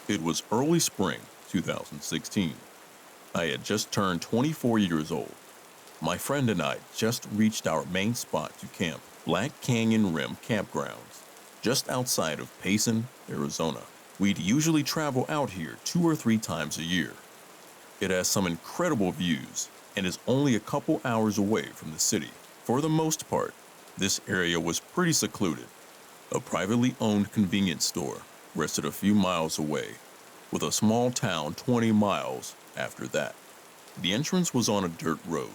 It was early spring 2016. I had just turned 24 years old. My friend and I just reached our main spot to camp, Black Canyon Rim Campgrounds, just outside of Payson, Arizona. We'd usually travel out here 2 or 3 times a year. It has some incredible views and is only a couple hours away from the city. For the most part, this area was pretty secluded. A privately owned convenience store rested a few miles away, with a small town 20 miles after that. The entrance was on a dirt road,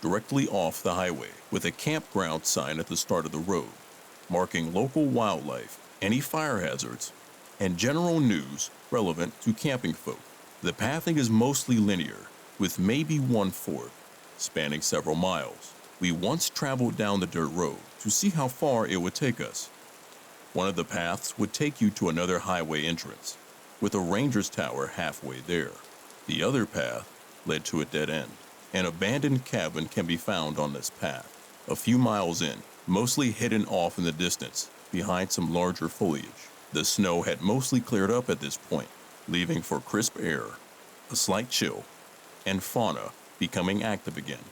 directly off the highway, with a campground sign at the start of the road, marking local wildlife, any fire hazards, and general news relevant to camping folk. The pathing is mostly linear, with maybe one-fourth, spanning several miles. We once traveled down the dirt road to see how far it would take us. One of the paths would take you to another highway entrance, with a ranger's tower halfway there. The other path led to a dead end. An abandoned cabin can be found on this path, a few miles in, mostly hidden off in the distance, behind some larger foliage. The snow had mostly cleared up at this point, leaving for crisp air, a slight chill, and fauna becoming active again.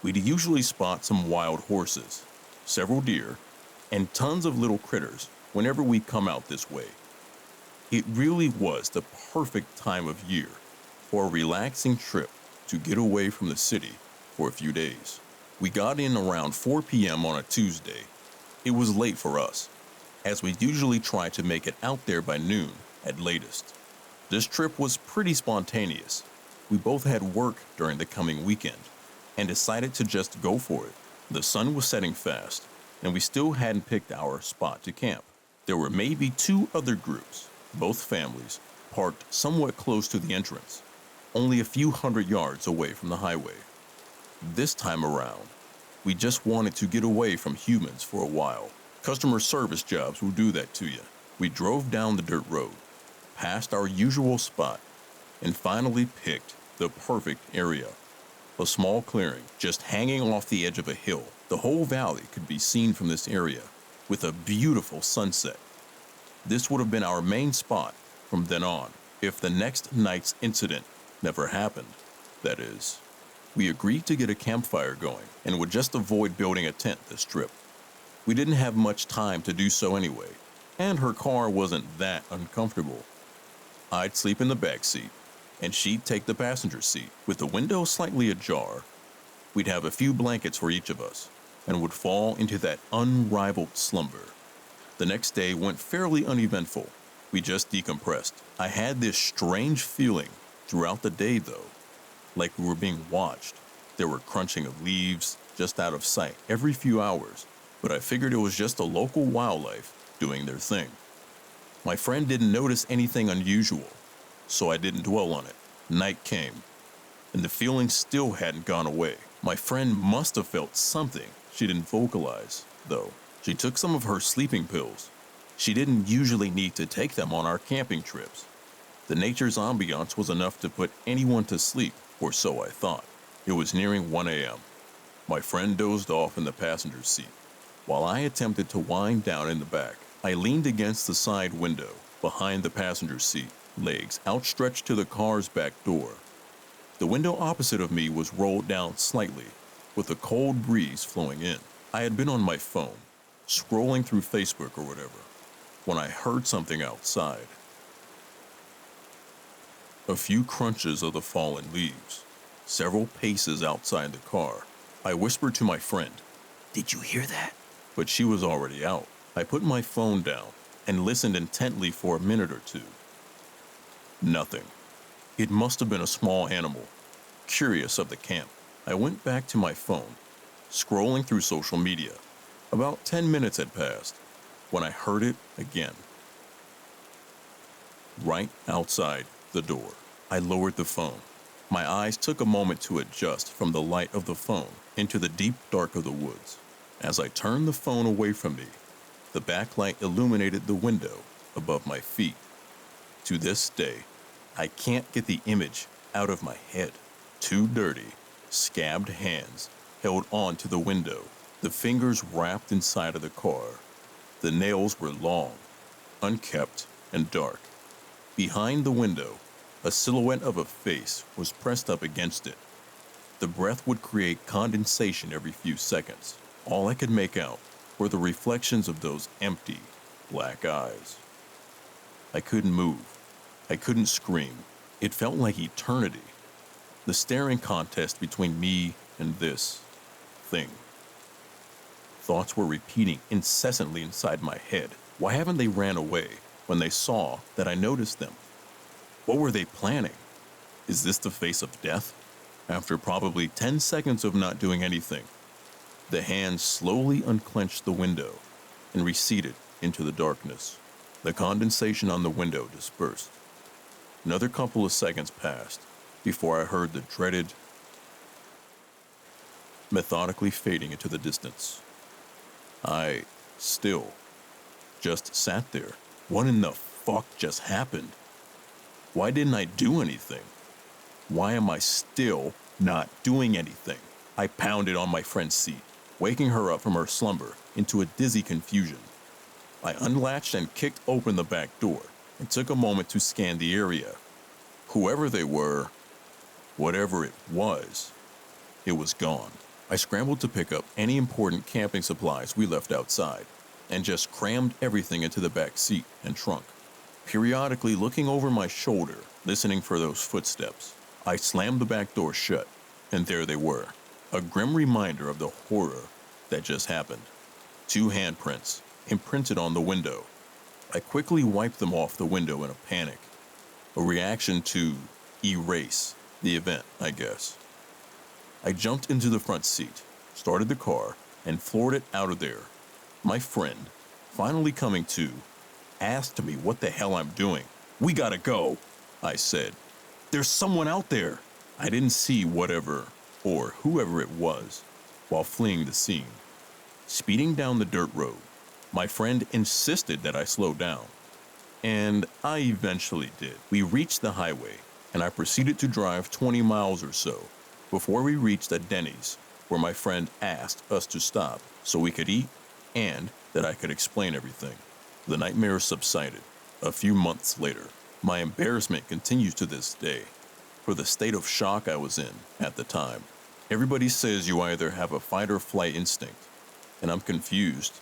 We'd usually spot some wild horses, several deer, and tons of little critters whenever we come out this way. It really was the perfect time of year for a relaxing trip to get away from the city for a few days. We got in around 4 p.m. on a Tuesday. It was late for us, as we usually try to make it out there by noon at latest. This trip was pretty spontaneous. We both had work during the coming weekend and decided to just go for it. The sun was setting fast, and we still hadn't picked our spot to camp. There were maybe 2 other groups, both families, parked somewhat close to the entrance, only a few hundred yards away from the highway. This time around, we just wanted to get away from humans for a while. Customer service jobs will do that to you. We drove down the dirt road, past our usual spot, and finally picked the perfect area. A small clearing just hanging off the edge of a hill. The whole valley could be seen from this area, with a beautiful sunset. This would have been our main spot from then on, if the next night's incident never happened, that is. We agreed to get a campfire going and would just avoid building a tent this trip. We didn't have much time to do so anyway, and her car wasn't that uncomfortable. I'd sleep in the back seat, and she'd take the passenger seat, with the window slightly ajar. We'd have a few blankets for each of us, and would fall into that unrivaled slumber. The next day went fairly uneventful. We just decompressed. I had this strange feeling throughout the day, though, like we were being watched. There were crunching of leaves just out of sight every few hours, but I figured it was just the local wildlife doing their thing. My friend didn't notice anything unusual, so I didn't dwell on it. Night came, and the feeling still hadn't gone away. My friend must have felt something she didn't vocalize, though. She took some of her sleeping pills. She didn't usually need to take them on our camping trips. The nature's ambiance was enough to put anyone to sleep, or so I thought. It was nearing 1 a.m. My friend dozed off in the passenger seat, while I attempted to wind down in the back. I leaned against the side window, behind the passenger seat, legs outstretched to the car's back door. The window opposite of me was rolled down slightly, with a cold breeze flowing in. I had been on my phone, scrolling through Facebook or whatever, when I heard something outside. A few crunches of the fallen leaves, several paces outside the car. I whispered to my friend, "Did you hear that?" But she was already out. I put my phone down and listened intently for a minute or two. Nothing. It must have been a small animal, curious of the camp. I went back to my phone, scrolling through social media. About 10 minutes had passed when I heard it again. Right outside the door. I lowered the phone. My eyes took a moment to adjust from the light of the phone into the deep dark of the woods. As I turned the phone away from me, the backlight illuminated the window above my feet. To this day, I can't get the image out of my head. 2 dirty, scabbed hands held on to the window, the fingers wrapped inside of the car. The nails were long, unkempt, and dark. Behind the window, a silhouette of a face was pressed up against it. The breath would create condensation every few seconds. All I could make out were the reflections of those empty, black eyes. I couldn't move. I couldn't scream. It felt like eternity. The staring contest between me and this thing. Thoughts were repeating incessantly inside my head. Why haven't they ran away when they saw that I noticed them? What were they planning? Is this the face of death? After probably 10 seconds of not doing anything, the hand slowly unclenched the window and receded into the darkness. The condensation on the window dispersed. Another couple of seconds passed before I heard the dreaded, methodically fading into the distance. I still just sat there. What in the fuck just happened? Why didn't I do anything? Why am I still not doing anything? I pounded on my friend's seat, waking her up from her slumber into a dizzy confusion. I unlatched and kicked open the back door and took a moment to scan the area. Whoever they were, whatever it was gone. I scrambled to pick up any important camping supplies we left outside and just crammed everything into the back seat and trunk. Periodically looking over my shoulder, listening for those footsteps, I slammed the back door shut, and there they were, a grim reminder of the horror that just happened. 2 handprints imprinted on the window. I quickly wiped them off the window in a panic, a reaction to erase the event, I guess. I jumped into the front seat, started the car, and floored it out of there. My friend, finally coming to, asked me what the hell I'm doing. "We gotta go," I said. "There's someone out there." I didn't see whatever or whoever it was while fleeing the scene. Speeding down the dirt road, my friend insisted that I slow down, and I eventually did. We reached the highway, and I proceeded to drive 20 miles or so before we reached a Denny's where my friend asked us to stop so we could eat and that I could explain everything. The nightmare subsided a few months later. My embarrassment continues to this day for the state of shock I was in at the time. Everybody says you either have a fight or flight instinct, and I'm confused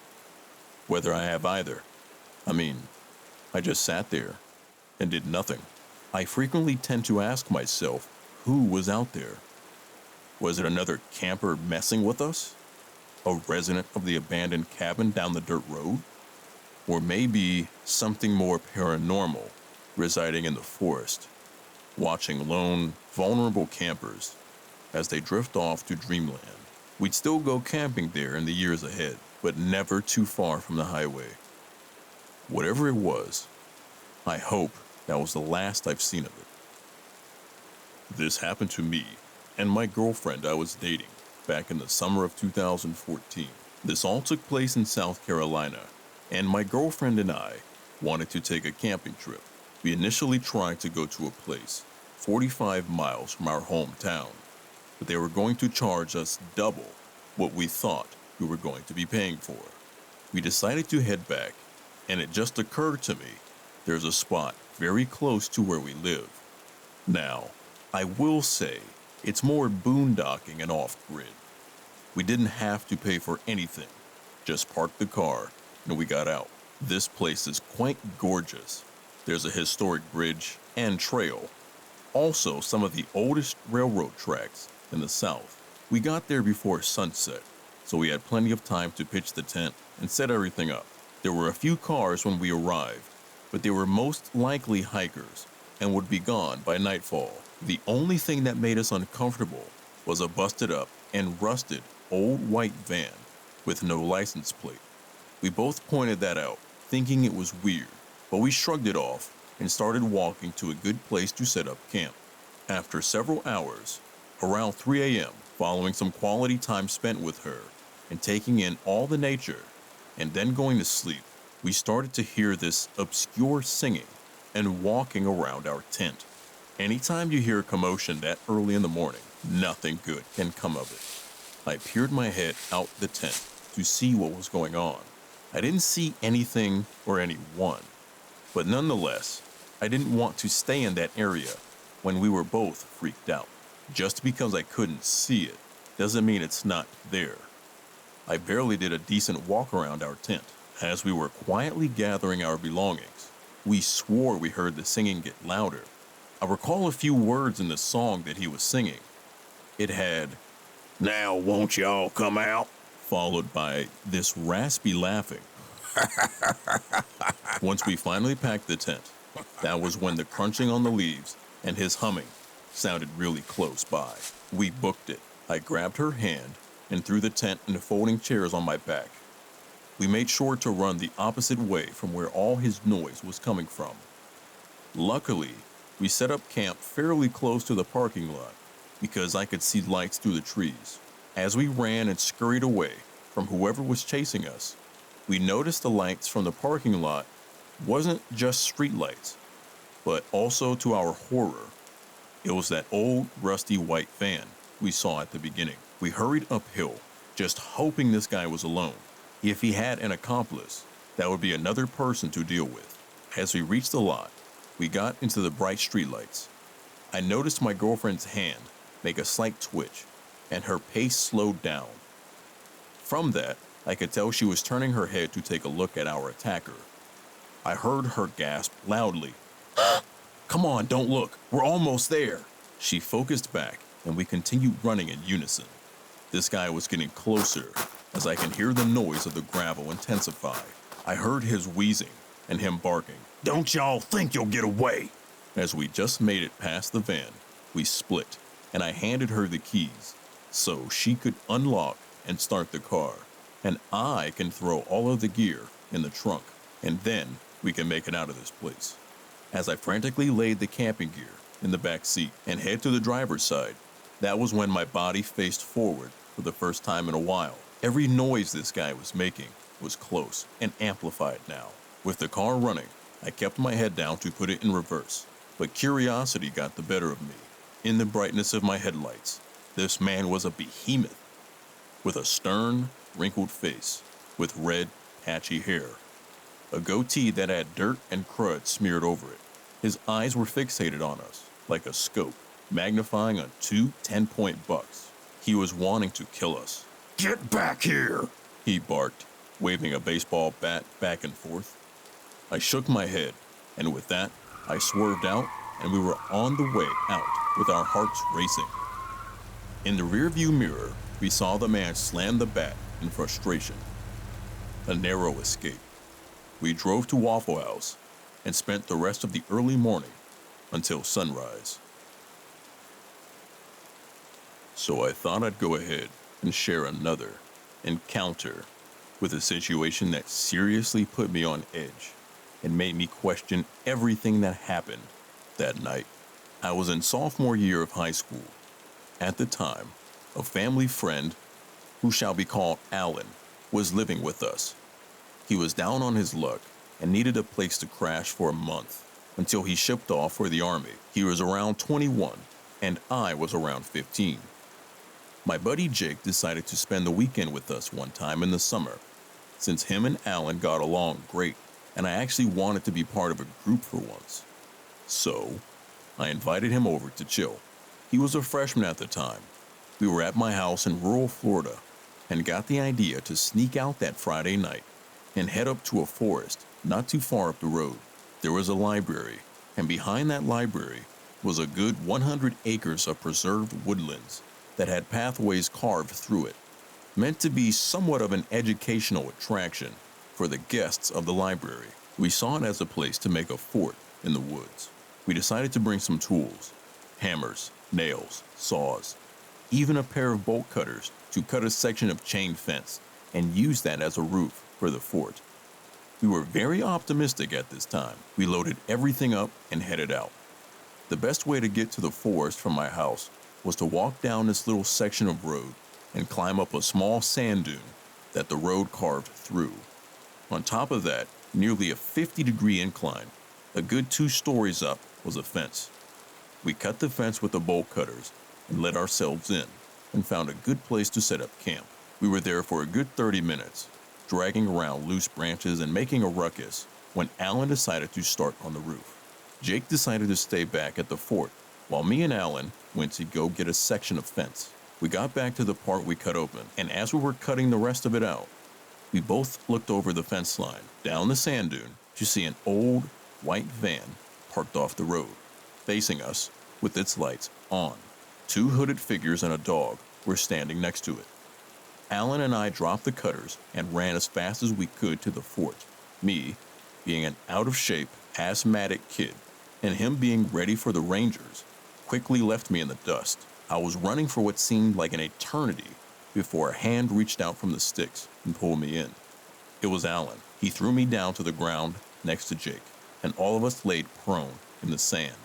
whether I have either. I mean, I just sat there and did nothing. I frequently tend to ask myself who was out there. Was it another camper messing with us? A resident of the abandoned cabin down the dirt road? Or maybe something more paranormal residing in the forest, watching lone, vulnerable campers as they drift off to dreamland. We'd still go camping there in the years ahead, but never too far from the highway. Whatever it was, I hope that was the last I've seen of it. This happened to me and my girlfriend I was dating back in the summer of 2014. This all took place in South Carolina, and my girlfriend and I wanted to take a camping trip. We initially tried to go to a place 45 miles from our hometown, but they were going to charge us double what we thought we were going to be paying for. We decided to head back, and it just occurred to me there's a spot very close to where we live. Now, I will say it's more boondocking and off-grid. We didn't have to pay for anything, just parked the car and we got out. This place is quite gorgeous. There's a historic bridge and trail, also some of the oldest railroad tracks in the South. We got there before sunset, so we had plenty of time to pitch the tent and set everything up. There were a few cars when we arrived, but they were most likely hikers and would be gone by nightfall. The only thing that made us uncomfortable was a busted up and rusted old white van with no license plate. We both pointed that out, thinking it was weird, but we shrugged it off and started walking to a good place to set up camp. After several hours, around 3 a.m., following some quality time spent with her and taking in all the nature, and then going to sleep, we started to hear this obscure singing and walking around our tent. Anytime you hear a commotion that early in the morning, nothing good can come of it. I peered my head out the tent to see what was going on. I didn't see anything or anyone, but nonetheless, I didn't want to stay in that area when we were both freaked out. Just because I couldn't see it doesn't mean it's not there. I barely did a decent walk around our tent. As we were quietly gathering our belongings, we swore we heard the singing get louder. I recall a few words in the song that he was singing. It had, "Now won't y'all come out?" followed by this raspy laughing. Once we finally packed the tent, that was when the crunching on the leaves and his humming sounded really close by. We booked it. I grabbed her hand and threw the tent and the folding chairs on my back. We made sure to run the opposite way from where all his noise was coming from. Luckily, we set up camp fairly close to the parking lot because I could see lights through the trees. As we ran and scurried away from whoever was chasing us, we noticed the lights from the parking lot wasn't just street lights, but also, to our horror, it was that old rusty white van we saw at the beginning. We hurried uphill, just hoping this guy was alone. If he had an accomplice, that would be another person to deal with. As we reached the lot, we got into the bright streetlights. I noticed my girlfriend's hand make a slight twitch, and her pace slowed down. From that, I could tell she was turning her head to take a look at our attacker. I heard her gasp loudly, "Come on, don't look, we're almost there." She focused back, and we continued running in unison. This guy was getting closer, as I can hear the noise of the gravel intensify. I heard his wheezing and him barking, "Don't y'all think you'll get away?" As we just made it past the van, we split, and I handed her the keys so she could unlock and start the car, and I can throw all of the gear in the trunk, and then we can make it out of this place. As I frantically laid the camping gear in the back seat and head to the driver's side, that was when my body faced forward for the first time in a while. Every noise this guy was making was close and amplified now. With the car running, I kept my head down to put it in reverse, but curiosity got the better of me. In the brightness of my headlights, this man was a behemoth, with a stern, wrinkled face, with red, patchy hair, a goatee that had dirt and crud smeared over it. His eyes were fixated on us, like a scope, magnifying on two 10-point bucks. He was wanting to kill us. "Get back here!" he barked, waving a baseball bat back and forth. I shook my head, and with that, I swerved out, and we were on the way out with our hearts racing. In the rearview mirror, we saw the man slam the bat in frustration. A narrow escape. We drove to Waffle House and spent the rest of the early morning until sunrise. So I thought I'd go ahead and share another encounter with a situation that seriously put me on edge and made me question everything that happened that night. I was in sophomore year of high school. At the time, a family friend, who shall be called Alan, was living with us. He was down on his luck and needed a place to crash for a month until he shipped off for the Army. He was around 21 and I was around 15. My buddy Jake decided to spend the weekend with us one time in the summer, since him and Alan got along great and I actually wanted to be part of a group for once. So, I invited him over to chill. He was a freshman at the time. We were at my house in rural Florida and got the idea to sneak out that Friday night and head up to a forest not too far up the road. There was a library, and behind that library was a good 100 acres of preserved woodlands that had pathways carved through it, meant to be somewhat of an educational attraction for the guests of the library. We saw it as a place to make a fort in the woods. We decided to bring some tools, hammers, nails, saws, even a pair of bolt cutters to cut a section of chain fence and use that as a roof for the fort. We were very optimistic at this time. We loaded everything up and headed out. The best way to get to the forest from my house was to walk down this little section of road and climb up a small sand dune that the road carved through. On top of that, nearly a 50-degree incline, a good 2 stories up, was a fence. We cut the fence with the bolt cutters and let ourselves in and found a good place to set up camp. We were there for a good 30 minutes, dragging around loose branches and making a ruckus when Alan decided to start on the roof. Jake decided to stay back at the fort, while me and Alan went to go get a section of fence. We got back to the part we cut open, and as we were cutting the rest of it out, we both looked over the fence line, down the sand dune, to see an old, white van parked off the road, facing us, with its lights on. Two hooded figures and a dog were standing next to it. Alan and I dropped the cutters and ran as fast as we could to the fort, me being an out-of-shape, asthmatic kid, and him being ready for the Rangers, quickly left me in the dust. I was running for what seemed like an eternity before a hand reached out from the sticks and pulled me in. It was Alan. He threw me down to the ground next to Jake, and all of us laid prone in the sand,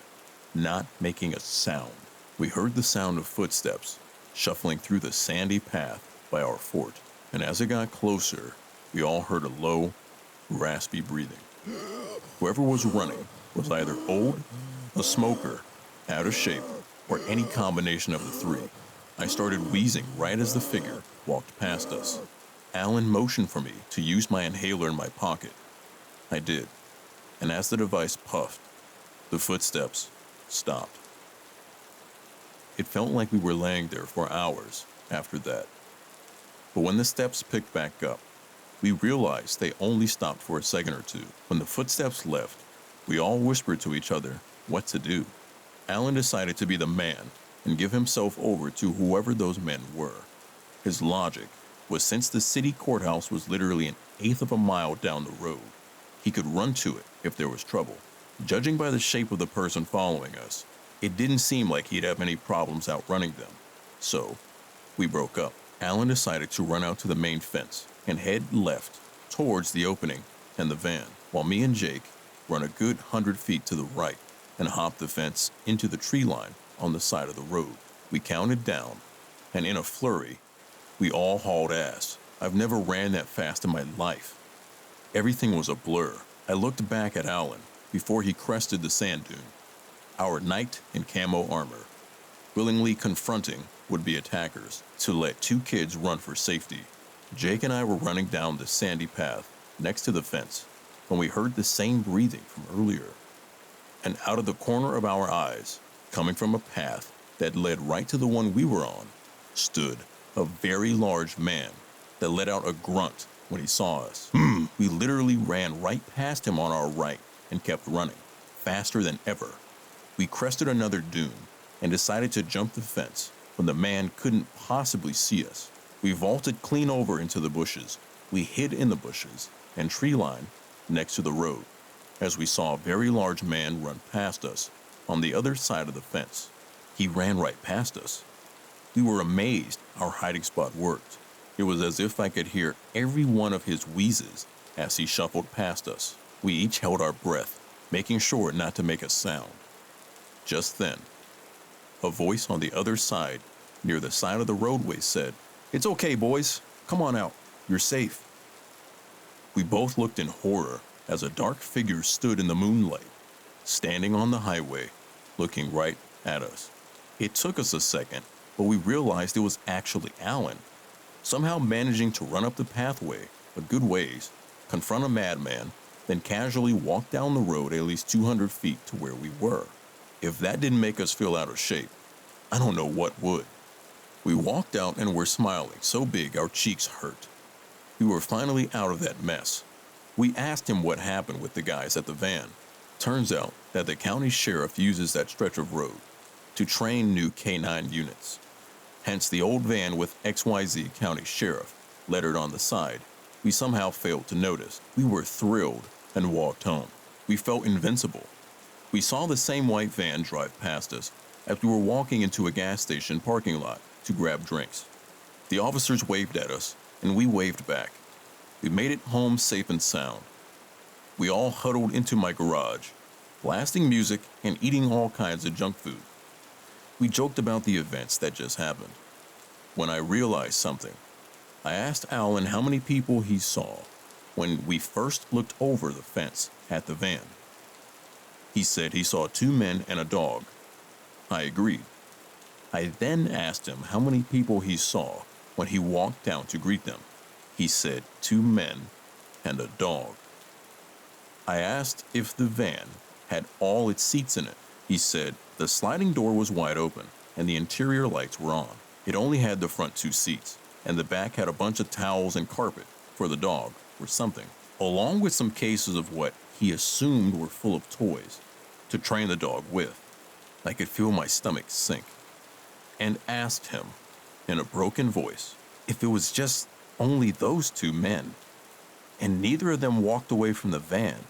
not making a sound. We heard the sound of footsteps shuffling through the sandy path by our fort, and as it got closer, we all heard a low, raspy breathing. Whoever was running was either old, a smoker, out of shape, or any combination of the three. I started wheezing right as the figure walked past us. Alan motioned for me to use my inhaler in my pocket. I did, and as the device puffed, the footsteps stopped. It felt like we were laying there for hours after that. But when the steps picked back up, we realized they only stopped for a second or two. When the footsteps left, we all whispered to each other what to do. Alan decided to be the man and give himself over to whoever those men were. His logic was, since the city courthouse was literally an eighth of a mile down the road, he could run to it if there was trouble. Judging by the shape of the person following us, it didn't seem like he'd have any problems outrunning them. So, we broke up. Alan decided to run out to the main fence and head left towards the opening and the van, while me and Jake run a good 100 feet to the right and hopped the fence into the tree line on the side of the road. We counted down, and in a flurry, we all hauled ass. I've never ran that fast in my life. Everything was a blur. I looked back at Alan before he crested the sand dune, our knight in camo armor, willingly confronting would-be attackers to let two kids run for safety. Jake and I were running down the sandy path next to the fence when we heard the same breathing from earlier. And out of the corner of our eyes, coming from a path that led right to the one we were on, stood a very large man that let out a grunt when he saw us. We literally ran right past him on our right and kept running, faster than ever. We crested another dune and decided to jump the fence when the man couldn't possibly see us. We vaulted clean over into the bushes. We hid in the bushes and tree line next to the road as we saw a very large man run past us on the other side of the fence. He ran right past us. We were amazed our hiding spot worked. It was as if I could hear every one of his wheezes as he shuffled past us. We each held our breath, making sure not to make a sound. Just then, a voice on the other side, near the side of the roadway, said, "It's okay, boys. Come on out. You're safe." We both looked in horror as a dark figure stood in the moonlight, standing on the highway, looking right at us. It took us a second, but we realized it was actually Alan, somehow managing to run up the pathway a good ways, confront a madman, then casually walk down the road at least 200 feet to where we were. If that didn't make us feel out of shape, I don't know what would. We walked out and were smiling so big our cheeks hurt. We were finally out of that mess. We asked him what happened with the guys at the van. Turns out that the county sheriff uses that stretch of road to train new K-9 units. Hence the old van with XYZ County Sheriff lettered on the side. We somehow failed to notice. We were thrilled and walked home. We felt invincible. We saw the same white van drive past us as we were walking into a gas station parking lot to grab drinks. The officers waved at us, and we waved back. We made it home safe and sound. We all huddled into my garage, blasting music and eating all kinds of junk food. We joked about the events that just happened. When I realized something, I asked Alan how many people he saw when we first looked over the fence at the van. He said he saw 2 men and a dog. I agreed. I then asked him how many people he saw when he walked down to greet them. He said 2 men and a dog. I asked if the van had all its seats in it. He said the sliding door was wide open and the interior lights were on. It only had the front 2 seats, and the back had a bunch of towels and carpet for the dog or something, along with some cases of what he assumed were full of toys to train the dog with. I could feel my stomach sink and asked him in a broken voice if it was just only those 2 men and neither of them walked away from the van.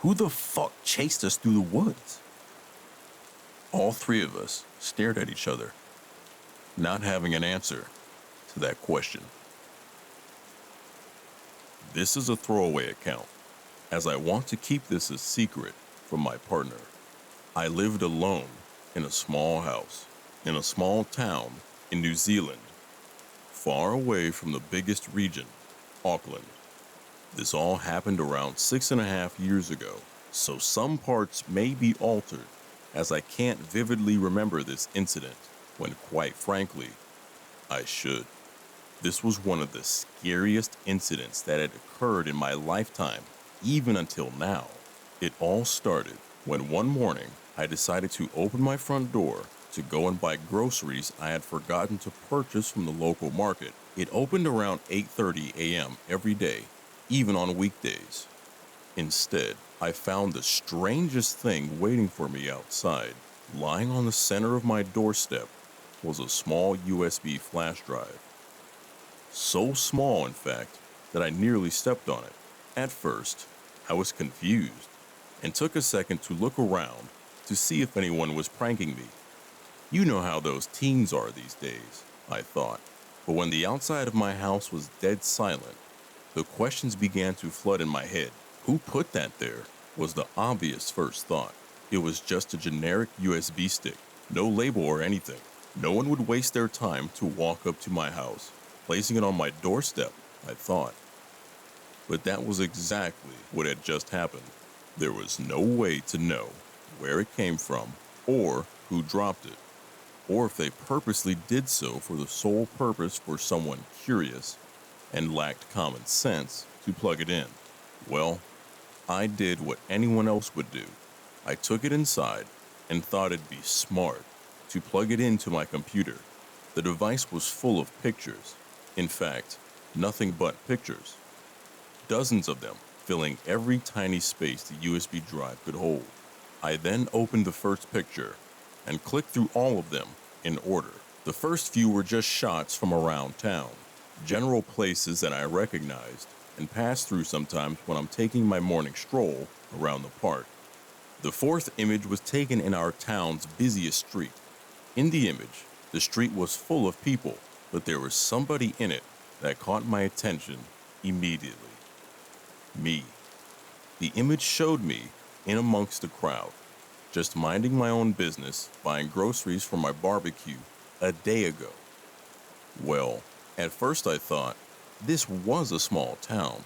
Who the fuck chased us through the woods? All 3 of us stared at each other, not having an answer to that question. This is a throwaway account, as I want to keep this a secret from my partner. I lived alone in a small house, in a small town in New Zealand, far away from the biggest region, Auckland. This all happened around 6.5 years ago, so some parts may be altered, as I can't vividly remember this incident, when quite frankly, I should. This was one of the scariest incidents that had occurred in my lifetime, even until now. It all started when one morning I decided to open my front door to go and buy groceries I had forgotten to purchase from the local market. It opened around 8:30 a.m. every day, even on weekdays. Instead, I found the strangest thing waiting for me outside. Lying on the center of my doorstep was a small USB flash drive. So small, in fact, that I nearly stepped on it. At first, I was confused and took a second to look around to see if anyone was pranking me. You know how those teens are these days, I thought. But when the outside of my house was dead silent, the questions began to flood in my head. Who put that there was the obvious first thought. It was just a generic USB stick, no label or anything. No one would waste their time to walk up to my house, placing it on my doorstep, I thought. But that was exactly what had just happened. There was no way to know where it came from, or who dropped it, or if they purposely did so for the sole purpose for someone curious and lacked common sense to plug it in. Well, I did what anyone else would do. I took it inside and thought it'd be smart to plug it into my computer. The device was full of pictures. In fact, nothing but pictures. Dozens of them, filling every tiny space the USB drive could hold. I then opened the first picture and clicked through all of them in order. The first few were just shots from around town, general places that I recognized and pass through sometimes when I'm taking my morning stroll around the park. The fourth image was taken in our town's busiest street. In the image, the street was full of people, but there was somebody in it that caught my attention immediately. Me. The image showed me in amongst the crowd, just minding my own business, buying groceries for my barbecue a day ago. Well, at first I thought, this was a small town.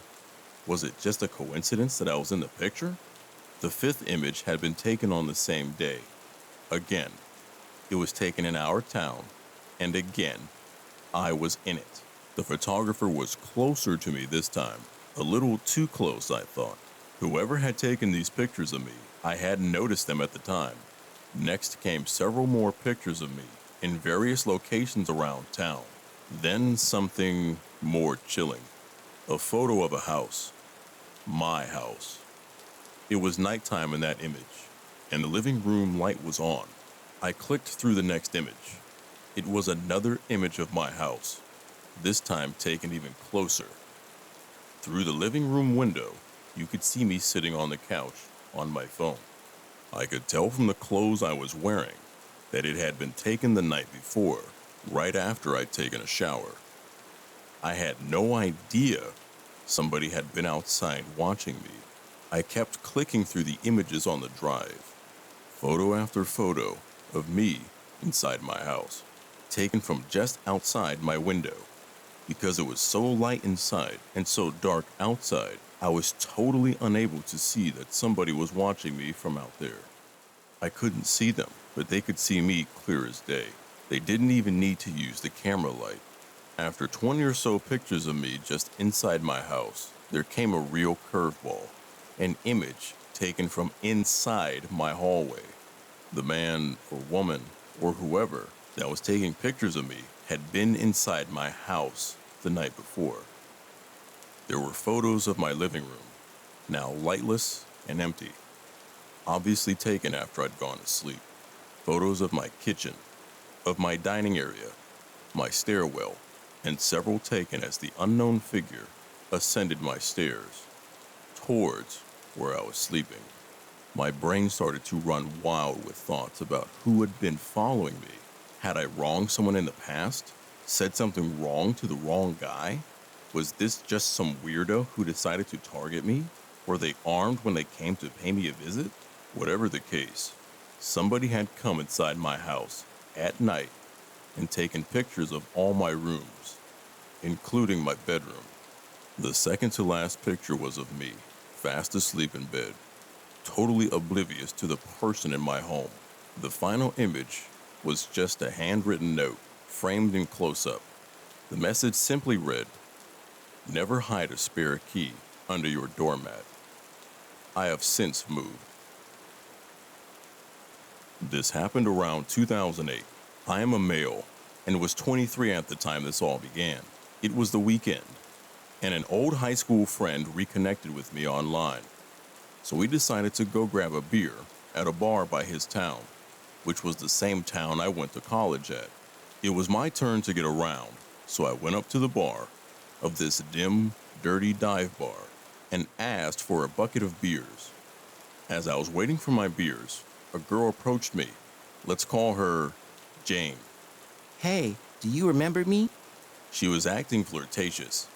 Was it just a coincidence that I was in the picture? The fifth image had been taken on the same day. Again, it was taken in our town, and again, I was in it. The photographer was closer to me this time, a little too close, I thought. Whoever had taken these pictures of me, I hadn't noticed them at the time. Next came several more pictures of me in various locations around town. Then something more chilling. A photo of a house. My house. It was nighttime in that image, and the living room light was on. I clicked through the next image. It was another image of my house, this time taken even closer. Through the living room window, you could see me sitting on the couch on my phone. I could tell from the clothes I was wearing that it had been taken the night before, right after I'd taken a shower. I had no idea somebody had been outside watching me. I kept clicking through the images on the drive, photo after photo of me inside my house, taken from just outside my window. Because it was so light inside and so dark outside, I was totally unable to see that somebody was watching me from out there. I couldn't see them, but they could see me clear as day. They didn't even need to use the camera light. After 20 or so pictures of me just inside my house, there came a real curveball. An image taken from inside my hallway. The man or woman or whoever that was taking pictures of me had been inside my house the night before. There were photos of my living room, now lightless and empty, obviously taken after I'd gone to sleep. Photos of my kitchen, of my dining area, my stairwell, and several taken as the unknown figure ascended my stairs towards where I was sleeping. My brain started to run wild with thoughts about who had been following me. Had I wronged someone in the past? Said something wrong to the wrong guy? Was this just some weirdo who decided to target me? Were they armed when they came to pay me a visit? Whatever the case, somebody had come inside my house at night and taken pictures of all my rooms, including my bedroom. The second to last picture was of me, fast asleep in bed, totally oblivious to the person in my home. The final image was just a handwritten note, framed in close-up. The message simply read, "Never hide a spare key under your doormat. I have since moved." This happened around 2008. I am a male and was 23 at the time this all began. It was the weekend, and an old high school friend reconnected with me online. So we decided to go grab a beer at a bar by his town, which was the same town I went to college at. It was my turn to get around, so I went up to the bar of this dim, dirty dive bar and asked for a bucket of beers. As I was waiting for my beers, a girl approached me. Let's call her Jane. Hey, do you remember me? She was acting flirtatious.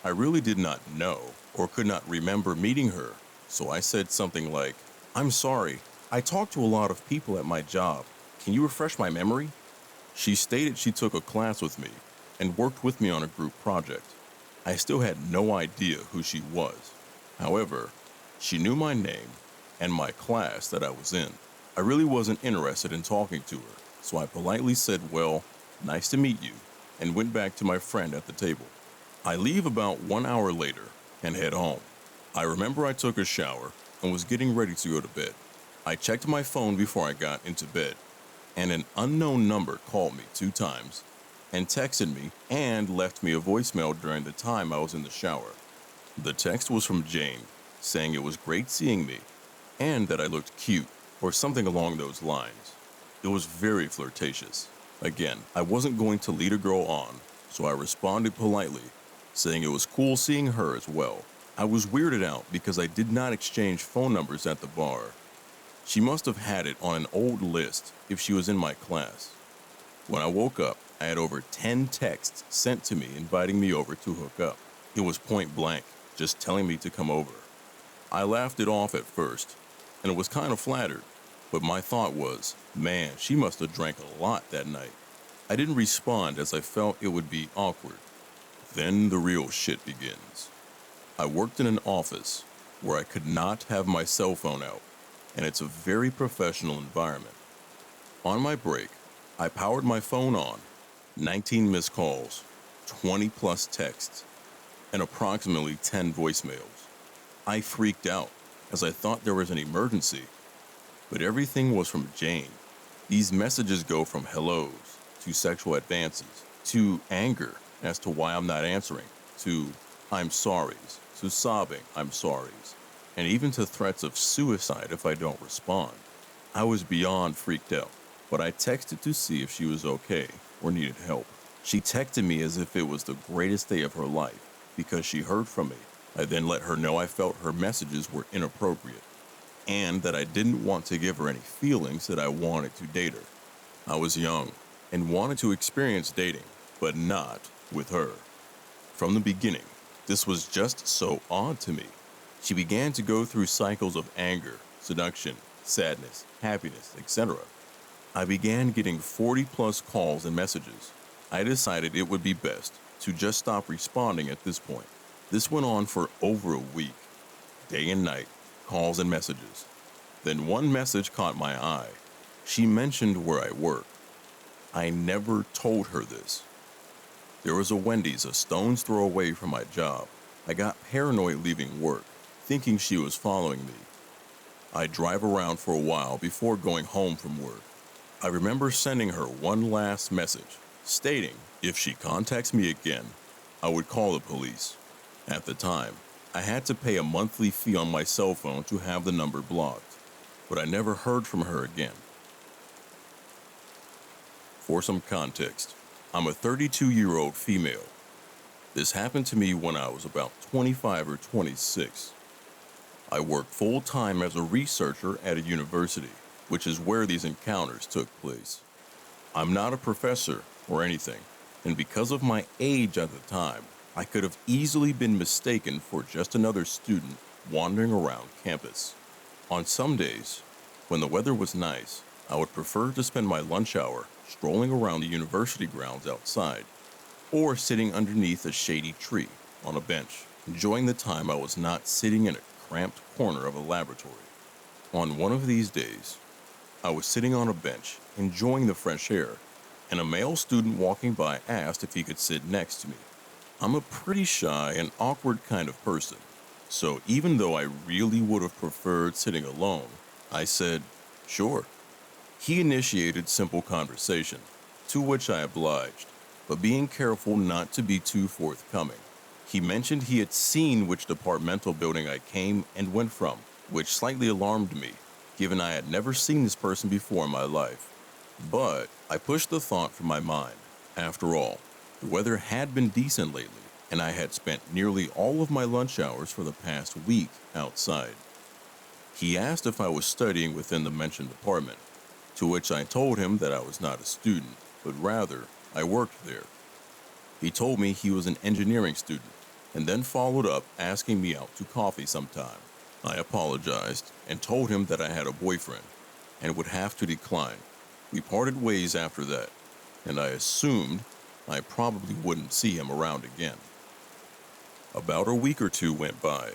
I really did not know or could not remember meeting her, so I said something like, "I'm sorry, I talk to a lot of people at my job. Can you refresh my memory?" She stated she took a class with me and worked with me on a group project. I still had no idea who she was. However, she knew my name and my class that I was in. I really wasn't interested in talking to her, so I politely said, "Well, nice to meet you," and went back to my friend at the table. I leave about 1 hour later and head home. I remember I took a shower and was getting ready to go to bed. I checked my phone before I got into bed, and an unknown number called me 2 times and texted me and left me a voicemail during the time I was in the shower. The text was from Jane, saying it was great seeing me and that I looked cute or something along those lines. It was very flirtatious. Again, I wasn't going to lead a girl on, so I responded politely, saying it was cool seeing her as well. I was weirded out because I did not exchange phone numbers at the bar. She must have had it on an old list if she was in my class. When I woke up, I had over 10 texts sent to me inviting me over to hook up. It was point blank, just telling me to come over. I laughed it off at first, and was kind of flattered, but my thought was, man, she must have drank a lot that night. I didn't respond as I felt it would be awkward. Then the real shit begins. I worked in an office where I could not have my cell phone out, and it's a very professional environment. On my break, I powered my phone on, 19 missed calls, 20 plus texts, and approximately 10 voicemails. I freaked out as I thought there was an emergency, but everything was from Jane. These messages go from hellos to sexual advances to anger as to why I'm not answering, to "I'm sorries," to sobbing "I'm sorries," and even to threats of suicide if I don't respond. I was beyond freaked out, but I texted to see if she was okay or needed help. She texted me as if it was the greatest day of her life because she heard from me. I then let her know I felt her messages were inappropriate and that I didn't want to give her any feelings that I wanted to date her. I was young and wanted to experience dating, but not with her. From the beginning, this was just so odd to me. She began to go through cycles of anger, seduction, sadness, happiness, etc. I began getting 40 plus calls and messages. I decided it would be best to just stop responding at this point. This went on for over a week, day and night, calls and messages. Then one message caught my eye. She mentioned where I work. I never told her this. There was a Wendy's a stone's throw away from my job. I got paranoid leaving work, thinking she was following me. I'd drive around for a while before going home from work. I remember sending her one last message, stating if she contacts me again, I would call the police. At the time, I had to pay a monthly fee on my cell phone to have the number blocked, but I never heard from her again. For some context, I'm a 32-year-old female. This happened to me when I was about 25 or 26. I worked full-time as a researcher at a university, which is where these encounters took place. I'm not a professor or anything, and because of my age at the time, I could have easily been mistaken for just another student wandering around campus. On some days, when the weather was nice, I would prefer to spend my lunch hour strolling around the university grounds outside, or sitting underneath a shady tree on a bench, enjoying the time I was not sitting in a cramped corner of a laboratory. On one of these days, I was sitting on a bench, enjoying the fresh air, and a male student walking by asked if he could sit next to me. I'm a pretty shy and awkward kind of person, so even though I really would have preferred sitting alone, I said, sure. He initiated simple conversation, to which I obliged, but being careful not to be too forthcoming. He mentioned he had seen which departmental building I came and went from, which slightly alarmed me, given I had never seen this person before in my life. But I pushed the thought from my mind. After all, the weather had been decent lately, and I had spent nearly all of my lunch hours for the past week outside. He asked if I was studying within the mentioned department, to which I told him that I was not a student, but rather I worked there. He told me he was an engineering student, and then followed up asking me out to coffee sometime. I apologized and told him that I had a boyfriend and would have to decline. We parted ways after that, and I assumed I probably wouldn't see him around again. About a week or two went by,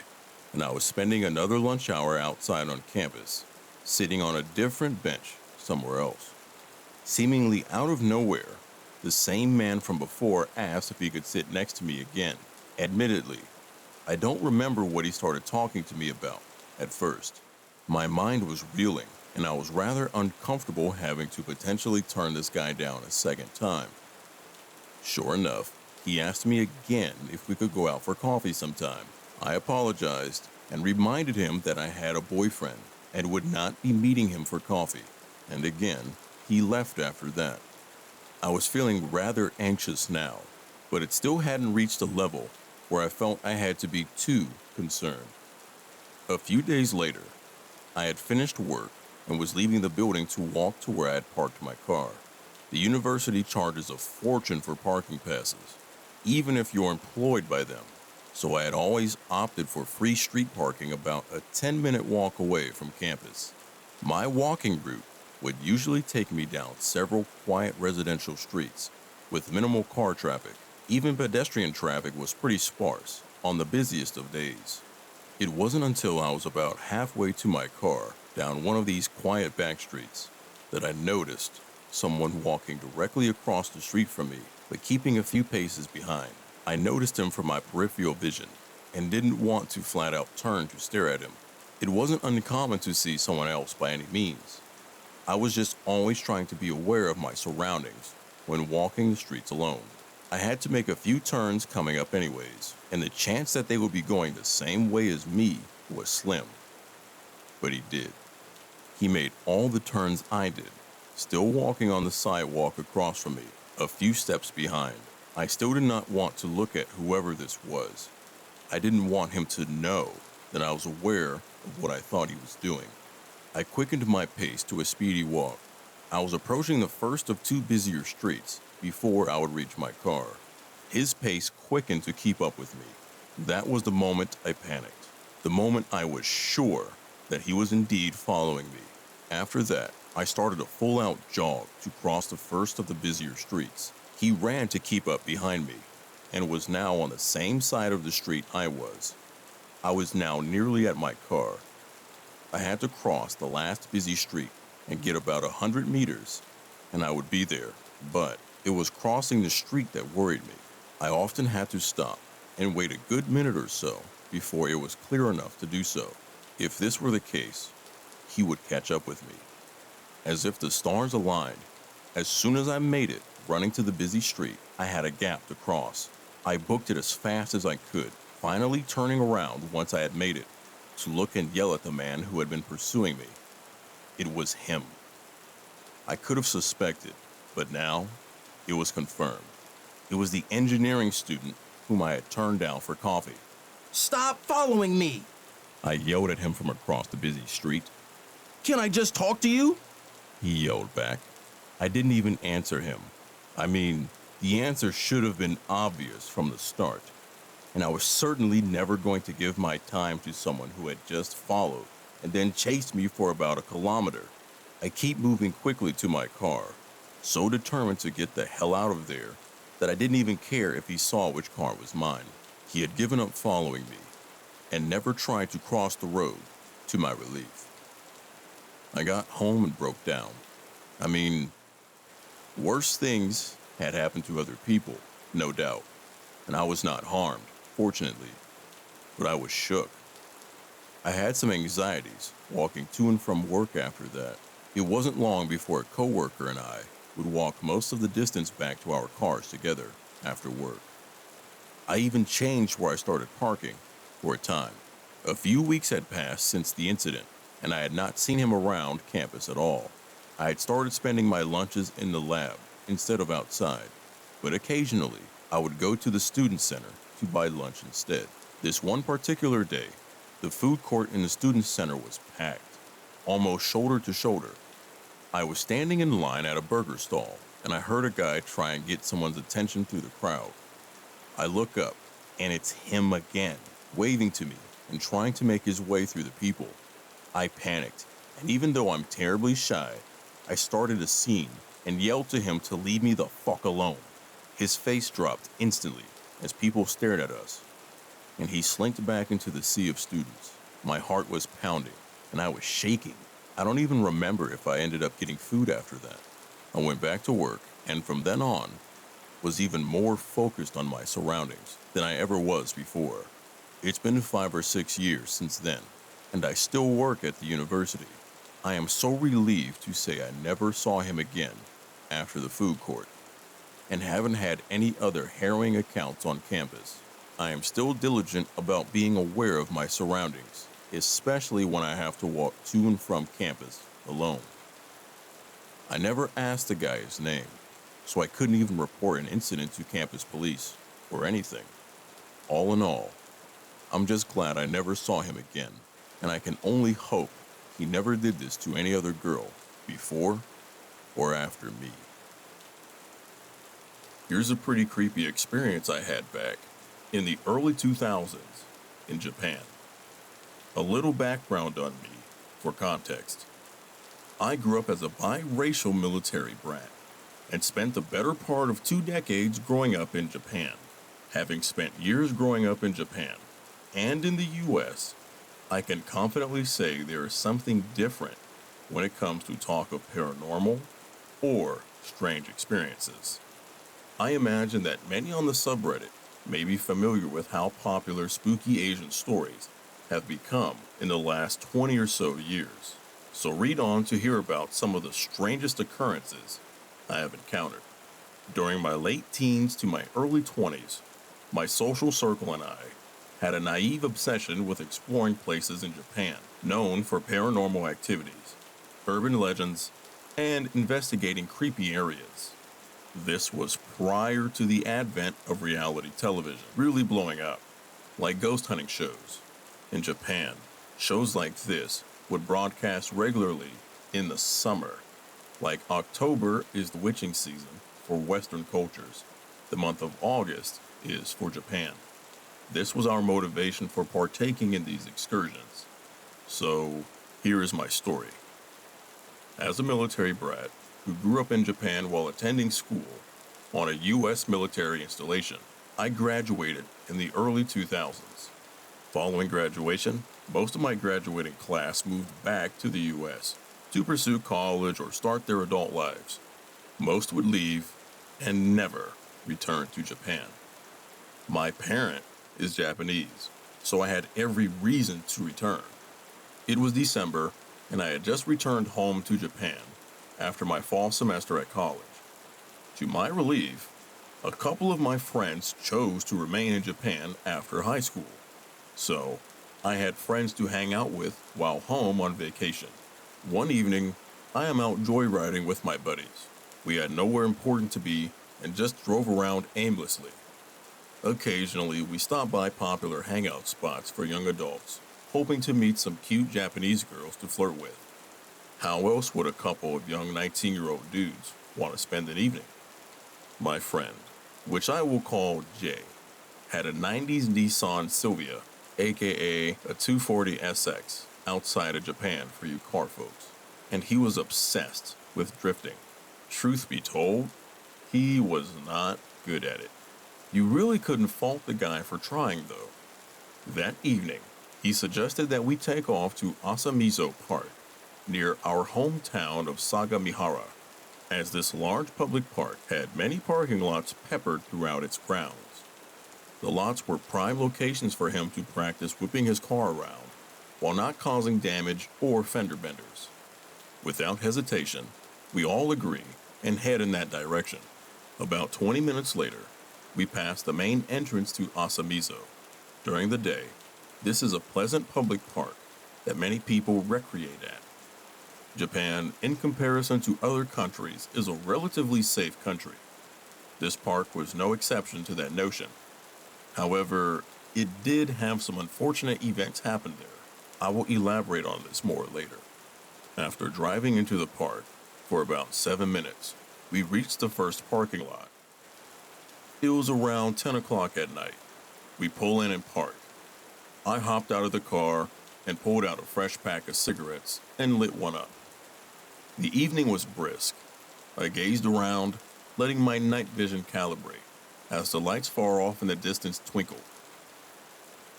and I was spending another lunch hour outside on campus, sitting on a different bench somewhere else. Seemingly out of nowhere, the same man from before asked if he could sit next to me again. Admittedly, I don't remember what he started talking to me about at first. My mind was reeling, and I was rather uncomfortable having to potentially turn this guy down a second time. Sure enough, he asked me again if we could go out for coffee sometime. I apologized and reminded him that I had a boyfriend and would not be meeting him for coffee. And again, he left after that. I was feeling rather anxious now, but it still hadn't reached a level where I felt I had to be too concerned. A few days later, I had finished work and was leaving the building to walk to where I had parked my car. The university charges a fortune for parking passes, even if you're employed by them, so I had always opted for free street parking about a 10-minute walk away from campus. My walking route would usually take me down several quiet residential streets with minimal car traffic. Even pedestrian traffic was pretty sparse on the busiest of days. It wasn't until I was about halfway to my car down one of these quiet back streets that I noticed someone walking directly across the street from me, but keeping a few paces behind. I noticed him from my peripheral vision and didn't want to flat out turn to stare at him. It wasn't uncommon to see someone else by any means. I was just always trying to be aware of my surroundings when walking the streets alone. I had to make a few turns coming up anyways, and the chance that they would be going the same way as me was slim. But he did. He made all the turns I did, still walking on the sidewalk across from me, a few steps behind. I still did not want to look at whoever this was. I didn't want him to know that I was aware of what I thought he was doing. I quickened my pace to a speedy walk. I was approaching the first of two busier streets before I would reach my car. His pace quickened to keep up with me. That was the moment I panicked. The moment I was sure that he was indeed following me. After that, I started a full-out jog to cross the first of the busier streets. He ran to keep up behind me and was now on the same side of the street I was. I was now nearly at my car. I had to cross the last busy street and get about 100 meters, and I would be there. But it was crossing the street that worried me. I often had to stop and wait a good minute or so before it was clear enough to do so. If this were the case, he would catch up with me. As if the stars aligned, as soon as I made it, running to the busy street, I had a gap to cross. I booked it as fast as I could, finally turning around once I had made it, to look and yell at the man who had been pursuing me. It was him. I could have suspected, but now it was confirmed. It was the engineering student whom I had turned down for coffee. Stop following me! I yelled at him from across the busy street. Can I just talk to you? He yelled back. I didn't even answer him. I mean, the answer should have been obvious from the start, and I was certainly never going to give my time to someone who had just followed and then chased me for about a kilometer. I keep moving quickly to my car, so determined to get the hell out of there that I didn't even care if he saw which car was mine. He had given up following me and never tried to cross the road, to my relief. I got home and broke down. I mean, worse things had happened to other people, no doubt, and I was not harmed, fortunately, but I was shook. I had some anxieties walking to and from work after that. It wasn't long before a coworker and I would walk most of the distance back to our cars together after work. I even changed where I started parking for a time. A few weeks had passed since the incident, and I had not seen him around campus at all. I had started spending my lunches in the lab instead of outside, but occasionally I would go to the student center to buy lunch instead. This one particular day, the food court in the student center was packed, almost shoulder to shoulder. I was standing in line at a burger stall, and I heard a guy try and get someone's attention through the crowd. I look up, and it's him again, waving to me and trying to make his way through the people. I panicked, and even though I'm terribly shy, I started a scene and yelled to him to leave me the fuck alone. His face dropped instantly as people stared at us, and he slinked back into the sea of students. My heart was pounding, and I was shaking. I don't even remember if I ended up getting food after that. I went back to work, and from then on, was even more focused on my surroundings than I ever was before. It's been 5 or 6 years since then, and I still work at the university. I am so relieved to say I never saw him again after the food court, and haven't had any other harrowing accounts on campus. I am still diligent about being aware of my surroundings, especially when I have to walk to and from campus alone. I never asked the guy his name, so I couldn't even report an incident to campus police or anything. All in all, I'm just glad I never saw him again, and I can only hope he never did this to any other girl before or after me. Here's a pretty creepy experience I had back in the early 2000s in Japan. A little background on me for context. I grew up as a biracial military brat and spent the better part of 2 decades growing up in Japan. Having spent years growing up in Japan and in the US, I can confidently say there is something different when it comes to talk of paranormal or strange experiences. I imagine that many on the subreddit may be familiar with how popular spooky Asian stories have become in the last 20 or so years. So read on to hear about some of the strangest occurrences I have encountered. During my late teens to my early 20s, my social circle and I had a naive obsession with exploring places in Japan known for paranormal activities, urban legends, and investigating creepy areas. This was prior to the advent of reality television really blowing up, like ghost hunting shows. In Japan, shows like this would broadcast regularly in the summer. Like October is the witching season for Western cultures. The month of August is for Japan. This was our motivation for partaking in these excursions. So, here is my story. As a military brat who grew up in Japan while attending school on a U.S. military installation, I graduated in the early 2000s. Following graduation, most of my graduating class moved back to the U.S. to pursue college or start their adult lives. Most would leave and never return to Japan. My parent is Japanese, so I had every reason to return. It was December, and I had just returned home to Japan after my fall semester at college. To my relief, a couple of my friends chose to remain in Japan after high school, so I had friends to hang out with while home on vacation. One evening, I am out joyriding with my buddies. We had nowhere important to be and just drove around aimlessly. Occasionally, we stopped by popular hangout spots for young adults, hoping to meet some cute Japanese girls to flirt with. How else would a couple of young 19-year-old dudes want to spend an evening? My friend, which I will call Jay, had a 90s Nissan Silvia, aka a 240 SX, outside of Japan for you car folks, and he was obsessed with drifting. Truth be told, he was not good at it. You really couldn't fault the guy for trying, though. That evening, he suggested that we take off to Asamizo Park, near our hometown of Sagamihara, as this large public park had many parking lots peppered throughout its grounds. The lots were prime locations for him to practice whipping his car around, while not causing damage or fender benders. Without hesitation, we all agree and head in that direction. About 20 minutes later, we pass the main entrance to Asamizo. During the day, this is a pleasant public park that many people recreate at. Japan, in comparison to other countries, is a relatively safe country. This park was no exception to that notion. However, it did have some unfortunate events happen there. I will elaborate on this more later. After driving into the park for about 7 minutes, we reached the first parking lot. It was around 10 o'clock at night. We pull in and park. I hopped out of the car and pulled out a fresh pack of cigarettes and lit one up. The evening was brisk. I gazed around, letting my night vision calibrate, as the lights far off in the distance twinkled.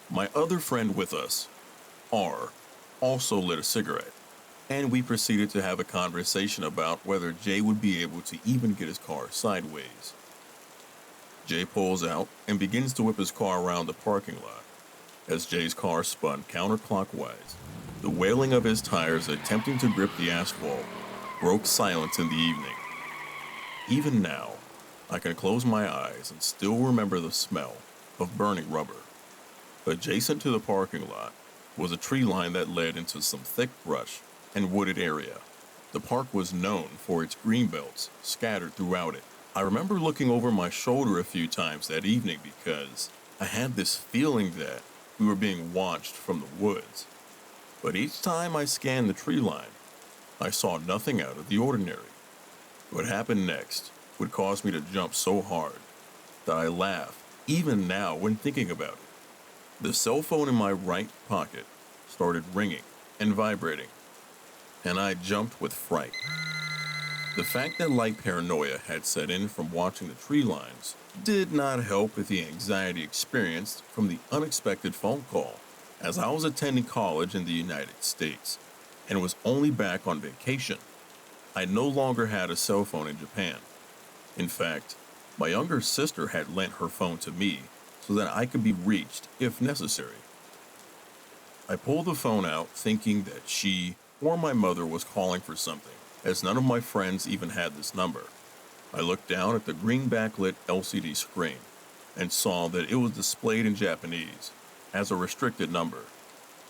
My other friend with us, R, also lit a cigarette, and we proceeded to have a conversation about whether Jay would be able to even get his car sideways. Jay pulls out and begins to whip his car around the parking lot. As Jay's car spun counterclockwise, the wailing of his tires attempting to grip the asphalt broke silence in the evening. Even now, I can close my eyes and still remember the smell of burning rubber. Adjacent to the parking lot was a tree line that led into some thick brush and wooded area. The park was known for its green belts scattered throughout it. I remember looking over my shoulder a few times that evening because I had this feeling that we were being watched from the woods. But each time I scanned the tree line, I saw nothing out of the ordinary. What happened next would cause me to jump so hard that I laugh even now when thinking about it. The cell phone in my right pocket started ringing and vibrating, and I jumped with fright. The fact that light paranoia had set in from watching the tree lines did not help with the anxiety experienced from the unexpected phone call, as I was attending college in the United States and was only back on vacation. I no longer had a cell phone in Japan. In fact, my younger sister had lent her phone to me so that I could be reached if necessary. I pulled the phone out thinking that she or my mother was calling for something, as none of my friends even had this number. I looked down at the green backlit LCD screen and saw that it was displayed in Japanese as a restricted number.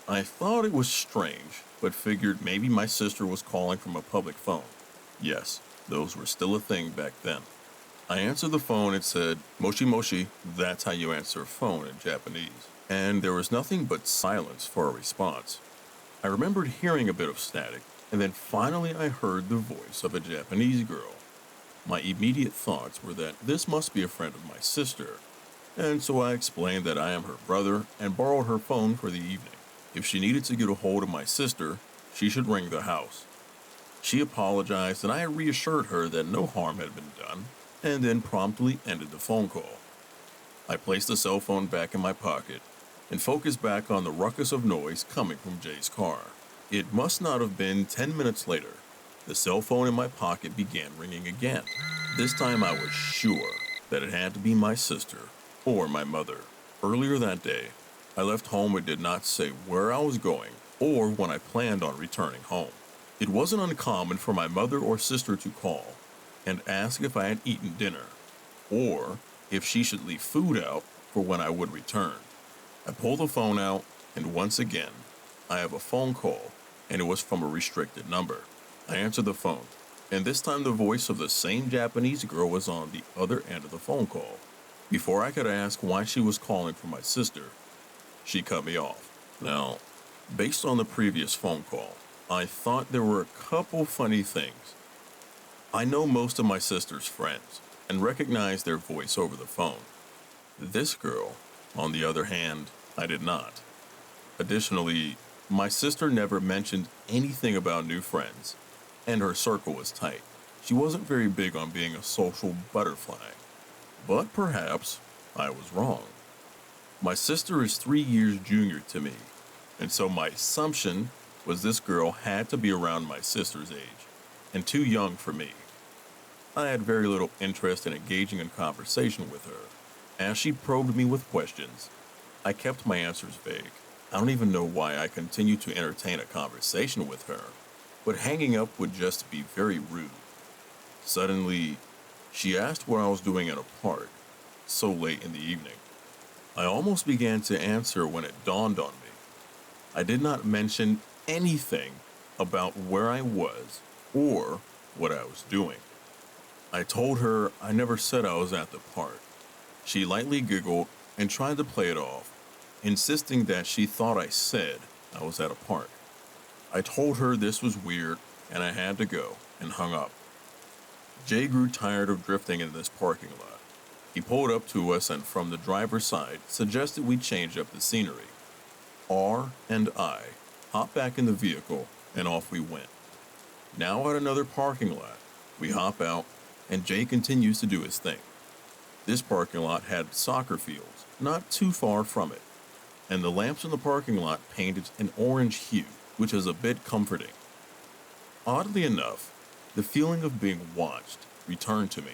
I thought it was strange, but figured maybe my sister was calling from a public phone. Yes, those were still a thing back then. I answered the phone and said, "Moshi moshi," that's how you answer a phone in Japanese. And there was nothing but silence for a response. I remembered hearing a bit of static, and then finally I heard the voice of a Japanese girl. My immediate thoughts were that this must be a friend of my sister, and so I explained that I am her brother and borrowed her phone for the evening. If she needed to get a hold of my sister, she should ring the house. She apologized, and I reassured her that no harm had been done, and then promptly ended the phone call. I placed the cell phone back in my pocket and focused back on the ruckus of noise coming from Jay's car. It must not have been 10 minutes later. The cell phone in my pocket began ringing again. This time I was sure that it had to be my sister or my mother. Earlier that day, I left home and did not say where I was going or when I planned on returning home. It wasn't uncommon for my mother or sister to call and ask if I had eaten dinner, or if she should leave food out for when I would return. I pull the phone out, and once again, I have a phone call, and it was from a restricted number. I answer the phone, and this time the voice of the same Japanese girl was on the other end of the phone call. Before I could ask why she was calling for my sister, she cut me off. Now, based on the previous phone call, I thought there were a couple funny things. I know most of my sister's friends and recognize their voice over the phone. This girl, on the other hand, I did not. Additionally, my sister never mentioned anything about new friends, and her circle was tight. She wasn't very big on being a social butterfly. But perhaps I was wrong. My sister is 3 years junior to me, and so my assumption was this girl had to be around my sister's age, and too young for me. I had very little interest in engaging in conversation with her. As she probed me with questions, I kept my answers vague. I don't even know why I continued to entertain a conversation with her, but hanging up would just be very rude. Suddenly, she asked what I was doing in a park, so late in the evening. I almost began to answer when it dawned on me. I did not mention anything about where I was or what I was doing. I told her I never said I was at the park. She lightly giggled and tried to play it off, insisting that she thought I said I was at a park. I told her this was weird and I had to go, and hung up. Jay grew tired of drifting in this parking lot. He pulled up to us and from the driver's side suggested we change up the scenery. R and I hopped back in the vehicle and off we went. Now at another parking lot, we hop out and Jay continues to do his thing. This parking lot had soccer fields, not too far from it, and the lamps in the parking lot painted an orange hue, which is a bit comforting. Oddly enough, the feeling of being watched returned to me.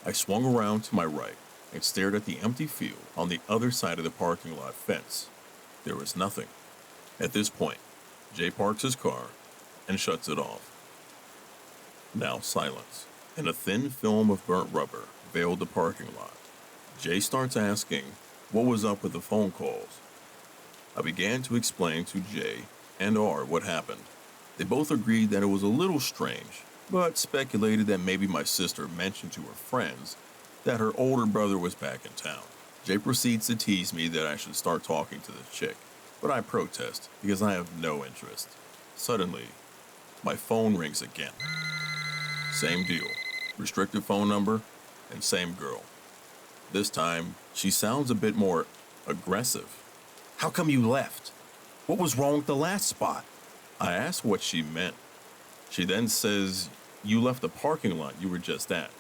I swung around to my right and stared at the empty field on the other side of the parking lot fence. There was nothing. At this point, Jay parks his car and shuts it off. Now silence, and a thin film of burnt rubber veiled the parking lot. Jay starts asking what was up with the phone calls. I began to explain to Jay and R what happened. They both agreed that it was a little strange, but speculated that maybe my sister mentioned to her friends that her older brother was back in town. Jay proceeds to tease me that I should start talking to the chick, but I protest because I have no interest. Suddenly, my phone rings again. Same deal. Restricted phone number and same girl. This time, she sounds a bit more aggressive. How come you left? What was wrong with the last spot? I asked what she meant. She then says, "You left the parking lot you were just at."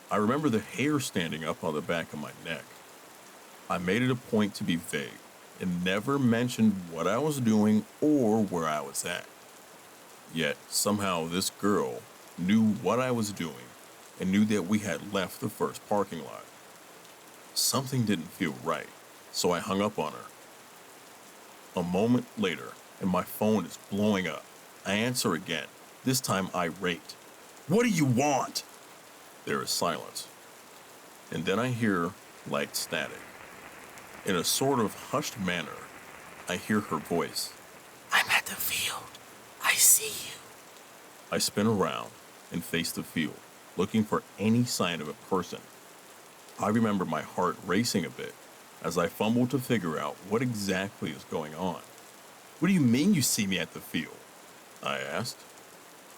I remember the hair standing up on the back of my neck. I made it a point to be vague and never mentioned what I was doing or where I was at. Yet somehow this girl knew what I was doing and knew that we had left the first parking lot. Something didn't feel right, so I hung up on her. A moment later, and my phone is blowing up. I answer again, this time irate. What do you want? There is silence. And then I hear light static. In a sort of hushed manner, I hear her voice. I'm at the field. I see you. I spin around and face the field, looking for any sign of a person. I remember my heart racing a bit as I fumble to figure out what exactly is going on. What do you mean you see me at the field? I asked.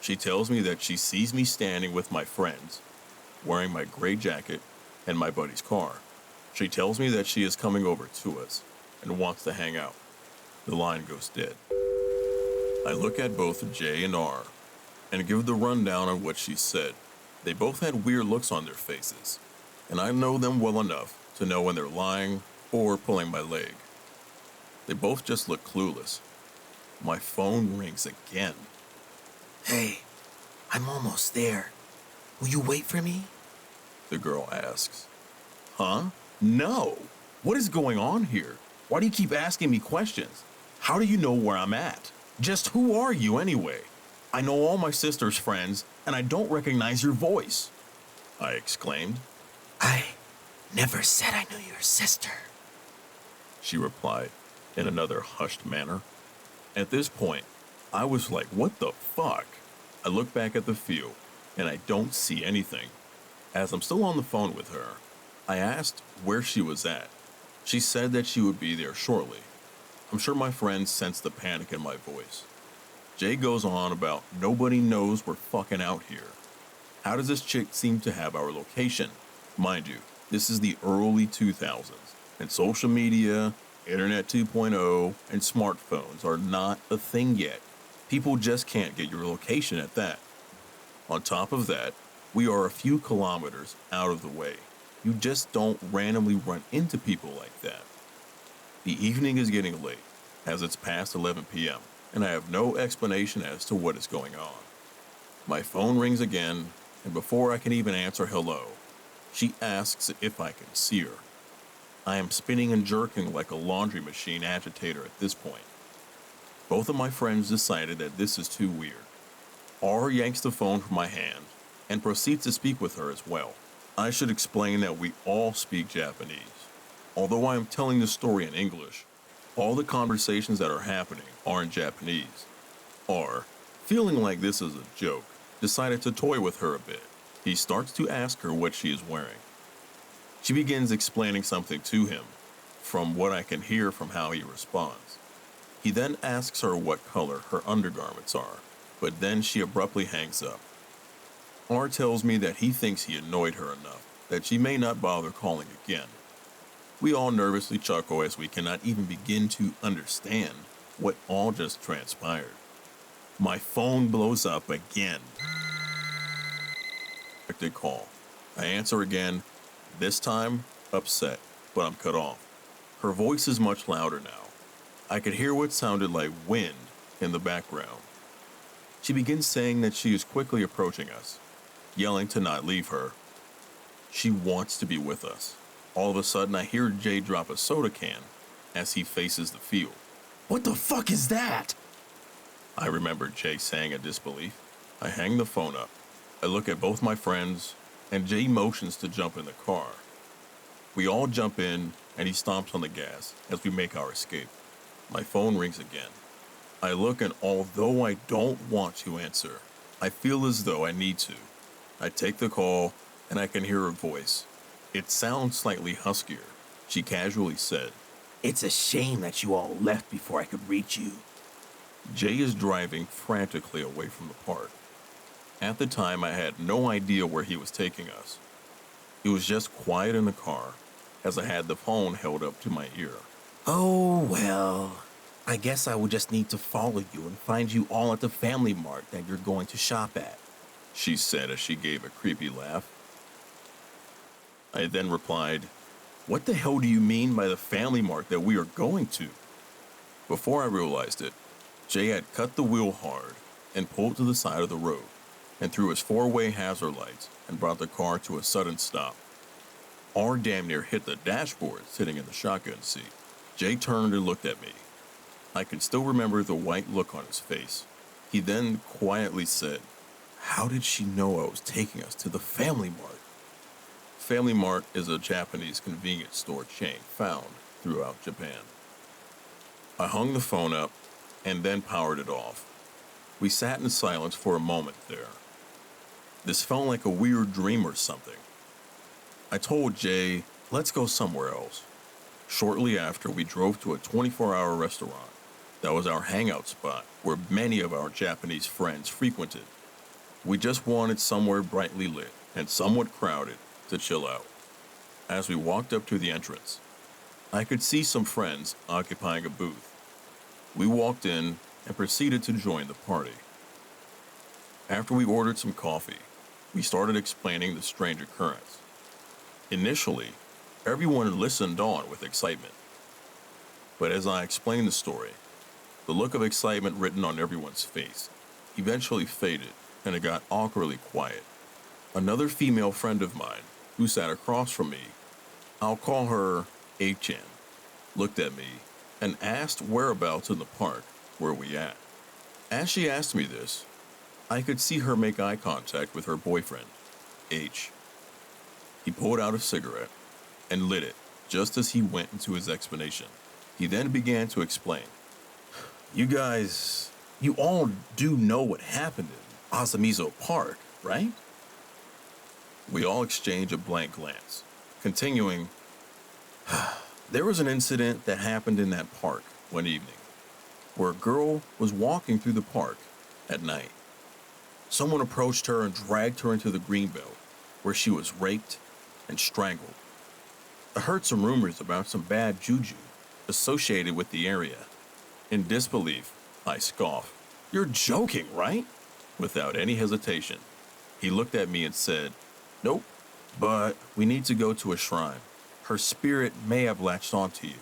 She tells me that she sees me standing with my friends, wearing my gray jacket and my buddy's car. She tells me that she is coming over to us and wants to hang out. The line goes dead. I look at both J and R and give the rundown on what she said. They both had weird looks on their faces, and I know them well enough to know when they're lying or pulling my leg. They both just look clueless. My phone rings again. Hey, I'm almost there. Will you wait for me? The girl asks. Huh? No. What is going on here? Why do you keep asking me questions? How do you know where I'm at? Just who are you anyway? I know all my sister's friends, and I don't recognize your voice, I exclaimed. I never said I knew your sister, she replied in another hushed manner. At this point, I was like, what the fuck? I look back at the field, and I don't see anything. As I'm still on the phone with her, I asked where she was at. She said that she would be there shortly. I'm sure my friends sensed the panic in my voice. Jay goes on about nobody knows we're fucking out here. How does this chick seem to have our location? Mind you, this is the early 2000s, and social media, Internet 2.0, and smartphones are not a thing yet. People just can't get your location at that. On top of that, we are a few kilometers out of the way. You just don't randomly run into people like that. The evening is getting late, as it's past 11 p.m., and I have no explanation as to what is going on. My phone rings again, and before I can even answer hello, she asks if I can see her. I am spinning and jerking like a laundry machine agitator at this point. Both of my friends decided that this is too weird. R yanks the phone from my hand and proceeds to speak with her as well. I should explain that we all speak Japanese. Although I am telling the story in English, all the conversations that are happening are in Japanese. R, feeling like this is a joke, decided to toy with her a bit. He starts to ask her what she is wearing. She begins explaining something to him, from what I can hear from how he responds. He then asks her what color her undergarments are, but then she abruptly hangs up. R tells me that he thinks he annoyed her enough that she may not bother calling again. We all nervously chuckle as we cannot even begin to understand what all just transpired. My phone blows up again. Call. I answer again, this time upset, but I'm cut off. Her voice is much louder now. I could hear what sounded like wind in the background. She begins saying that she is quickly approaching us, yelling to not leave her. She wants to be with us. All of a sudden, I hear Jay drop a soda can as he faces the field. What the fuck is that? I remember Jay saying in disbelief. I hang the phone up. I look at both my friends, and Jay motions to jump in the car. We all jump in, and he stomps on the gas as we make our escape. My phone rings again. I look, and although I don't want to answer, I feel as though I need to. I take the call, and I can hear her voice. It sounds slightly huskier. She casually said, It's a shame that you all left before I could reach you. Jay is driving frantically away from the park. At the time, I had no idea where he was taking us. It was just quiet in the car, as I had the phone held up to my ear. Oh, well, I guess I will just need to follow you and find you all at the Family Mart that you're going to shop at, she said as she gave a creepy laugh. I then replied, what the hell do you mean by the Family Mart that we are going to? Before I realized it, Jay had cut the wheel hard and pulled to the side of the road and threw his four-way hazard lights and brought the car to a sudden stop. R damn near hit the dashboard sitting in the shotgun seat. Jay turned and looked at me. I can still remember the white look on his face. He then quietly said, how did she know I was taking us to the Family Mart? Family Mart is a Japanese convenience store chain found throughout Japan. I hung the phone up and then powered it off. We sat in silence for a moment there. This felt like a weird dream or something. I told Jay, let's go somewhere else. Shortly after, we drove to a 24-hour restaurant that was our hangout spot where many of our Japanese friends frequented. We just wanted somewhere brightly lit and somewhat crowded to chill out. As we walked up to the entrance, I could see some friends occupying a booth. We walked in and proceeded to join the party. After we ordered some coffee, we started explaining the strange occurrence. Initially, everyone listened on with excitement. But as I explained the story, the look of excitement written on everyone's face eventually faded and it got awkwardly quiet. Another female friend of mine, who sat across from me, I'll call her A-chan, looked at me and asked whereabouts in the park were we at. As she asked me this, I could see her make eye contact with her boyfriend, H. He pulled out a cigarette and lit it just as he went into his explanation. He then began to explain. You all do know what happened in Asamizo Park, right? We all exchanged a blank glance, continuing. There was an incident that happened in that park one evening where a girl was walking through the park at night. Someone approached her and dragged her into the greenbelt where she was raped and strangled. I heard some rumors about some bad juju associated with the area. In disbelief, I scoffed. You're joking, right? Without any hesitation, he looked at me and said, Nope, but we need to go to a shrine. Her spirit may have latched onto you.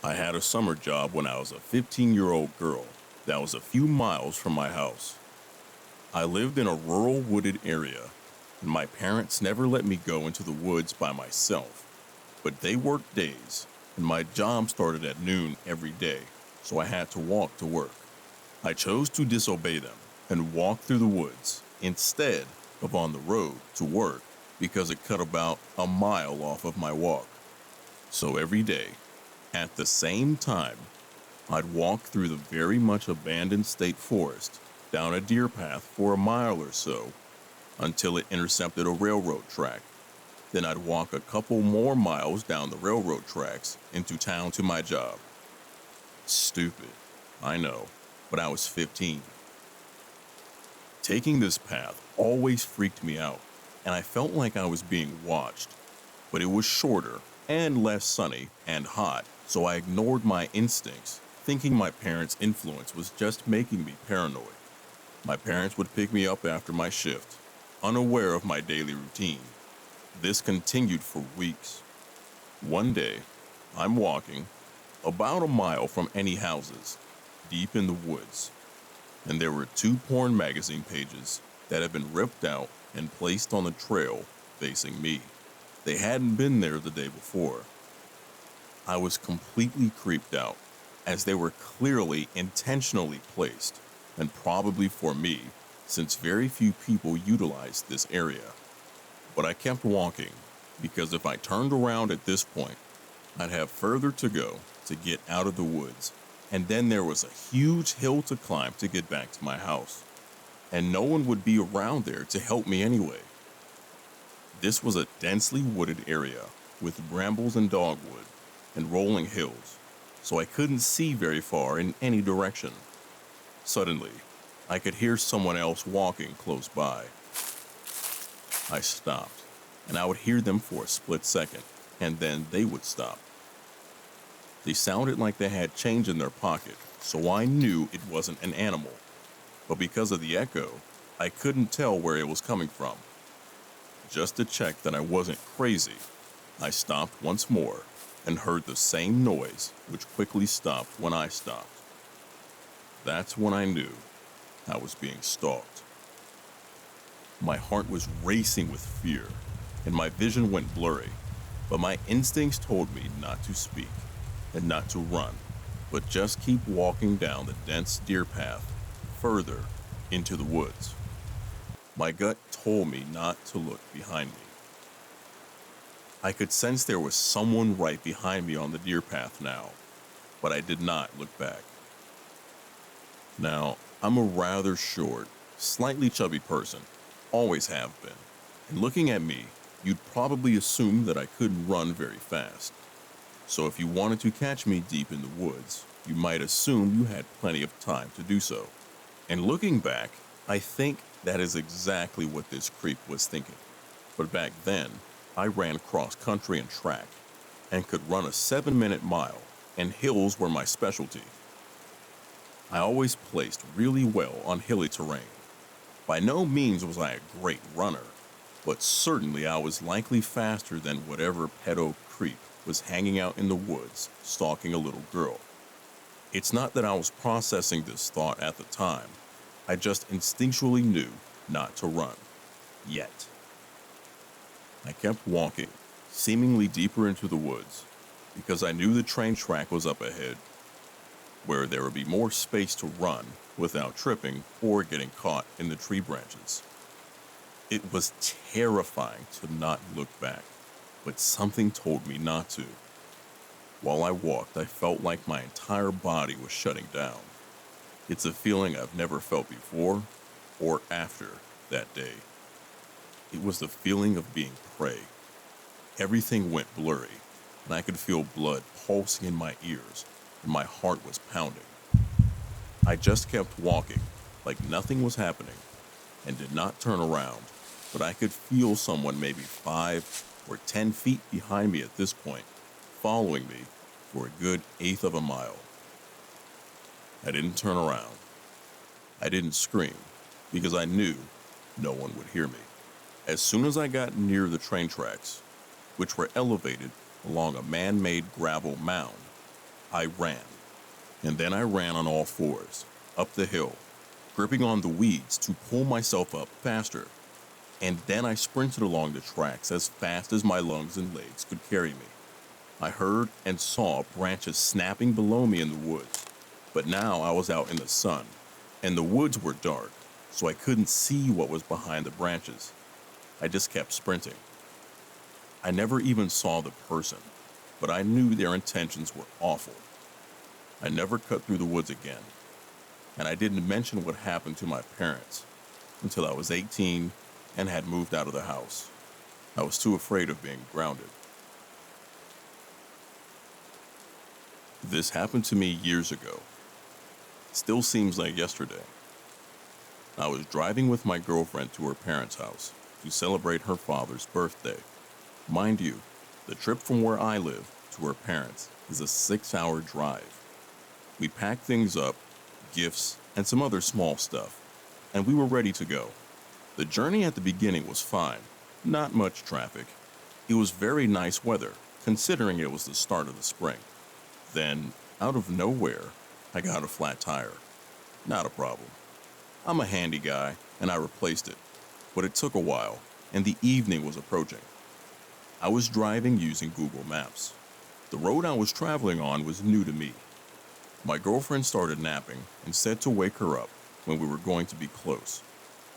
I had a summer job when I was a 15-year-old girl that was a few miles from my house. I lived in a rural wooded area, and my parents never let me go into the woods by myself. But they worked days, and my job started at noon every day, so I had to walk to work. I chose to disobey them and walk through the woods instead of on the road to work because it cut about a mile off of my walk. So every day, at the same time, I'd walk through the very much abandoned state forest down a deer path for a mile or so until it intercepted a railroad track. Then I'd walk a couple more miles down the railroad tracks into town to my job. Stupid, I know, but I was 15. Taking this path always freaked me out, and I felt like I was being watched. But it was shorter and less sunny and hot, so I ignored my instincts, thinking my parents' influence was just making me paranoid. My parents would pick me up after my shift, unaware of my daily routine. This continued for weeks. One day, I'm walking about a mile from any houses, deep in the woods, and there were 2 porn magazine pages that had been ripped out and placed on the trail facing me. They hadn't been there the day before. I was completely creeped out, as they were clearly intentionally placed, and probably for me, since very few people utilized this area. But I kept walking, because if I turned around at this point, I'd have further to go to get out of the woods, and then there was a huge hill to climb to get back to my house, and no one would be around there to help me anyway. This was a densely wooded area with brambles and dogwood and rolling hills, so I couldn't see very far in any direction. Suddenly, I could hear someone else walking close by. I stopped, and I would hear them for a split second, and then they would stop. They sounded like they had change in their pocket, so I knew it wasn't an animal. But because of the echo, I couldn't tell where it was coming from. Just to check that I wasn't crazy, I stopped once more and heard the same noise, which quickly stopped when I stopped. That's when I knew I was being stalked. My heart was racing with fear, and my vision went blurry, but my instincts told me not to speak and not to run, but just keep walking down the dense deer path further into the woods. My gut told me not to look behind me. I could sense there was someone right behind me on the deer path now, but I did not look back. Now, I'm a rather short, slightly chubby person, always have been, and looking at me, you'd probably assume that I couldn't run very fast. So if you wanted to catch me deep in the woods, you might assume you had plenty of time to do so. And looking back, I think that is exactly what this creep was thinking. But back then, I ran cross country and track, and could run a 7-minute mile, and hills were my specialty. I always placed really well on hilly terrain. By no means was I a great runner, but certainly I was likely faster than whatever pedo creep was hanging out in the woods stalking a little girl. It's not that I was processing this thought at the time, I just instinctually knew not to run. Yet. I kept walking, seemingly deeper into the woods, because I knew the train track was up ahead. where there would be more space to run without tripping or getting caught in the tree branches. It was terrifying to not look back, but something told me not to. While I walked, I felt like my entire body was shutting down. It's a feeling I've never felt before or after that day. It was the feeling of being prey. Everything went blurry, and I could feel blood pulsing in my ears, and my heart was pounding. I just kept walking, like nothing was happening, and did not turn around, but I could feel someone maybe 5 or 10 feet behind me at this point, following me for a good eighth of a mile. I didn't turn around. I didn't scream, because I knew no one would hear me. As soon as I got near the train tracks, which were elevated along a man-made gravel mound, I ran. And then I ran on all fours, up the hill, gripping on the weeds to pull myself up faster. And then I sprinted along the tracks as fast as my lungs and legs could carry me. I heard and saw branches snapping below me in the woods, but now I was out in the sun, and the woods were dark, so I couldn't see what was behind the branches. I just kept sprinting. I never even saw the person, but I knew their intentions were awful. I never cut through the woods again, and I didn't mention what happened to my parents until I was 18 and had moved out of the house. I was too afraid of being grounded. This happened to me years ago. Still seems like yesterday. I was driving with my girlfriend to her parents' house to celebrate her father's birthday. Mind you, the trip from where I live to her parents is a 6-hour drive. We packed things up, gifts, and some other small stuff, and we were ready to go. The journey at the beginning was fine, not much traffic. It was very nice weather, considering it was the start of the spring. Then, out of nowhere, I got a flat tire. Not a problem. I'm a handy guy, and I replaced it, but it took a while, and the evening was approaching. I was driving using Google Maps. The road I was traveling on was new to me. My girlfriend started napping and said to wake her up when we were going to be close.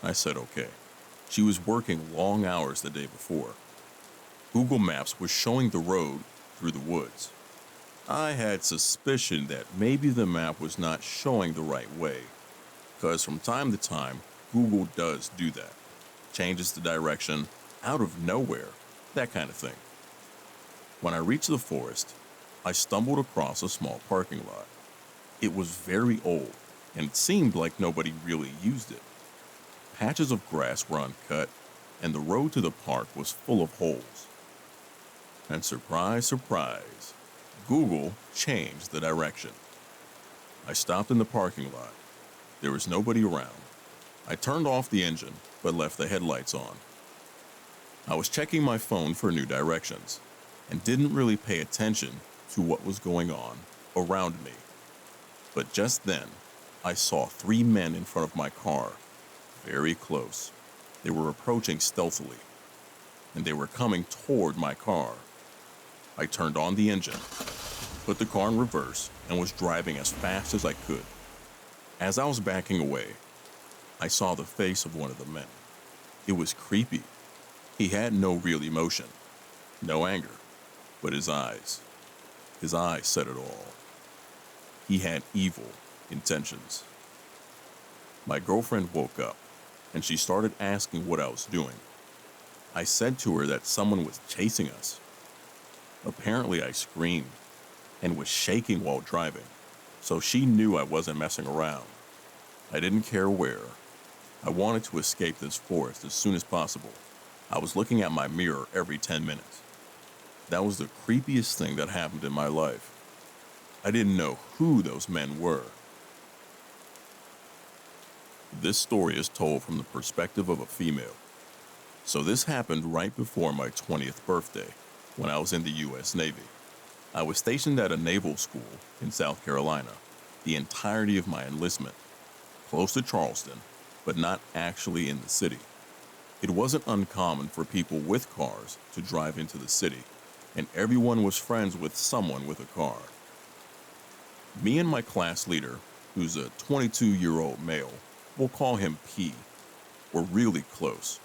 I said okay. She was working long hours the day before. Google Maps was showing the road through the woods. I had suspicion that maybe the map was not showing the right way, because from time to time, Google does do that. Changes the direction out of nowhere, that kind of thing. When I reached the forest, I stumbled across a small parking lot. It was very old, and it seemed like nobody really used it. Patches of grass were uncut, and the road to the park was full of holes. And surprise, surprise, Google changed the direction. I stopped in the parking lot. There was nobody around. I turned off the engine, but left the headlights on. I was checking my phone for new directions, and didn't really pay attention to what was going on around me. But just then, I saw 3 men in front of my car, very close. They were approaching stealthily, and they were coming toward my car. I turned on the engine, put the car in reverse, and was driving as fast as I could. As I was backing away, I saw the face of one of the men. It was creepy. He had no real emotion, no anger, but his eyes said it all. He had evil intentions. My girlfriend woke up, and she started asking what I was doing. I said to her that someone was chasing us. Apparently, I screamed and was shaking while driving, so she knew I wasn't messing around. I didn't care where. I wanted to escape this forest as soon as possible. I was looking at my mirror every 10 minutes. That was the creepiest thing that happened in my life. I didn't know who those men were. This story is told from the perspective of a female. So this happened right before my 20th birthday, when I was in the U.S. Navy. I was stationed at a naval school in South Carolina, the entirety of my enlistment, close to Charleston, but not actually in the city. It wasn't uncommon for people with cars to drive into the city, and everyone was friends with someone with a car. Me and my class leader, who's a 22-year-old male, we'll call him P, were really close,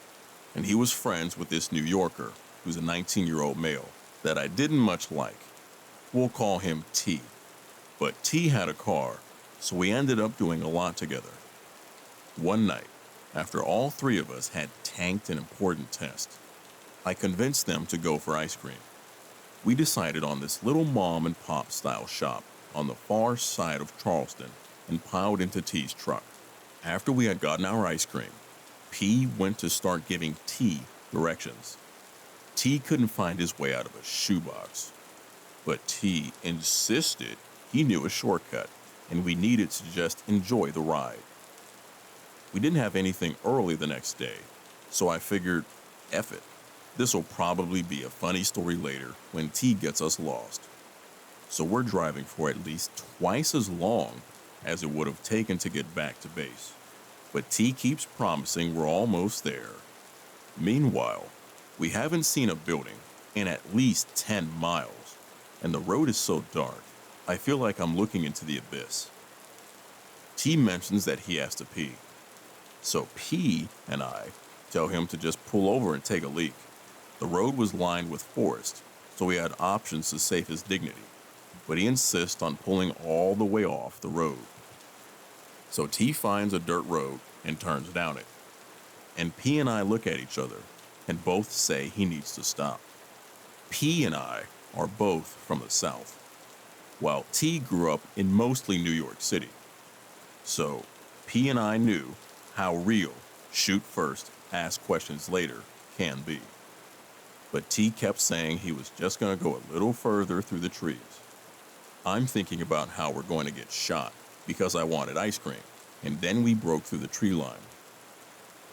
and he was friends with this New Yorker, who's a 19-year-old male, that I didn't much like. We'll call him T. But T had a car, so we ended up doing a lot together. One night, after all three of us had tanked an important test, I convinced them to go for ice cream. We decided on this little mom and pop style shop on the far side of Charleston and piled into T's truck. After we had gotten our ice cream, P went to start giving T directions. T couldn't find his way out of a shoebox, but T insisted he knew a shortcut and we needed to just enjoy the ride. We didn't have anything early the next day, so I figured, F it. This will probably be a funny story later when T gets us lost. So we're driving for at least twice as long as it would have taken to get back to base. But T keeps promising we're almost there. Meanwhile, we haven't seen a building in at least 10 miles, and the road is so dark, I feel like I'm looking into the abyss. T mentions that he has to pee, so P and I tell him to just pull over and take a leak. The road was lined with forest, so we had options to save his dignity, but he insists on pulling all the way off the road. So T finds a dirt road and turns down it, and P and I look at each other and both say he needs to stop. P and I are both from the South, while T grew up in mostly New York City. So P and I knew how real shoot first, ask questions later can be. But T kept saying he was just going to go a little further through the trees. I'm thinking about how we're going to get shot because I wanted ice cream, and then we broke through the tree line.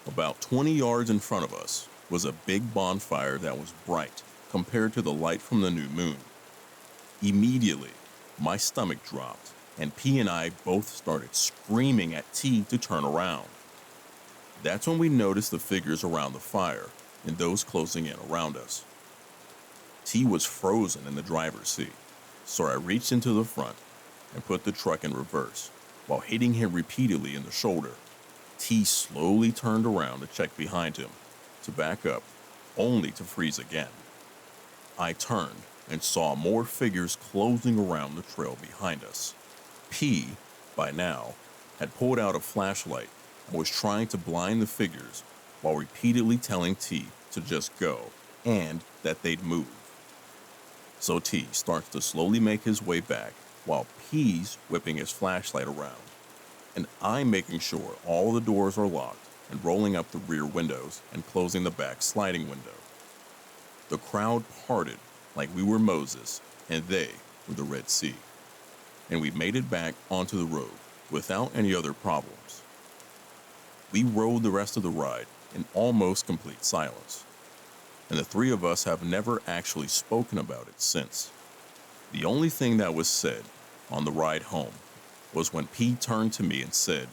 About 20 yards in front of us was a big bonfire that was bright compared to the light from the new moon. Immediately, my stomach dropped, and P and I both started screaming at T to turn around. That's when we noticed the figures around the fire and those closing in around us. T was frozen in the driver's seat, so I reached into the front and put the truck in reverse while hitting him repeatedly in the shoulder. T slowly turned around to check behind him, to back up, only to freeze again. I turned and saw more figures closing around the trail behind us. P, by now, had pulled out a flashlight and was trying to blind the figures while repeatedly telling T to just go and that they'd move. So T starts to slowly make his way back while P's whipping his flashlight around, and I'm making sure all the doors are locked and rolling up the rear windows and closing the back sliding window. The crowd parted like we were Moses and they were the Red Sea, and we made it back onto the road without any other problems. We rode the rest of the ride in almost complete silence, and the three of us have never actually spoken about it since. The only thing that was said on the ride home was when P turned to me and said,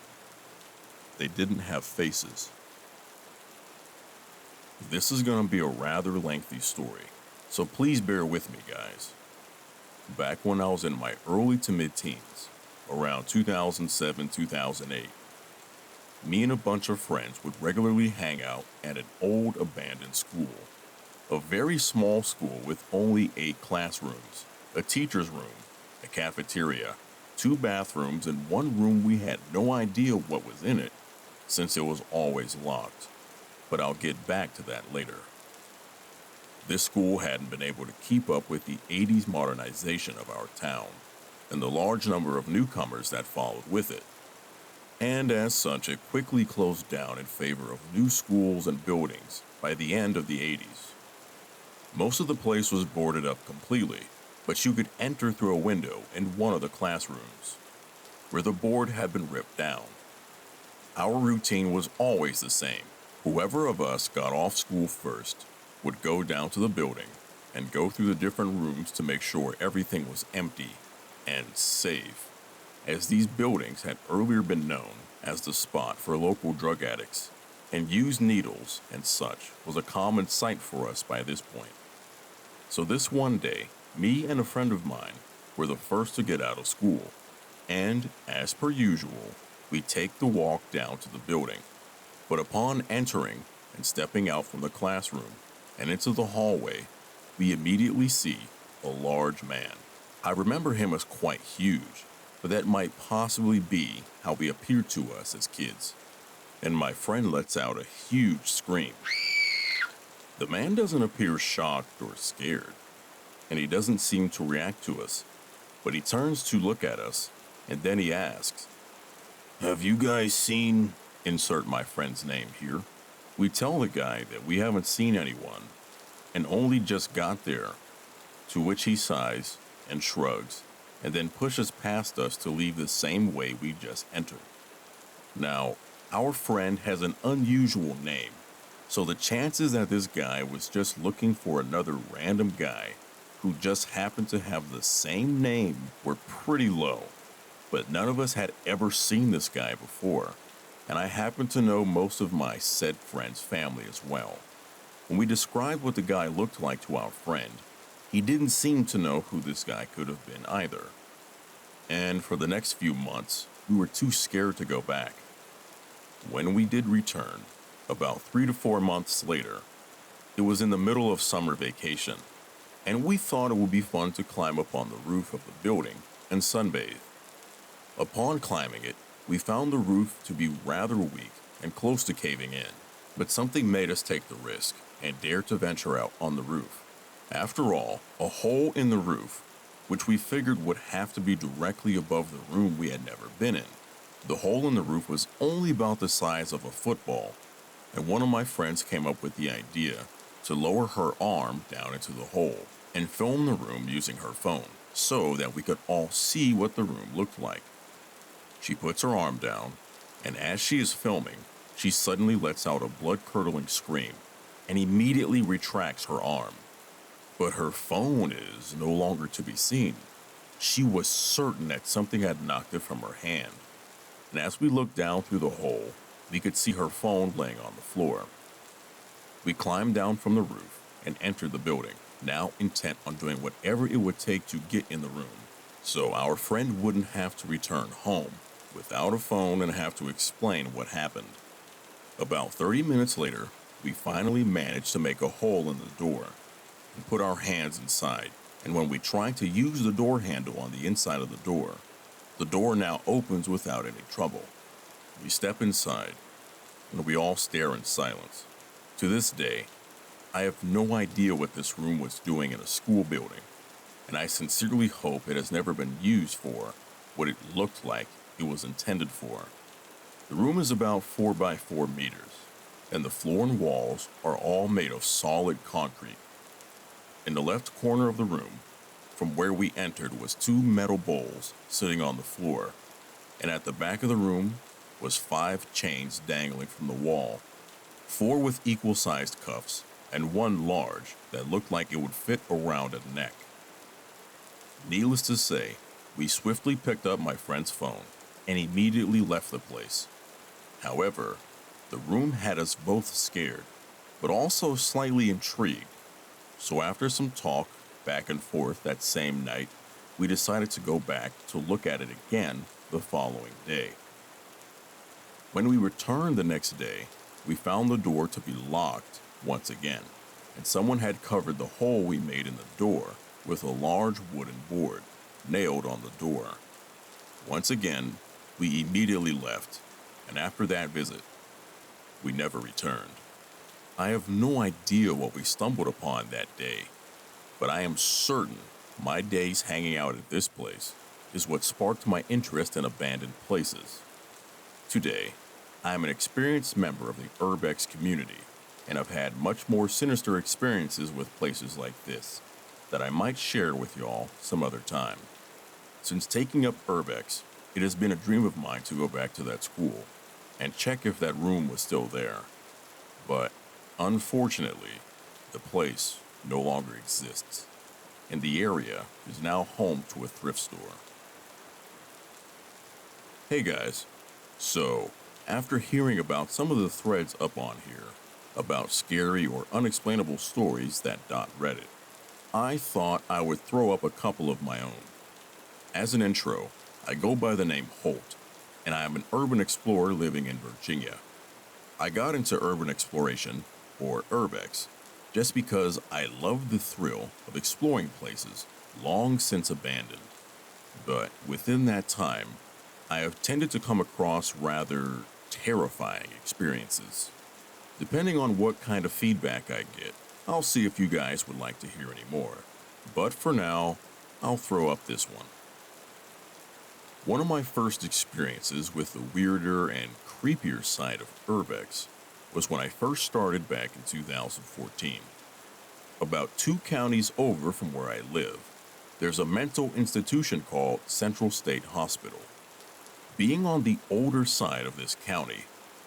"They didn't have faces." This is going to be a rather lengthy story, so please bear with me, guys. Back when I was in my early to mid-teens, around 2007-2008, me and a bunch of friends would regularly hang out at an old abandoned school. A very small school with only 8 classrooms, a teacher's room, a cafeteria, 2 bathrooms, and one room we had no idea what was in it since it was always locked. But I'll get back to that later. This school hadn't been able to keep up with the 80s modernization of our town and the large number of newcomers that followed with it. And as such, it quickly closed down in favor of new schools and buildings by the end of the 80s. Most of the place was boarded up completely, but you could enter through a window in one of the classrooms, where the board had been ripped down. Our routine was always the same. Whoever of us got off school first would go down to the building and go through the different rooms to make sure everything was empty and safe, as these buildings had earlier been known as the spot for local drug addicts, and used needles and such was a common sight for us by this point. So this one day, me and a friend of mine were the first to get out of school, And, as per usual, we take the walk down to the building. But upon entering and stepping out from the classroom and into the hallway, we immediately see a large man. I remember him as quite huge, but that might possibly be how he appeared to us as kids. And my friend lets out a huge scream. The man doesn't appear shocked or scared, and he doesn't seem to react to us, but he turns to look at us, and then he asks, "Have you guys seen," insert my friend's name here. We tell the guy that we haven't seen anyone and only just got there, to which he sighs and shrugs and then pushes past us to leave the same way we just entered. Now, our friend has an unusual name, so the chances that this guy was just looking for another random guy who just happened to have the same name were pretty low. But none of us had ever seen this guy before, and I happen to know most of my said friend's family as well. When we described what the guy looked like to our friend, he didn't seem to know who this guy could have been either. And for the next few months, we were too scared to go back. When we did return, about 3 to 4 months later, it was in the middle of summer vacation, and we thought it would be fun to climb up on the roof of the building and sunbathe. Upon climbing it, we found the roof to be rather weak and close to caving in, but something made us take the risk and dare to venture out on the roof. After all, a hole in the roof, which we figured would have to be directly above the room we had never been in. The hole in the roof was only about the size of a football, and one of my friends came up with the idea to lower her arm down into the hole and film the room using her phone so that we could all see what the room looked like. She puts her arm down, and as she is filming, she suddenly lets out a blood-curdling scream and immediately retracts her arm. But her phone is no longer to be seen. She was certain that something had knocked it from her hand, and as we looked down through the hole, we could see her phone laying on the floor. We climbed down from the roof and entered the building, now intent on doing whatever it would take to get in the room, so our friend wouldn't have to return home without a phone and have to explain what happened. About 30 minutes later, we finally managed to make a hole in the door and put our hands inside, and when we tried to use the door handle on the inside of the door now opens without any trouble. We step inside, and we all stare in silence. To this day, I have no idea what this room was doing in a school building, and I sincerely hope it has never been used for what it looked like it was intended for. The room is about 4 by 4 meters, and the floor and walls are all made of solid concrete. In the left corner of the room, from where we entered, was 2 metal bowls sitting on the floor, and at the back of the room was 5 chains dangling from the wall, 4 with equal-sized cuffs, and 1 large that looked like it would fit around a neck. Needless to say, we swiftly picked up my friend's phone and immediately left the place. However, the room had us both scared, but also slightly intrigued. So after some talk back and forth that same night, we decided to go back to look at it again the following day. When we returned the next day, we found the door to be locked once again, and someone had covered the hole we made in the door with a large wooden board nailed on the door. Once again, we immediately left, and after that visit, we never returned. I have no idea what we stumbled upon that day, but I am certain my days hanging out at this place is what sparked my interest in abandoned places. Today, I am an experienced member of the Urbex community, and have had much more sinister experiences with places like this that I might share with y'all some other time. Since taking up Urbex, it has been a dream of mine to go back to that school and check if that room was still there. But unfortunately, the place no longer exists, and the area is now home to a thrift store. Hey guys, so after hearing about some of the threads up on here about scary or unexplainable stories that dot Reddit, I thought I would throw up a couple of my own. As an intro, I go by the name Holt, and I am an urban explorer living in Virginia. I got into urban exploration, or urbex, just because I love the thrill of exploring places long since abandoned. But within that time, I have tended to come across rather terrifying experiences. Depending on what kind of feedback I get, I'll see if you guys would like to hear any more. But for now, I'll throw up this one. One of my first experiences with the weirder and creepier side of urbex was when I first started back in 2014. About 2 counties over from where I live, there's a mental institution called Central State Hospital. Being on the older side of this county,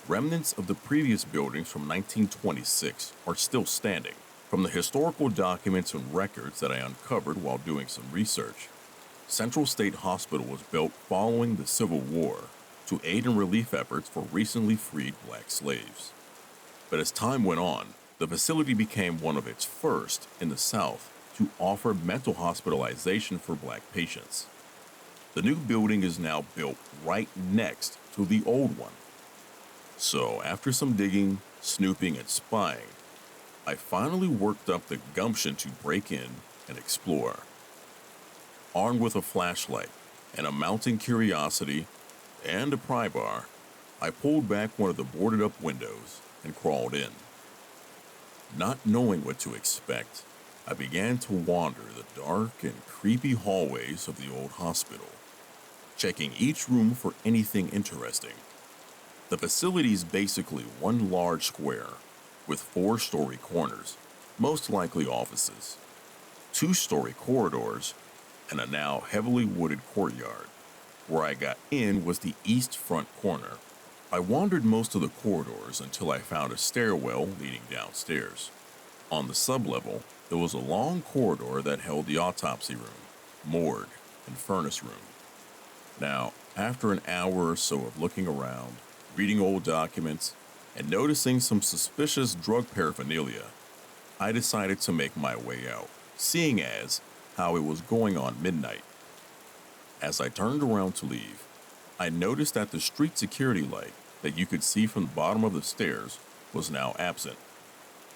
remnants of the previous buildings from 1926 are still standing. From the historical documents and records that I uncovered while doing some research, Central State Hospital was built following the Civil War to aid in relief efforts for recently freed black slaves. But as time went on, the facility became one of its first in the South to offer mental hospitalization for black patients. The new building is now built right next to the old one. So after some digging, snooping, and spying, I finally worked up the gumption to break in and explore. Armed with a flashlight and a mounting curiosity and a pry bar, I pulled back one of the boarded up windows and crawled in. Not knowing what to expect, I began to wander the dark and creepy hallways of the old hospital, checking each room for anything interesting. The facility is basically one large square with 4-story corners, most likely offices, 2-story corridors, and a now heavily wooded courtyard. Where I got in was the east front corner. I wandered most of the corridors until I found a stairwell leading downstairs. On the sublevel, there was a long corridor that held the autopsy room, morgue, and furnace room. Now, after an hour or so of looking around, reading old documents, and noticing some suspicious drug paraphernalia, I decided to make my way out, seeing as how it was going on midnight. As I turned around to leave, I noticed that the street security light that you could see from the bottom of the stairs was now absent.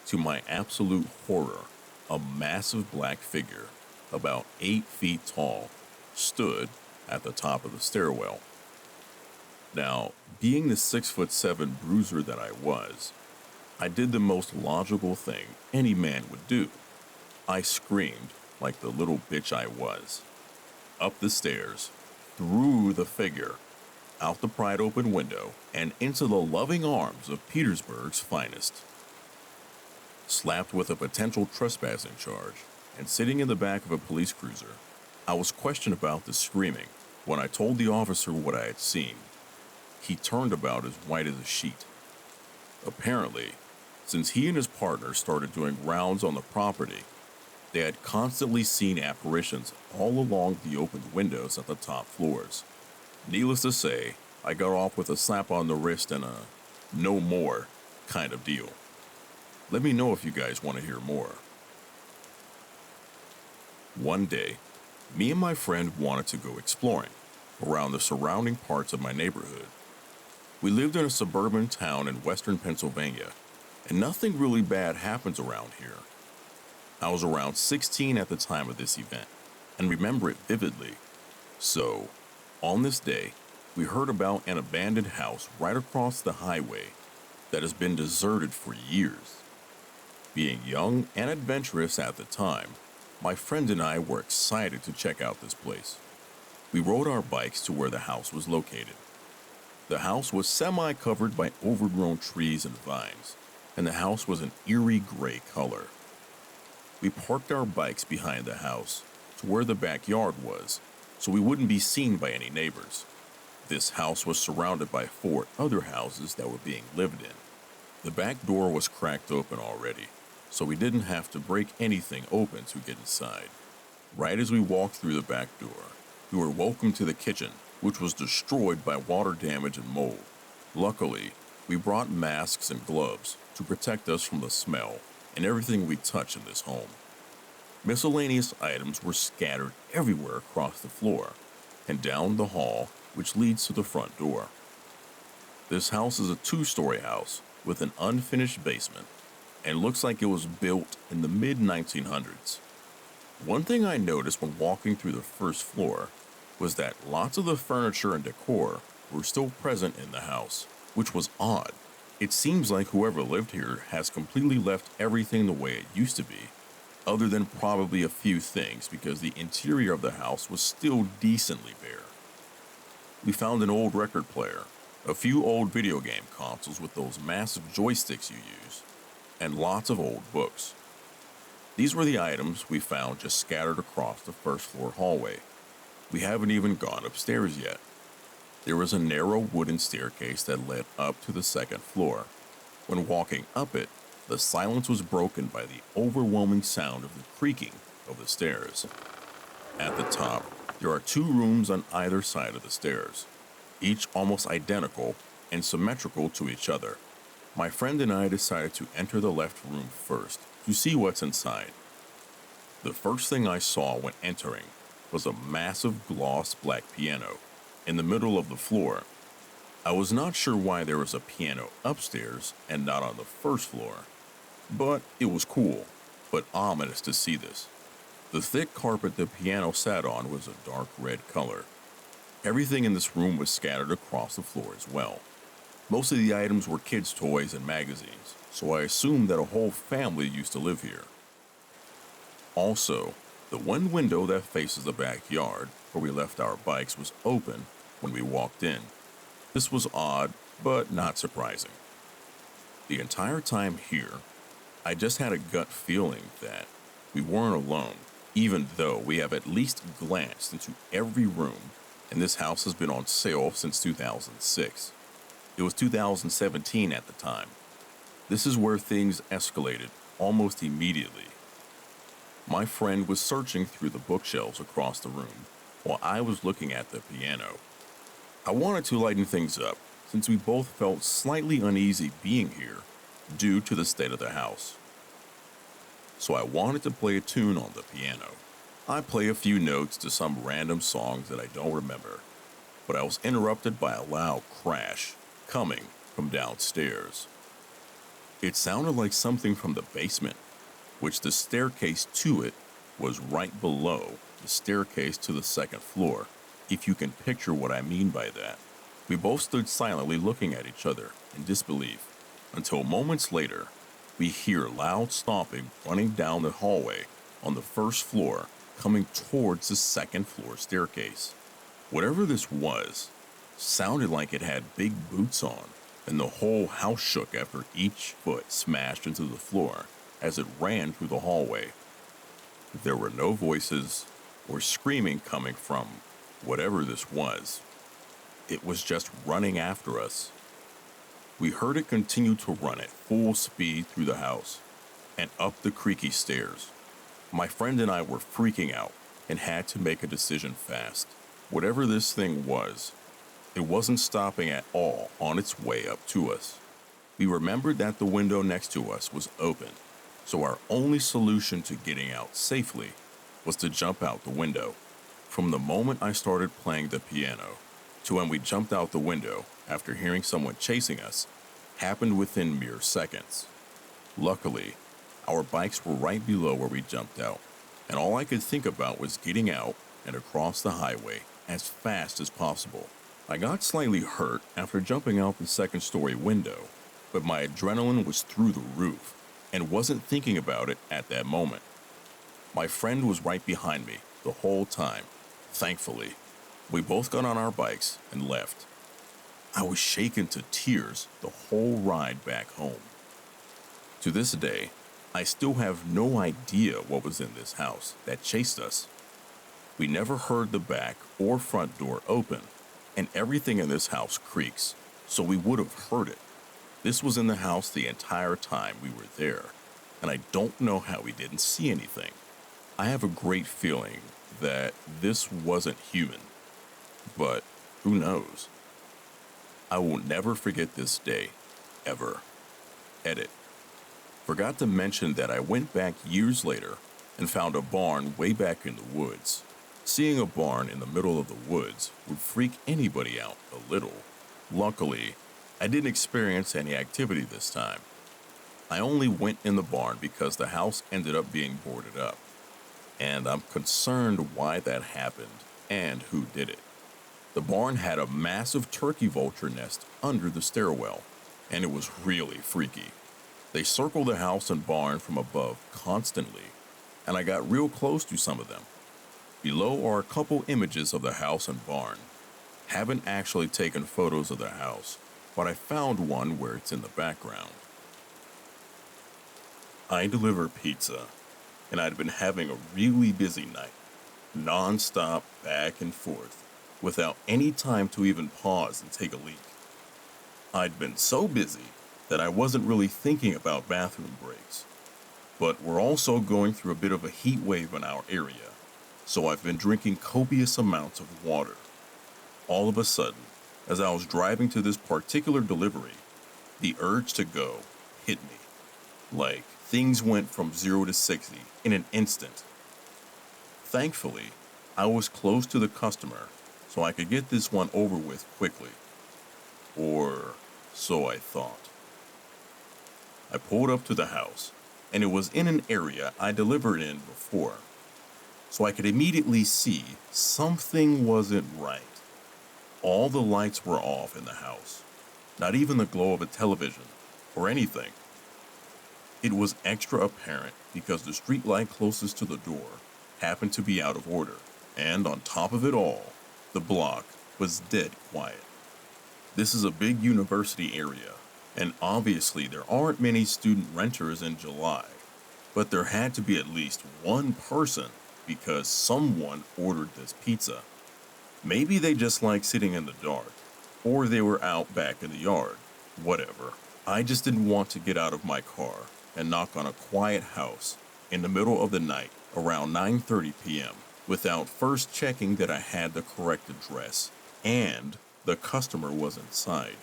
To my absolute horror, a massive black figure, about 8 feet tall, stood at the top of the stairwell. Now, being the 6'7" bruiser that I was, I did the most logical thing any man would do. I screamed like the little bitch I was. Up the stairs, through the figure, out the pried open window, and into the loving arms of Petersburg's finest. Slapped with a potential trespassing charge and sitting in the back of a police cruiser, I was questioned about the screaming. When I told the officer what I had seen, he turned about as white as a sheet. Apparently, since he and his partner started doing rounds on the property, they had constantly seen apparitions all along the opened windows at the top floors. Needless to say, I got off with a slap on the wrist and a no more kind of deal. Let me know if you guys want to hear more. One day, me and my friend wanted to go exploring around the surrounding parts of my neighborhood. We lived in a suburban town in western Pennsylvania, and nothing really bad happens around here. I was around 16 at the time of this event, and remember it vividly. So, on this day, we heard about an abandoned house right across the highway that has been deserted for years. Being young and adventurous at the time, my friend and I were excited to check out this place. We rode our bikes to where the house was located. The house was semi-covered by overgrown trees and vines, and the house was an eerie gray color. We parked our bikes behind the house to where the backyard was, so we wouldn't be seen by any neighbors. This house was surrounded by 4 other houses that were being lived in. The back door was cracked open already, so we didn't have to break anything open to get inside. Right as we walked through the back door, we were welcomed to the kitchen, which was destroyed by water damage and mold. Luckily, we brought masks and gloves to protect us from the smell and everything we touch in this home. Miscellaneous items were scattered everywhere across the floor. and down the hall, which leads to the front door. This house is a two-story house with an unfinished basement and looks like it was built in the mid-1900s. One thing I noticed when walking through the first floor was that lots of the furniture and decor were still present in the house, which was odd. It seems like whoever lived here has completely left everything the way it used to be, other than probably a few things because the interior of the house was still decently bare. We found an old record player, a few old video game consoles with those massive joysticks you use, and lots of old books. These were the items we found just scattered across the first floor hallway. We haven't even gone upstairs yet. There was a narrow wooden staircase that led up to the second floor. When walking up it, the silence was broken by the overwhelming sound of the creaking of the stairs. At the top, there are two rooms on either side of the stairs, each almost identical and symmetrical to each other. My friend and I decided to enter the left room first to see what's inside. The first thing I saw when entering was a massive gloss black piano in the middle of the floor. I was not sure why there was a piano upstairs and not on the first floor, but it was cool, but ominous to see this. The thick carpet the piano sat on was a dark red color. Everything in this room was scattered across the floor as well. Most of the items were kids' toys and magazines, so I assumed that a whole family used to live here. Also, the one window that faces the backyard where we left our bikes was open when we walked in. This was odd, but not surprising. The entire time here, I just had a gut feeling that we weren't alone, even though we have at least glanced into every room, and this house has been on sale since 2006. It was 2017 at the time. This is where things escalated almost immediately. My friend was searching through the bookshelves across the room while I was looking at the piano. I wanted to lighten things up since we both felt slightly uneasy being here due to the state of the house. So I wanted to play a tune on the piano. I play a few notes to some random songs that I don't remember, but I was interrupted by a loud crash coming from downstairs. It sounded like something from the basement, which the staircase to it was right below the staircase to the second floor, if you can picture what I mean by that. We both stood silently looking at each other in disbelief, until moments later, we hear loud stomping running down the hallway on the first floor, coming towards the second floor staircase. Whatever this was, sounded like it had big boots on, and the whole house shook after each foot smashed into the floor as it ran through the hallway. There were no voices or screaming coming from whatever this was. It was just running after us. We heard it continue to run at full speed through the house and up the creaky stairs. My friend and I were freaking out and had to make a decision fast. Whatever this thing was, it wasn't stopping at all on its way up to us. We remembered that the window next to us was open, so our only solution to getting out safely was to jump out the window. From the moment I started playing the piano to when we jumped out the window after hearing someone chasing us happened within mere seconds. Luckily, our bikes were right below where we jumped out, and all I could think about was getting out and across the highway as fast as possible. I got slightly hurt after jumping out the second-story window, but my adrenaline was through the roof and wasn't thinking about it at that moment. My friend was right behind me the whole time, thankfully. We both got on our bikes and left. I was shaken to tears the whole ride back home. To this day, I still have no idea what was in this house that chased us. We never heard the back or front door open, and everything in this house creaks, so we would have heard it. This was in the house the entire time we were there, and I don't know how we didn't see anything. I have a great feeling that this wasn't human, but who knows? I will never forget this day, ever. Edit. Forgot to mention that I went back years later and found a barn way back in the woods. Seeing a barn in the middle of the woods would freak anybody out a little. Luckily, I didn't experience any activity this time. I only went in the barn because the house ended up being boarded up, and I'm concerned why that happened and who did it. The barn had a massive turkey vulture nest under the stairwell, and it was really freaky. They circled the house and barn from above constantly, and I got real close to some of them. Below are a couple images of the house and barn. Haven't actually taken photos of the house, but I found one where it's in the background. I deliver pizza, and I'd been having a really busy night, non-stop back and forth, without any time to even pause and take a leak. I'd been so busy that I wasn't really thinking about bathroom breaks. But we're also going through a bit of a heat wave in our area, so I've been drinking copious amounts of water. All of a sudden, as I was driving to this particular delivery, the urge to go hit me. Like, things went from 0 to 60 in an instant. Thankfully, I was close to the customer, so I could get this one over with quickly. Or so I thought. I pulled up to the house, and it was in an area I delivered in before, so I could immediately see something wasn't right. All the lights were off in the house, not even the glow of a television or anything. It was extra apparent because the street light closest to the door happened to be out of order, and on top of it all, the block was dead quiet. This is a big university area, and obviously there aren't many student renters in July, but there had to be at least one person because someone ordered this pizza. Maybe they just like sitting in the dark, or they were out back in the yard, whatever. I just didn't want to get out of my car and knock on a quiet house in the middle of the night around 9:30 p.m. without first checking that I had the correct address and the customer was inside.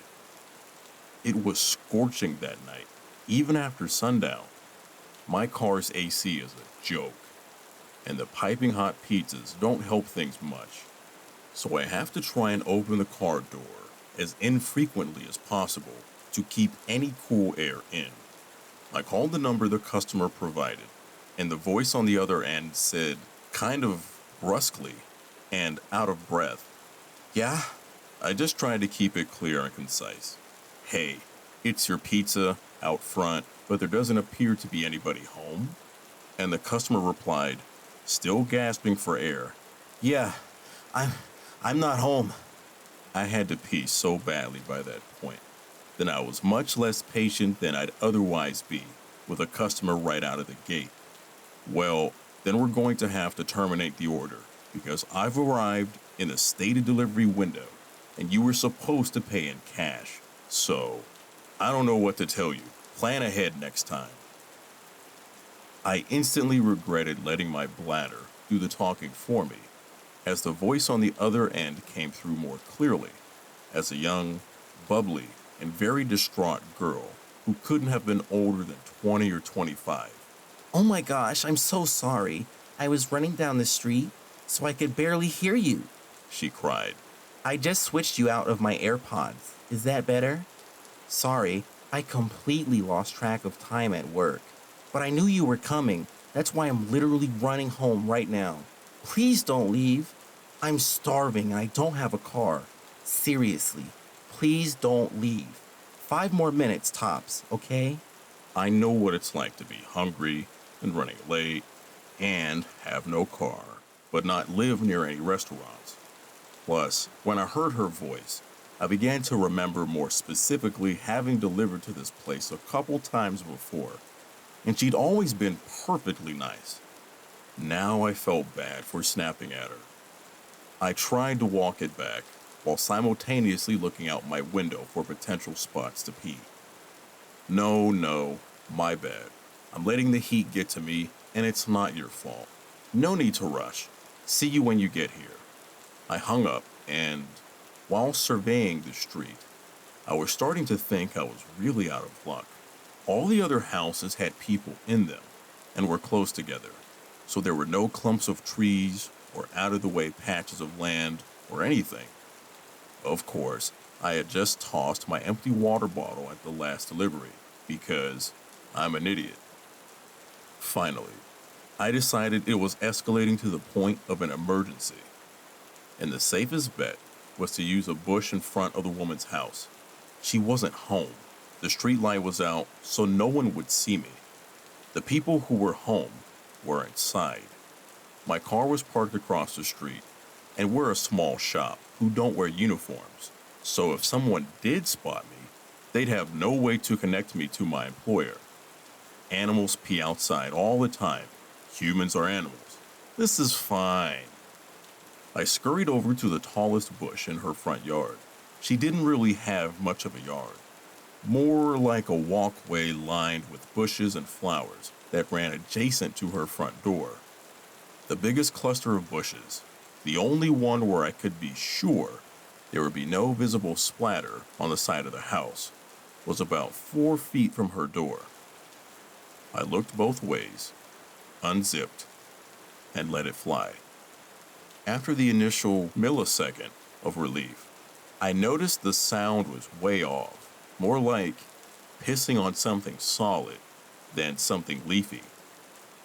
It was scorching that night, even after sundown. My car's AC is a joke, and the piping hot pizzas don't help things much. So I have to try and open the car door as infrequently as possible to keep any cool air in. I called the number the customer provided, and the voice on the other end said, kind of brusquely and out of breath, "Yeah?" I just tried to keep it clear and concise. "Hey, it's your pizza out front, but there doesn't appear to be anybody home." And the customer replied, still gasping for air, "Yeah, I'm not home." I had to pee so badly by that point that I was much less patient than I'd otherwise be with a customer right out of the gate. "Well, then we're going to have to terminate the order because I've arrived in the stated delivery window and you were supposed to pay in cash. So, I don't know what to tell you. Plan ahead next time." I instantly regretted letting my bladder do the talking for me, as the voice on the other end came through more clearly, as a young, bubbly, and very distraught girl who couldn't have been older than 20 or 25. "Oh my gosh, I'm so sorry. I was running down the street, so I could barely hear you. She cried. I just switched you out of my AirPods. Is that better? Sorry, I completely lost track of time at work. But I knew you were coming. That's why I'm literally running home right now. Please don't leave. I'm starving and I don't have a car. Seriously, please don't leave. 5 more minutes tops, okay?" I know what it's like to be hungry and running late and have no car, but not live near any restaurants. Plus, when I heard her voice, I began to remember more specifically having delivered to this place a couple times before, and she'd always been perfectly nice. Now I felt bad for snapping at her. I tried to walk it back while simultaneously looking out my window for potential spots to pee. No, my bad. I'm letting the heat get to me, and it's not your fault. No need to rush. See you when you get here. I hung up, and while surveying the street, I was starting to think I was really out of luck. All the other houses had people in them and were close together, so there were no clumps of trees or out of the way patches of land or anything. Of course, I had just tossed my empty water bottle at the last delivery because I'm an idiot. Finally, I decided it was escalating to the point of an emergency, and the safest bet was to use a bush in front of the woman's house. She wasn't home. The street light was out, so no one would see me. The people who were home were inside. My car was parked across the street, and we're a small shop who don't wear uniforms, so if someone did spot me, they'd have no way to connect me to my employer. Animals pee outside all the time. Humans are animals. This is fine. I scurried over to the tallest bush in her front yard. She didn't really have much of a yard, more like a walkway lined with bushes and flowers that ran adjacent to her front door. The biggest cluster of bushes, the only one where I could be sure there would be no visible splatter on the side of the house, was about 4 feet from her door. I looked both ways, unzipped, and let it fly. After the initial millisecond of relief, I noticed the sound was way off, more like pissing on something solid than something leafy.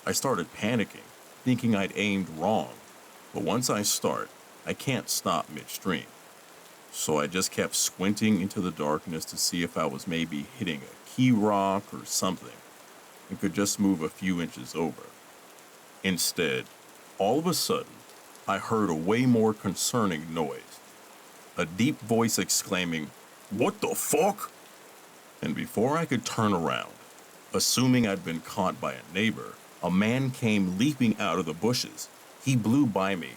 I started panicking, thinking I'd aimed wrong, but once I start, I can't stop midstream. So I just kept squinting into the darkness to see if I was maybe hitting a key rock or something and could just move a few inches over. Instead, all of a sudden, I heard a way more concerning noise. A deep voice exclaiming, "What the fuck?" And before I could turn around, assuming I'd been caught by a neighbor, a man came leaping out of the bushes. He blew by me,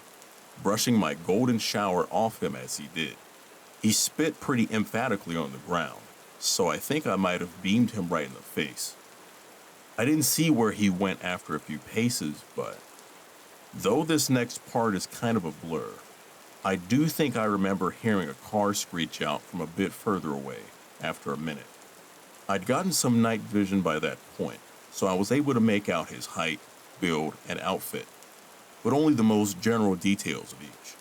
brushing my golden shower off him as he did. He spit pretty emphatically on the ground, so I think I might have beamed him right in the face. I didn't see where he went after a few paces, but though this next part is kind of a blur, I do think I remember hearing a car screech out from a bit further away after a minute. I'd gotten some night vision by that point, so I was able to make out his height, build, and outfit, but only the most general details of each.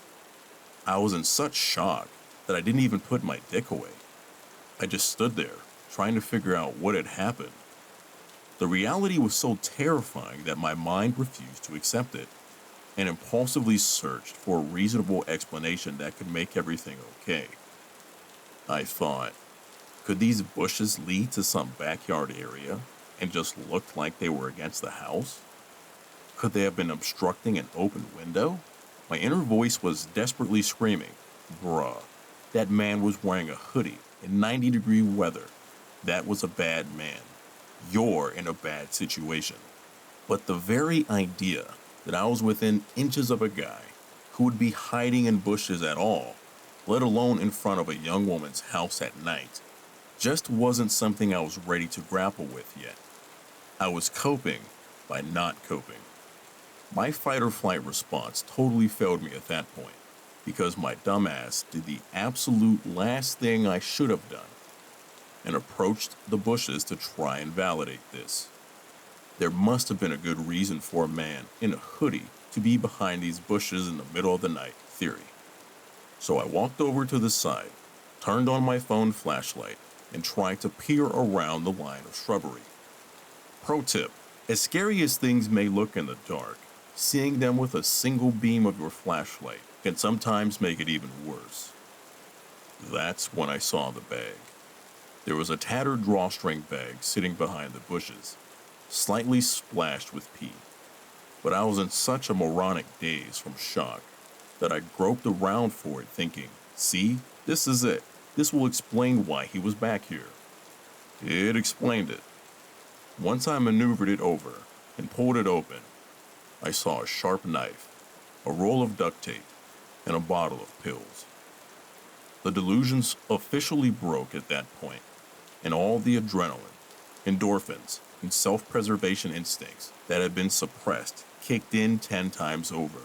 I was in such shock that I didn't even put my dick away. I just stood there, trying to figure out what had happened. The reality was so terrifying that my mind refused to accept it, and impulsively searched for a reasonable explanation that could make everything okay. I thought, could these bushes lead to some backyard area and just looked like they were against the house? Could they have been obstructing an open window? My inner voice was desperately screaming, "Bruh, that man was wearing a hoodie in 90-degree weather. That was a bad man. You're in a bad situation." But the very idea that I was within inches of a guy who would be hiding in bushes at all, let alone in front of a young woman's house at night, just wasn't something I was ready to grapple with yet. I was coping by not coping. My fight or flight response totally failed me at that point, because my dumbass did the absolute last thing I should have done and approached the bushes to try and validate this. There must have been a good reason for a man in a hoodie to be behind these bushes in the middle of the night theory. So I walked over to the side, turned on my phone flashlight, and tried to peer around the line of shrubbery. Pro tip, as scary as things may look in the dark, seeing them with a single beam of your flashlight can sometimes make it even worse. That's when I saw the bag. There was a tattered drawstring bag sitting behind the bushes, slightly splashed with pee. But I was in such a moronic daze from shock that I groped around for it thinking, see, this is it. This will explain why he was back here. It explained it. Once I maneuvered it over and pulled it open, I saw a sharp knife, a roll of duct tape, and a bottle of pills. The delusions officially broke at that point, and all the adrenaline, endorphins, and self-preservation instincts that had been suppressed kicked in 10 times over.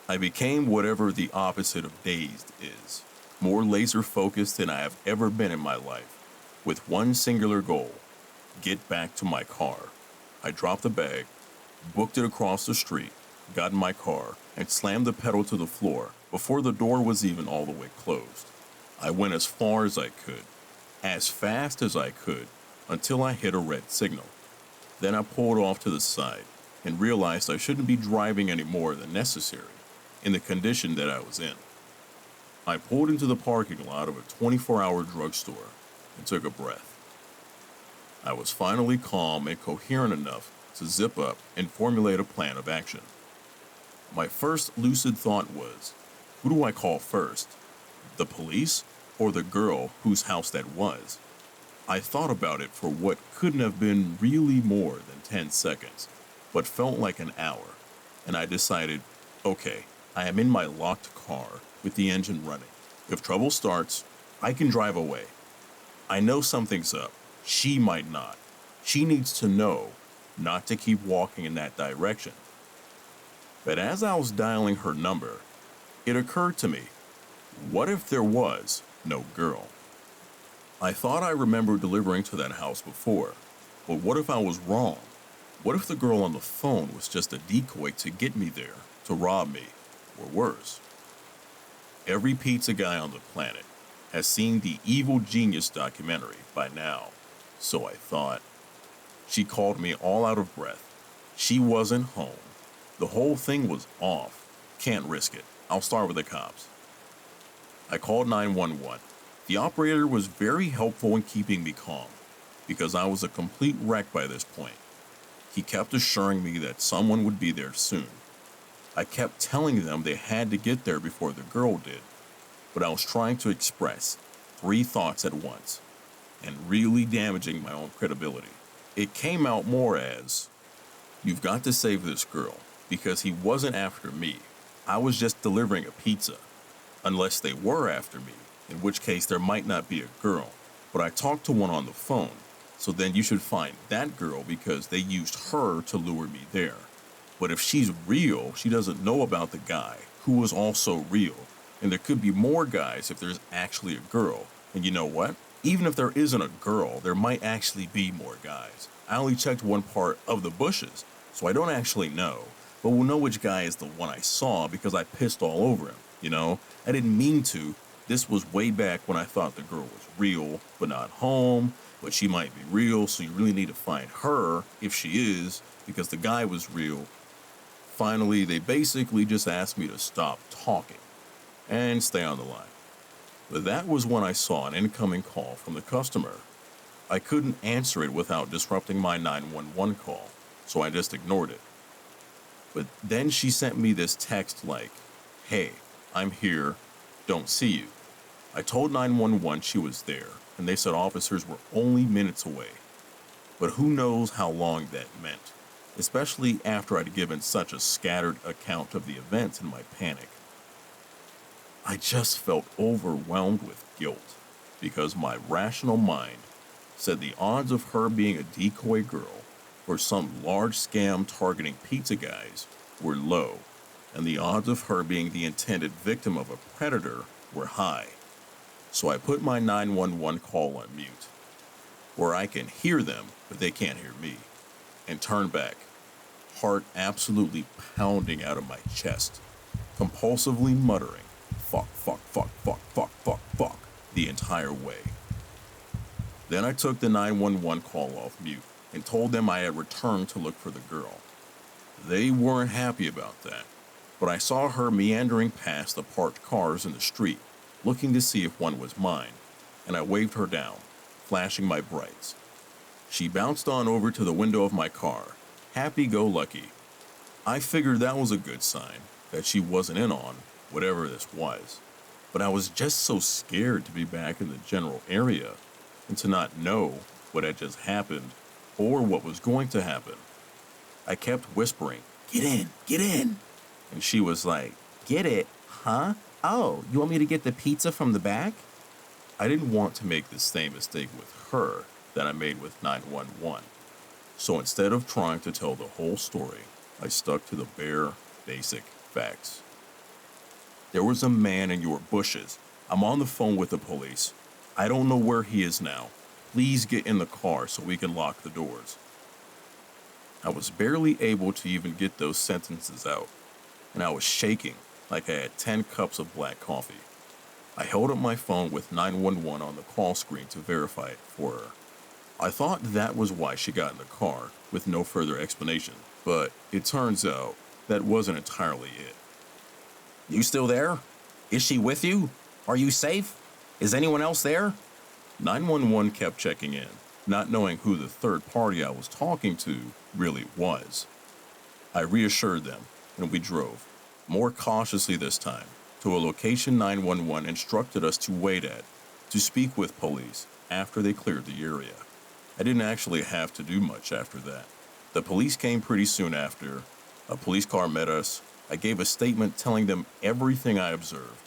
I became whatever the opposite of dazed is, more laser-focused than I have ever been in my life, with one singular goal: get back to my car. I dropped the bag, booked it across the street, got in my car, and slammed the pedal to the floor before the door was even all the way closed. I went as far as I could, as fast as I could, until I hit a red signal. Then I pulled off to the side and realized I shouldn't be driving any more than necessary in the condition that I was in. I pulled into the parking lot of a 24-hour drugstore and took a breath. I was finally calm and coherent enough to zip up and formulate a plan of action. My first lucid thought was, who do I call first? The police or the girl whose house that was? I thought about it for what couldn't have been really more than 10 seconds, but felt like an hour, and I decided, okay, I am in my locked car with the engine running. If trouble starts, I can drive away. I know something's up. She might not. She needs to know not to keep walking in that direction. But as I was dialing her number, it occurred to me, what if there was no girl? I thought I remembered delivering to that house before, but what if I was wrong? What if the girl on the phone was just a decoy to get me there, to rob me, or worse? Every pizza guy on the planet has seen the Evil Genius documentary by now, so I thought. She called me all out of breath. She wasn't home. The whole thing was off. Can't risk it. I'll start with the cops. I called 911. The operator was very helpful in keeping me calm, because I was a complete wreck by this point. He kept assuring me that someone would be there soon. I kept telling them they had to get there before the girl did, but I was trying to express 3 thoughts at once, and really damaging my own credibility. It came out more as, you've got to save this girl, because he wasn't after me. I was just delivering a pizza. Unless they were after me, in which case there might not be a girl. But I talked to one on the phone, so then you should find that girl because they used her to lure me there. But if she's real, she doesn't know about the guy, who was also real. And there could be more guys if there's actually a girl. And you know what? Even if there isn't a girl, there might actually be more guys. I only checked one part of the bushes, so I don't actually know. But we'll know which guy is the one I saw because I pissed all over him, you know? I didn't mean to. This was way back when I thought the girl was real, but not home. But she might be real, so you really need to find her, if she is, because the guy was real. Finally, they basically just asked me to stop talking and stay on the line. But that was when I saw an incoming call from the customer. I couldn't answer it without disrupting my 911 call, so I just ignored it. But then she sent me this text like, hey, I'm here, don't see you. I told 911 she was there, and they said officers were only minutes away. But who knows how long that meant, especially after I'd given such a scattered account of the events in my panic. I just felt overwhelmed with guilt, because my rational mind said the odds of her being a decoy girl or some large scam targeting pizza guys were low, and the odds of her being the intended victim of a predator were high. So I put my 911 call on mute, where I can hear them, but they can't hear me, and turned back, heart absolutely pounding out of my chest, compulsively muttering, fuck, fuck, fuck, fuck, fuck, fuck, fuck, the entire way. Then I took the 911 call off mute and told them I had returned to look for the girl. They weren't happy about that, but I saw her meandering past the parked cars in the street, looking to see if one was mine, and I waved her down, flashing my brights. She bounced on over to the window of my car, happy-go-lucky. I figured that was a good sign, that she wasn't in on whatever this was, but I was just so scared to be back in the general area and to not know what had just happened or what was going to happen. I kept whispering, get in, and she was like, Get it? Huh? Oh, you want me to get the pizza from the back? I didn't want to make the same mistake with her that I made with 911. So instead of trying to tell the whole story, I stuck to the bare, basic facts. There was a man in your bushes. I'm on the phone with the police. I don't know where he is now. Please get in the car so we can lock the doors. I was barely able to even get those sentences out, and I was shaking like I had 10 cups of black coffee. I held up my phone with 911 on the call screen to verify it for her. I thought that was why she got in the car, with no further explanation, but it turns out that wasn't entirely it. You still there? Is she with you? Are you safe? Is anyone else there? 911 kept checking in, not knowing who the third party I was talking to really was. I reassured them, and we drove, more cautiously this time, to a location 911 instructed us to wait at to speak with police after they cleared the area. I didn't actually have to do much after that. The police came pretty soon after. A police car met us. I gave a statement telling them everything I observed,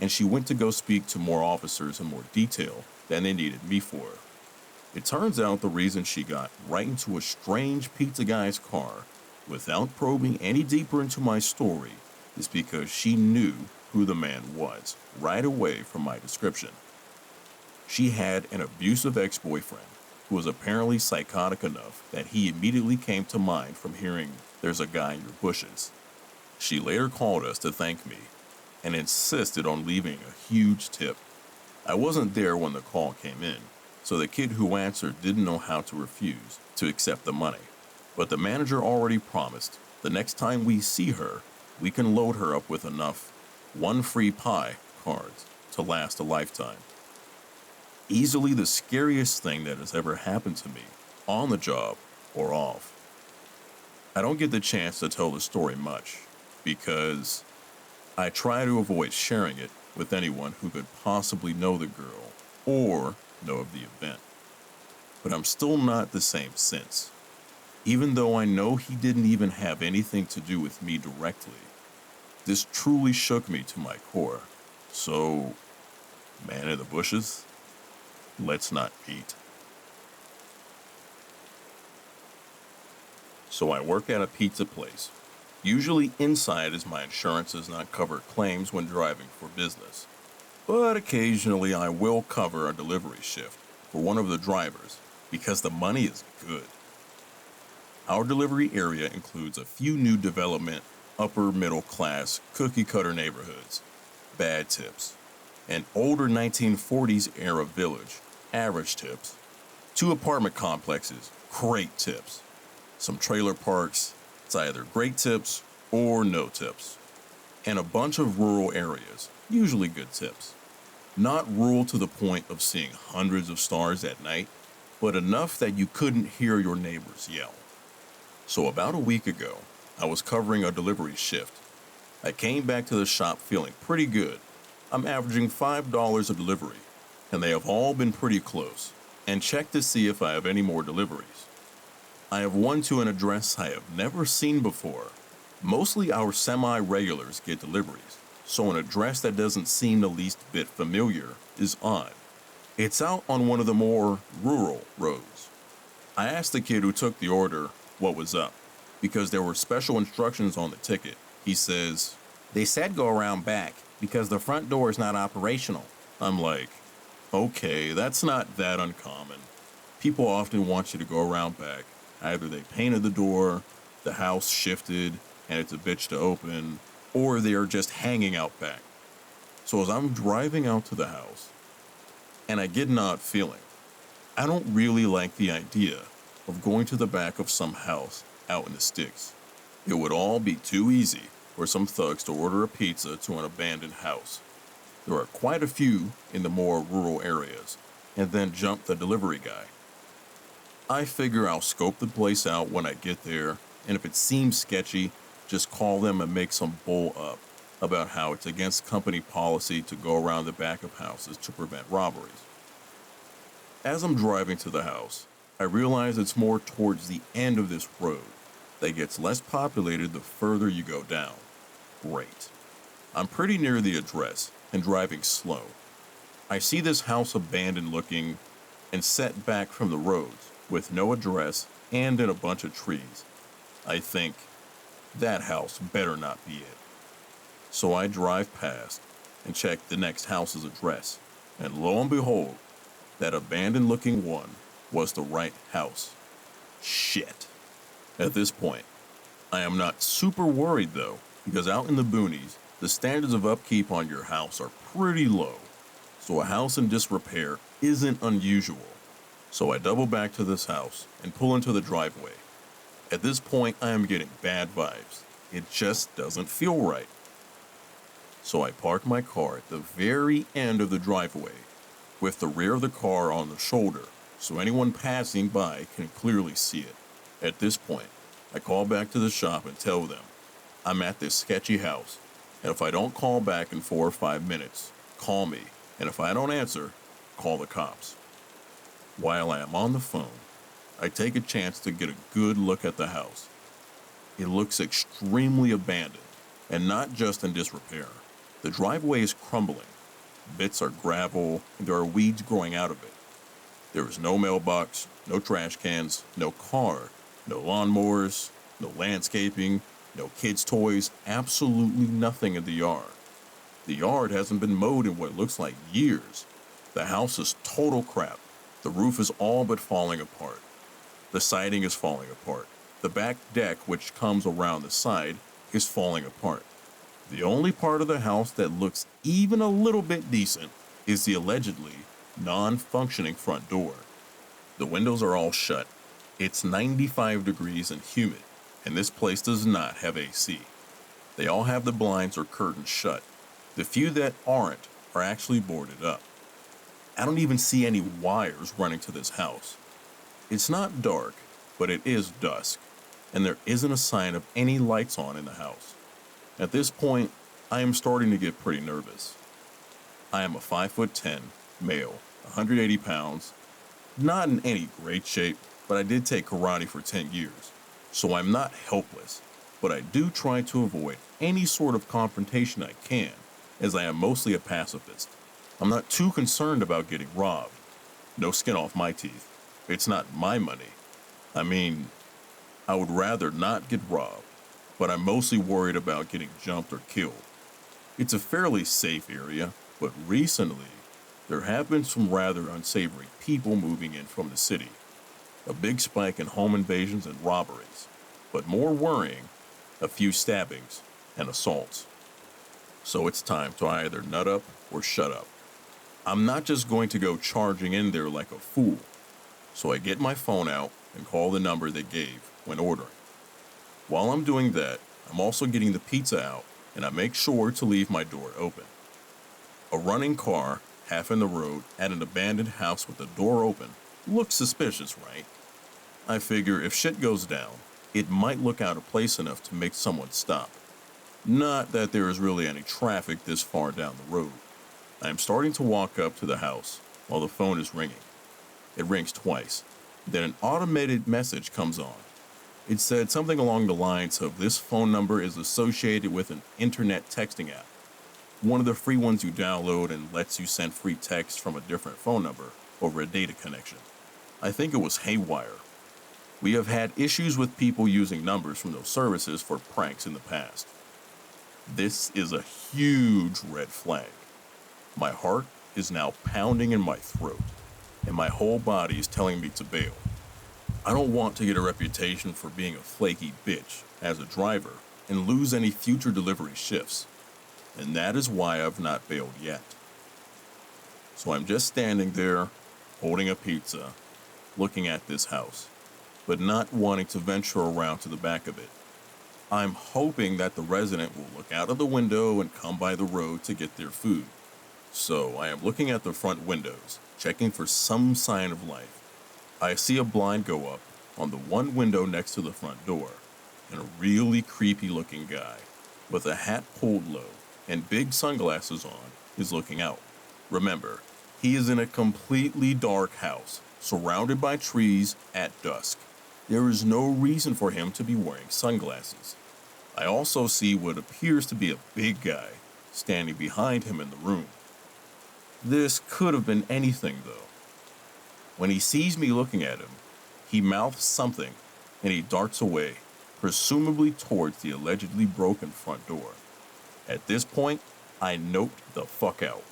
and she went to go speak to more officers in more detail than they needed me for. It turns out the reason she got right into a strange pizza guy's car without probing any deeper into my story is because she knew who the man was right away from my description. She had an abusive ex-boyfriend who was apparently psychotic enough that he immediately came to mind from hearing "there's a guy in your bushes." She later called us to thank me and insisted on leaving a huge tip. I wasn't there when the call came in, so the kid who answered didn't know how to refuse to accept the money. But the manager already promised the next time we see her, we can load her up with enough "one free pie" cards to last a lifetime. Easily the scariest thing that has ever happened to me, on the job or off. I don't get the chance to tell the story much because I try to avoid sharing it with anyone who could possibly know the girl or know of the event. But I'm still not the same since. Even though I know he didn't even have anything to do with me directly, this truly shook me to my core. So, man in the bushes, let's not meet. So I work at a pizza place. Usually inside, as my insurance does not cover claims when driving for business. But occasionally I will cover a delivery shift for one of the drivers because the money is good. Our delivery area includes a few new development, upper middle class, cookie cutter neighborhoods, bad tips, an older 1940s era village, average tips, 2 apartment complexes, great tips, some trailer parks, it's either great tips or no tips, and a bunch of rural areas, usually good tips. Not rural to the point of seeing hundreds of stars at night, but enough that you couldn't hear your neighbors yell. So about a week ago, I was covering a delivery shift. I came back to the shop feeling pretty good. I'm averaging $5 a delivery, and they have all been pretty close, and checked to see if I have any more deliveries. I have one to an address I have never seen before. Mostly our semi-regulars get deliveries, so an address that doesn't seem the least bit familiar is odd. It's out on one of the more rural roads. I asked the kid who took the order what was up, because there were special instructions on the ticket. He says, They said go around back because the front door is not operational. I'm like, okay, that's not that uncommon. People often want you to go around back. Either they painted the door, the house shifted, and it's a bitch to open, or they are just hanging out back. So as I'm driving out to the house, and I get an odd feeling, I don't really like the idea of going to the back of some house out in the sticks. It would all be too easy for some thugs to order a pizza to an abandoned house. There are quite a few in the more rural areas, and then jump the delivery guy. I figure I'll scope the place out when I get there, and if it seems sketchy, just call them and make some bull up about how it's against company policy to go around the back of houses to prevent robberies. As I'm driving to the house, I realize it's more towards the end of this road that gets less populated the further you go down. Great. I'm pretty near the address and driving slow. I see this house abandoned looking and set back from the roads with no address and in a bunch of trees. I think, that house better not be it. So I drive past and check the next house's address, and lo and behold, that abandoned looking one was the right house. Shit. At this point, I am not super worried though, because out in the boonies, the standards of upkeep on your house are pretty low, so a house in disrepair isn't unusual. So I double back to this house and pull into the driveway. At this point, I am getting bad vibes. It just doesn't feel right. So I park my car at the very end of the driveway, with the rear of the car on the shoulder, so anyone passing by can clearly see it. At this point, I call back to the shop and tell them I'm at this sketchy house, and if I don't call back in 4 or 5 minutes, call me, and if I don't answer, call the cops. While I am on the phone, I take a chance to get a good look at the house. It looks extremely abandoned, and not just in disrepair. The driveway is crumbling. Bits are gravel, and there are weeds growing out of it. There is no mailbox, no trash cans, no car, no lawnmowers, no landscaping, no kids' toys, absolutely nothing in the yard. The yard hasn't been mowed in what looks like years. The house is total crap. The roof is all but falling apart. The siding is falling apart. The back deck, which comes around the side, is falling apart. The only part of the house that looks even a little bit decent is the allegedly non-functioning front door. The windows are all shut. It's 95 degrees and humid, and this place does not have AC. They all have the blinds or curtains shut. The few that aren't are actually boarded up. I don't even see any wires running to this house. It's not dark, but it is dusk, and there isn't a sign of any lights on in the house. At this point, I am starting to get pretty nervous. I am a 5'10" male, 180 pounds, not in any great shape, but I did take karate for 10 years, so I'm not helpless, but I do try to avoid any sort of confrontation I can, as I am mostly a pacifist. I'm not too concerned about getting robbed. No skin off my teeth. It's not my money. I mean, I would rather not get robbed, but I'm mostly worried about getting jumped or killed. It's a fairly safe area, but recently, there have been some rather unsavory people moving in from the city. A big spike in home invasions and robberies, but more worrying, a few stabbings and assaults. So it's time to either nut up or shut up. I'm not just going to go charging in there like a fool, so I get my phone out and call the number they gave when ordering. While I'm doing that, I'm also getting the pizza out, and I make sure to leave my door open. A running car, half in the road, at an abandoned house with the door open, looks suspicious, right? I figure if shit goes down, it might look out of place enough to make someone stop. Not that there is really any traffic this far down the road. I am starting to walk up to the house while the phone is ringing. It rings twice. Then an automated message comes on. It said something along the lines of this phone number is associated with an internet texting app. One of the free ones you download and lets you send free text from a different phone number over a data connection. I think it was haywire. We have had issues with people using numbers from those services for pranks in the past. This is a huge red flag. My heart is now pounding in my throat, and my whole body is telling me to bail. I don't want to get a reputation for being a flaky bitch as a driver and lose any future delivery shifts, and that is why I've not bailed yet. So I'm just standing there, holding a pizza, looking at this house, but not wanting to venture around to the back of it. I'm hoping that the resident will look out of the window and come by the road to get their food. So I am looking at the front windows, checking for some sign of life. I see a blind go up on the one window next to the front door, and a really creepy looking guy with a hat pulled low and big sunglasses on is looking out. Remember, he is in a completely dark house, surrounded by trees at dusk. There is no reason for him to be wearing sunglasses. I also see what appears to be a big guy standing behind him in the room. This could have been anything, though. When he sees me looking at him, he mouths something and he darts away, presumably towards the allegedly broken front door. At this point, I noped the fuck out.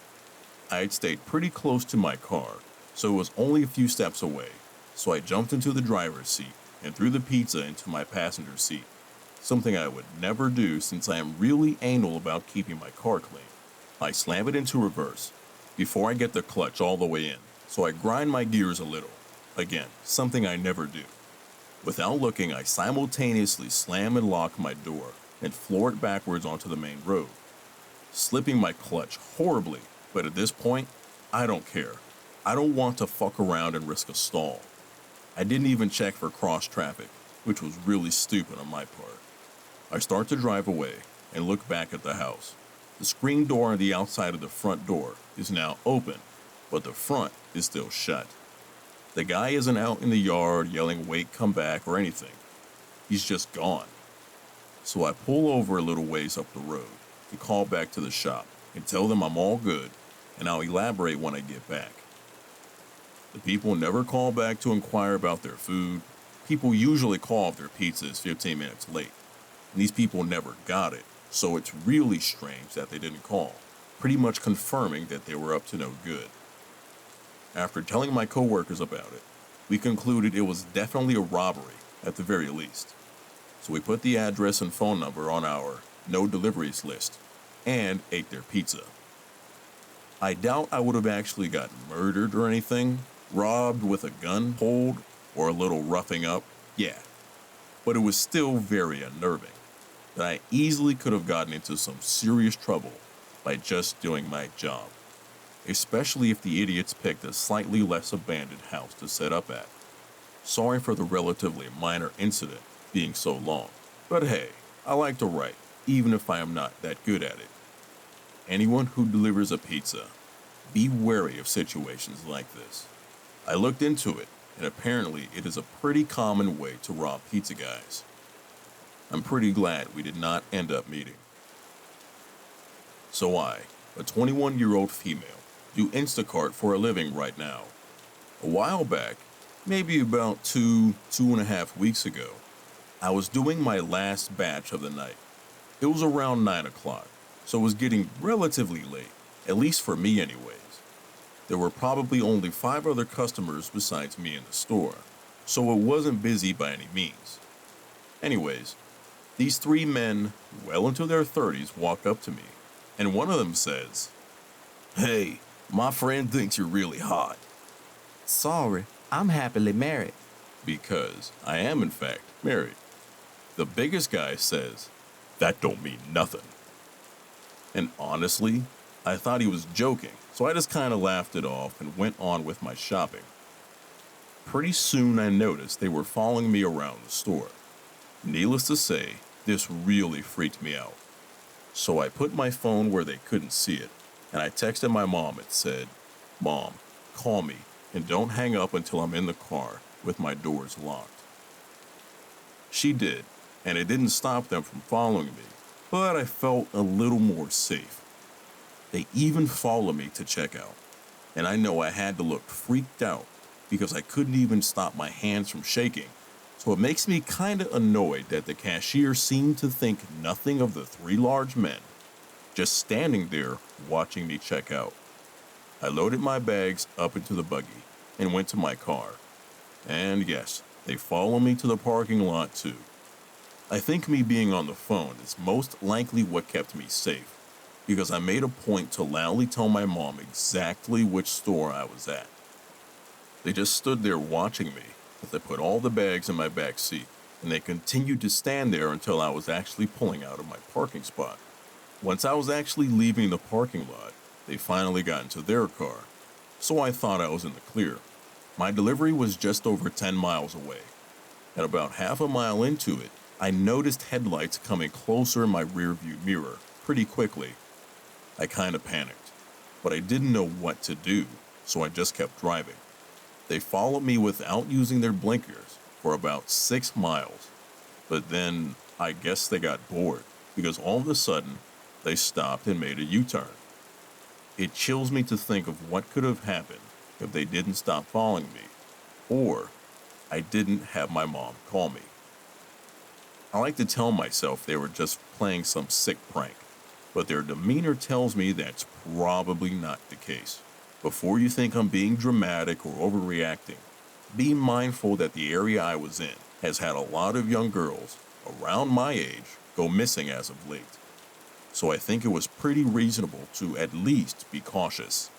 I had stayed pretty close to my car, so it was only a few steps away, so I jumped into the driver's seat and threw the pizza into my passenger seat, something I would never do since I am really anal about keeping my car clean. I slam it into reverse before I get the clutch all the way in, so I grind my gears a little. Again, something I never do. Without looking, I simultaneously slam and lock my door and floor it backwards onto the main road, slipping my clutch horribly, but at this point, I don't care. I don't want to fuck around and risk a stall. I didn't even check for cross traffic, which was really stupid on my part. I start to drive away and look back at the house. The screen door on the outside of the front door is now open, but the front is still shut. The guy isn't out in the yard yelling, "Wait, come back," or anything. He's just gone. So I pull over a little ways up the road to call back to the shop and tell them I'm all good and I'll elaborate when I get back. The people never call back to inquire about their food. People usually call if their pizza is 15 minutes late, and these people never got it, so it's really strange that they didn't call, pretty much confirming that they were up to no good. After telling my coworkers about it, we concluded it was definitely a robbery at the very least. So we put the address and phone number on our no deliveries list and ate their pizza. I doubt I would have actually gotten murdered or anything, robbed with a gun pulled, or a little roughing up, yeah. But it was still very unnerving that I easily could have gotten into some serious trouble by just doing my job, especially if the idiots picked a slightly less abandoned house to set up at. Sorry for the relatively minor incident being so long, but hey, I like to write, even if I am not that good at it. Anyone who delivers a pizza, be wary of situations like this. I looked into it, and apparently it is a pretty common way to rob pizza guys. I'm pretty glad we did not end up meeting. So I, a 21-year-old female, do Instacart for a living right now. A while back, maybe about 2.5 weeks ago, I was doing my last batch of the night. It was around 9 o'clock, so it was getting relatively late, at least for me anyways. There were probably only 5 other customers besides me in the store, so it wasn't busy by any means. Anyways, these 3 men, well into their 30s, walk up to me, and one of them says, "Hey, my friend thinks you're really hot." Sorry, I'm happily married. Because I am in fact married. The biggest guy says, "That don't mean nothing." And honestly, I thought he was joking, so I just kind of laughed it off and went on with my shopping. Pretty soon I noticed they were following me around the store. Needless to say, this really freaked me out. So I put my phone where they couldn't see it, and I texted my mom and said, "Mom, call me, and don't hang up until I'm in the car with my doors locked." She did, and it didn't stop them from following me, but I felt a little more safe. They even followed me to checkout, and I know I had to look freaked out because I couldn't even stop my hands from shaking, so it makes me kinda annoyed that the cashier seemed to think nothing of the 3 large men just standing there watching me check out. I loaded my bags up into the buggy and went to my car. And yes, they followed me to the parking lot too. I think me being on the phone is most likely what kept me safe, because I made a point to loudly tell my mom exactly which store I was at. They just stood there watching me as I put all the bags in my back seat, and they continued to stand there until I was actually pulling out of my parking spot. Once I was actually leaving the parking lot, they finally got into their car, so I thought I was in the clear. My delivery was just over 10 miles away. At about half a mile into it, I noticed headlights coming closer in my rearview mirror pretty quickly. I kinda panicked, but I didn't know what to do, so I just kept driving. They followed me without using their blinkers for about 6 miles, but then I guess they got bored because all of a sudden they stopped and made a U-turn. It chills me to think of what could have happened if they didn't stop following me, or I didn't have my mom call me. I like to tell myself they were just playing some sick prank, but their demeanor tells me that's probably not the case. Before you think I'm being dramatic or overreacting, Be mindful that the area I was in has had a lot of young girls around my age go missing as of late, so I think it was pretty reasonable to at least be cautious.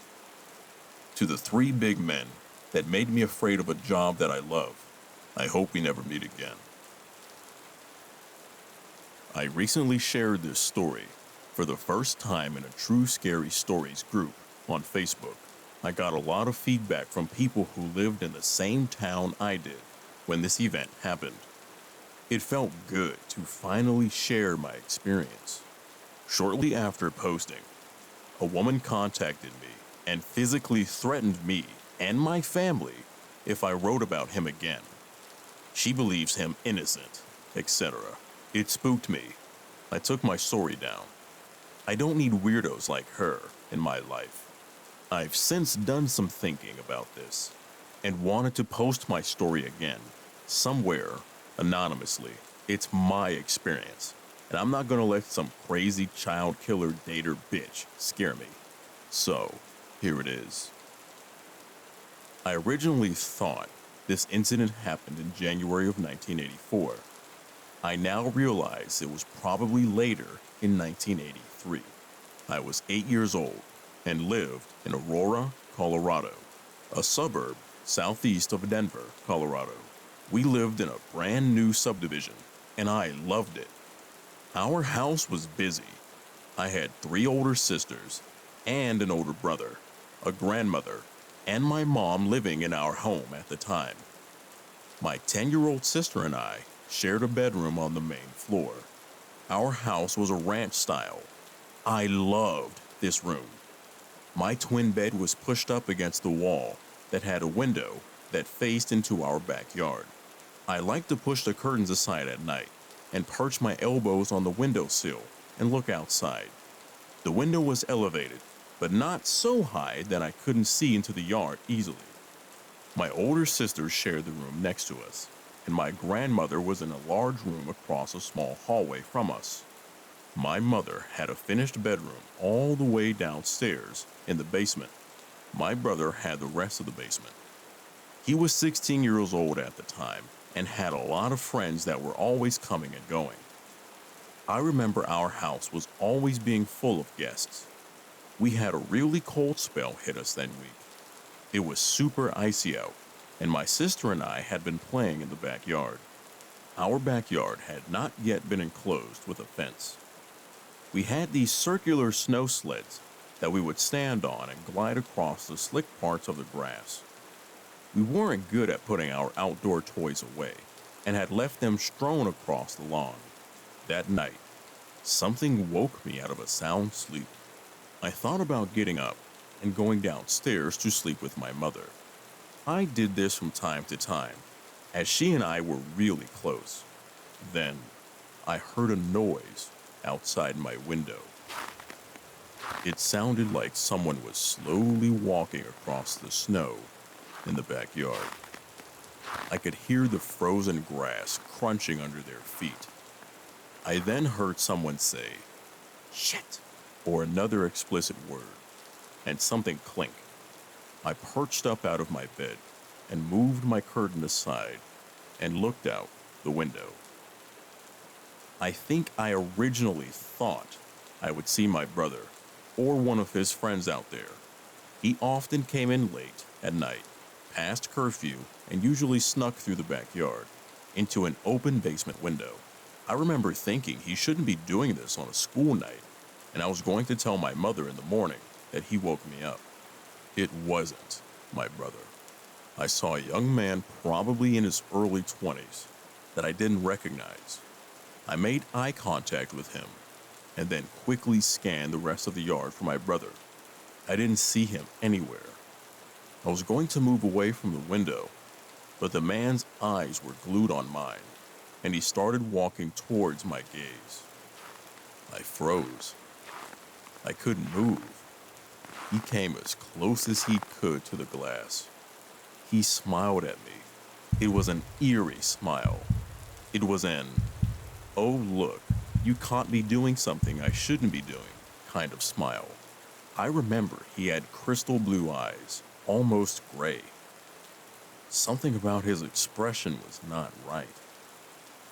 To the three big men that made me afraid of a job that I love, I hope we never meet again. I recently shared this story for the first time in a True Scary Stories group on Facebook. I got a lot of feedback from people who lived in the same town I did when this event happened. It felt good to finally share my experience. Shortly after posting, a woman contacted me and physically threatened me and my family if I wrote about him again. She believes him innocent, etc. It spooked me. I took my story down. I don't need weirdos like her in my life. I've since done some thinking about this and wanted to post my story again, somewhere, anonymously. It's my experience, and I'm not gonna let some crazy child killer dater bitch scare me. So, here it is. I originally thought this incident happened in January of 1984. I now realize it was probably later in 1983. I was 8 years old and lived in Aurora, Colorado, a suburb southeast of Denver, Colorado. We lived in a brand new subdivision, and I loved it. Our house was busy. I had 3 older sisters and an older brother, a grandmother, and my mom living in our home at the time. My 10-year-old sister and I shared a bedroom on the main floor. Our house was a ranch style. I loved this room. My twin bed was pushed up against the wall that had a window that faced into our backyard. I liked to push the curtains aside at night and perch my elbows on the windowsill and look outside. The window was elevated, but not so high that I couldn't see into the yard easily. My older sisters shared the room next to us, and my grandmother was in a large room across a small hallway from us. My mother had a finished bedroom all the way downstairs in the basement. My brother had the rest of the basement. He was 16 years old at the time and had a lot of friends that were always coming and going. I remember our house was always being full of guests. We had a really cold spell hit us that week. It was super icy out, and my sister and I had been playing in the backyard. Our backyard had not yet been enclosed with a fence. We had these circular snow sleds that we would stand on and glide across the slick parts of the grass. We weren't good at putting our outdoor toys away and had left them strewn across the lawn. That night, something woke me out of a sound sleep. I thought about getting up and going downstairs to sleep with my mother. I did this from time to time, as she and I were really close. Then, I heard a noise outside my window. It sounded like someone was slowly walking across the snow in the backyard. I could hear the frozen grass crunching under their feet. I then heard someone say, "Shit," or another explicit word, and something clink. I perched up out of my bed and moved my curtain aside and looked out the window. I think I originally thought I would see my brother or one of his friends out there. He often came in late at night, past curfew, and usually snuck through the backyard into an open basement window. I remember thinking he shouldn't be doing this on a school night, and I was going to tell my mother in the morning that he woke me up. It wasn't my brother. I saw a young man probably in his early 20s that I didn't recognize. I made eye contact with him and then quickly scanned the rest of the yard for my brother. I didn't see him anywhere. I was going to move away from the window, but the man's eyes were glued on mine, and he started walking towards my gaze. I froze. I couldn't move. He came as close as he could to the glass. He smiled at me. It was an eerie smile. It was an, "Oh look, you caught me doing something I shouldn't be doing," kind of smile. I remember he had crystal blue eyes, almost gray. Something about his expression was not right.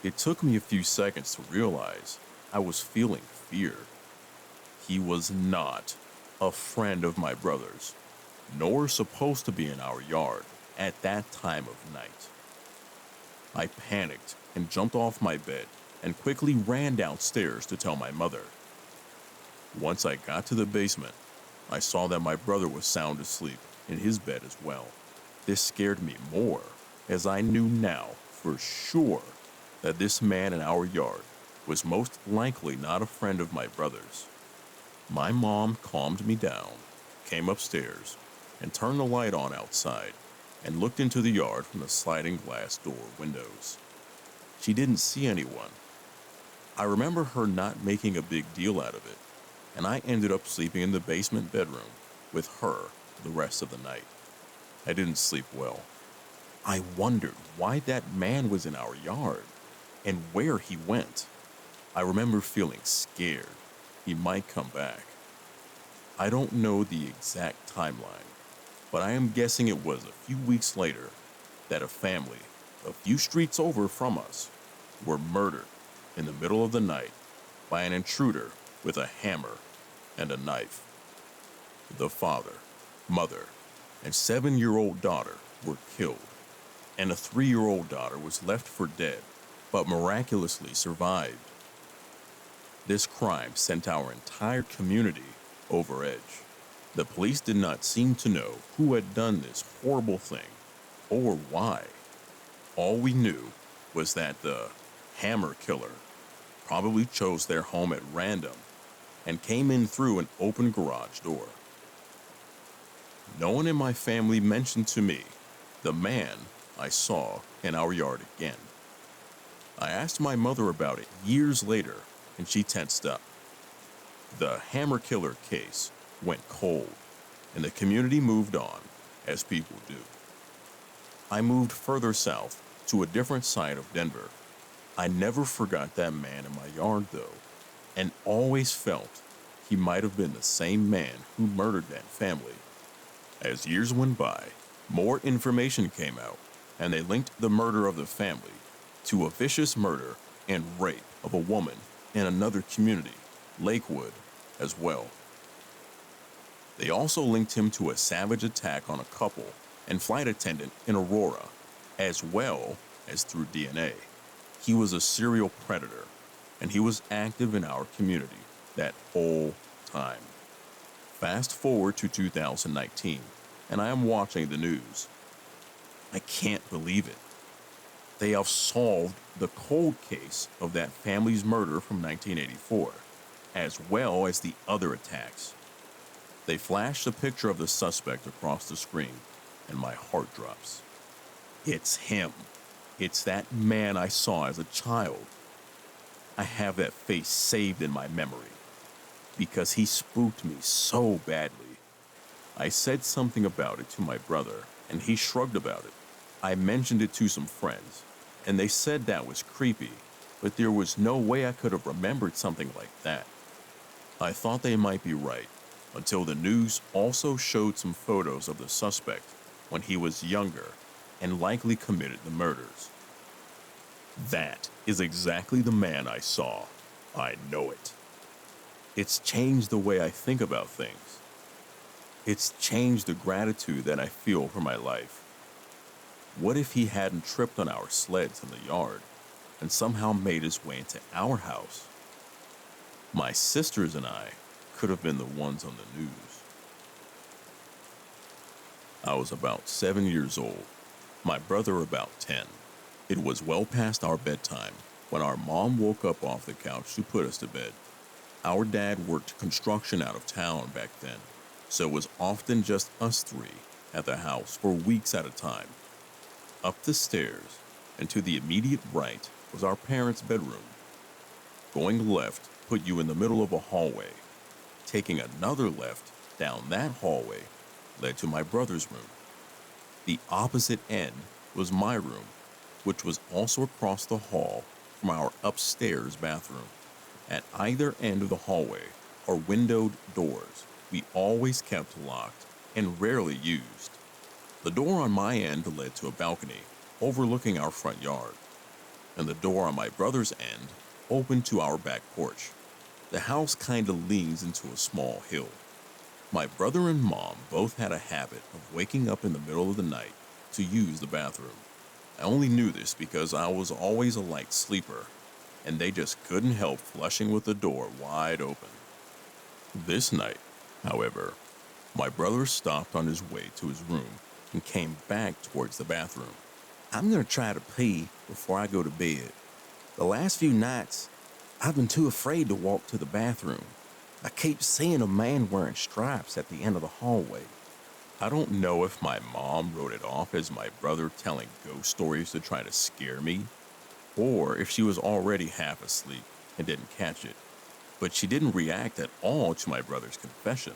It took me a few seconds to realize I was feeling fear. He was not a friend of my brother's, nor supposed to be in our yard at that time of night. I panicked and jumped off my bed and quickly ran downstairs to tell my mother. Once I got to the basement, I saw that my brother was sound asleep in his bed as well. This scared me more, as I knew now for sure that this man in our yard was most likely not a friend of my brother's. My mom calmed me down, came upstairs, and turned the light on outside, and looked into the yard from the sliding glass door windows. She didn't see anyone. I remember her not making a big deal out of it, and I ended up sleeping in the basement bedroom with her the rest of the night. I didn't sleep well. I wondered why that man was in our yard and where he went. I remember feeling scared he might come back. I don't know the exact timeline, but I am guessing it was a few weeks later that a family a few streets over from us were murdered in the middle of the night by an intruder with a hammer and a knife. The father, mother, and 7-year-old daughter were killed, and a 3-year-old daughter was left for dead, but miraculously survived. This crime sent our entire community over edge. The police did not seem to know who had done this horrible thing or why. All we knew was that the hammer killer probably chose their home at random and came in through an open garage door. No one in my family mentioned to me the man I saw in our yard again. I asked my mother about it years later, and she tensed up. The hammer killer case went cold, and the community moved on, as people do. I moved further south to a different side of Denver. I never forgot that man in my yard, though, and always felt he might have been the same man who murdered that family. As years went by, more information came out, and they linked the murder of the family to a vicious murder and rape of a woman in another community, Lakewood, as well. They also linked him to a savage attack on a couple and flight attendant in Aurora, as well as through DNA. He was a serial predator, and he was active in our community that whole time. Fast forward to 2019, and I am watching the news. I can't believe it. They have solved the cold case of that family's murder from 1984, as well as the other attacks. They flashed a picture of the suspect across the screen, and my heart drops. It's him. It's that man I saw as a child. I have that face saved in my memory because he spooked me so badly. I said something about it to my brother, and he shrugged about it. I mentioned it to some friends, and they said that was creepy, but there was no way I could have remembered something like that. I thought they might be right, until the news also showed some photos of the suspect when he was younger and likely committed the murders. That is exactly the man I saw. I know it. It's changed the way I think about things. It's changed the gratitude that I feel for my life. What if he hadn't tripped on our sleds in the yard and somehow made his way into our house? My sisters and I could have been the ones on the news. I was about 7 years old, my brother about 10. It was well past our bedtime when our mom woke up off the couch to put us to bed. Our dad worked construction out of town back then, so it was often just us three at the house for weeks at a time. Up the stairs and to the immediate right was our parents' bedroom. Going left put you in the middle of a hallway. Taking another left down that hallway led to my brother's room. The opposite end was my room, which was also across the hall from our upstairs bathroom. At either end of the hallway are windowed doors we always kept locked and rarely used. The door on my end led to a balcony overlooking our front yard, and the door on my brother's end opened to our back porch. The house kinda leans into a small hill. My brother and mom both had a habit of waking up in the middle of the night to use the bathroom. I only knew this because I was always a light sleeper, and they just couldn't help flushing with the door wide open. This night, however, my brother stopped on his way to his room and came back towards the bathroom. I'm gonna try to pee before I go to bed. The last few nights, I've been too afraid to walk to the bathroom. I keep seeing a man wearing stripes at the end of the hallway. I don't know if my mom wrote it off as my brother telling ghost stories to try to scare me, or if she was already half asleep and didn't catch it, but she didn't react at all to my brother's confession.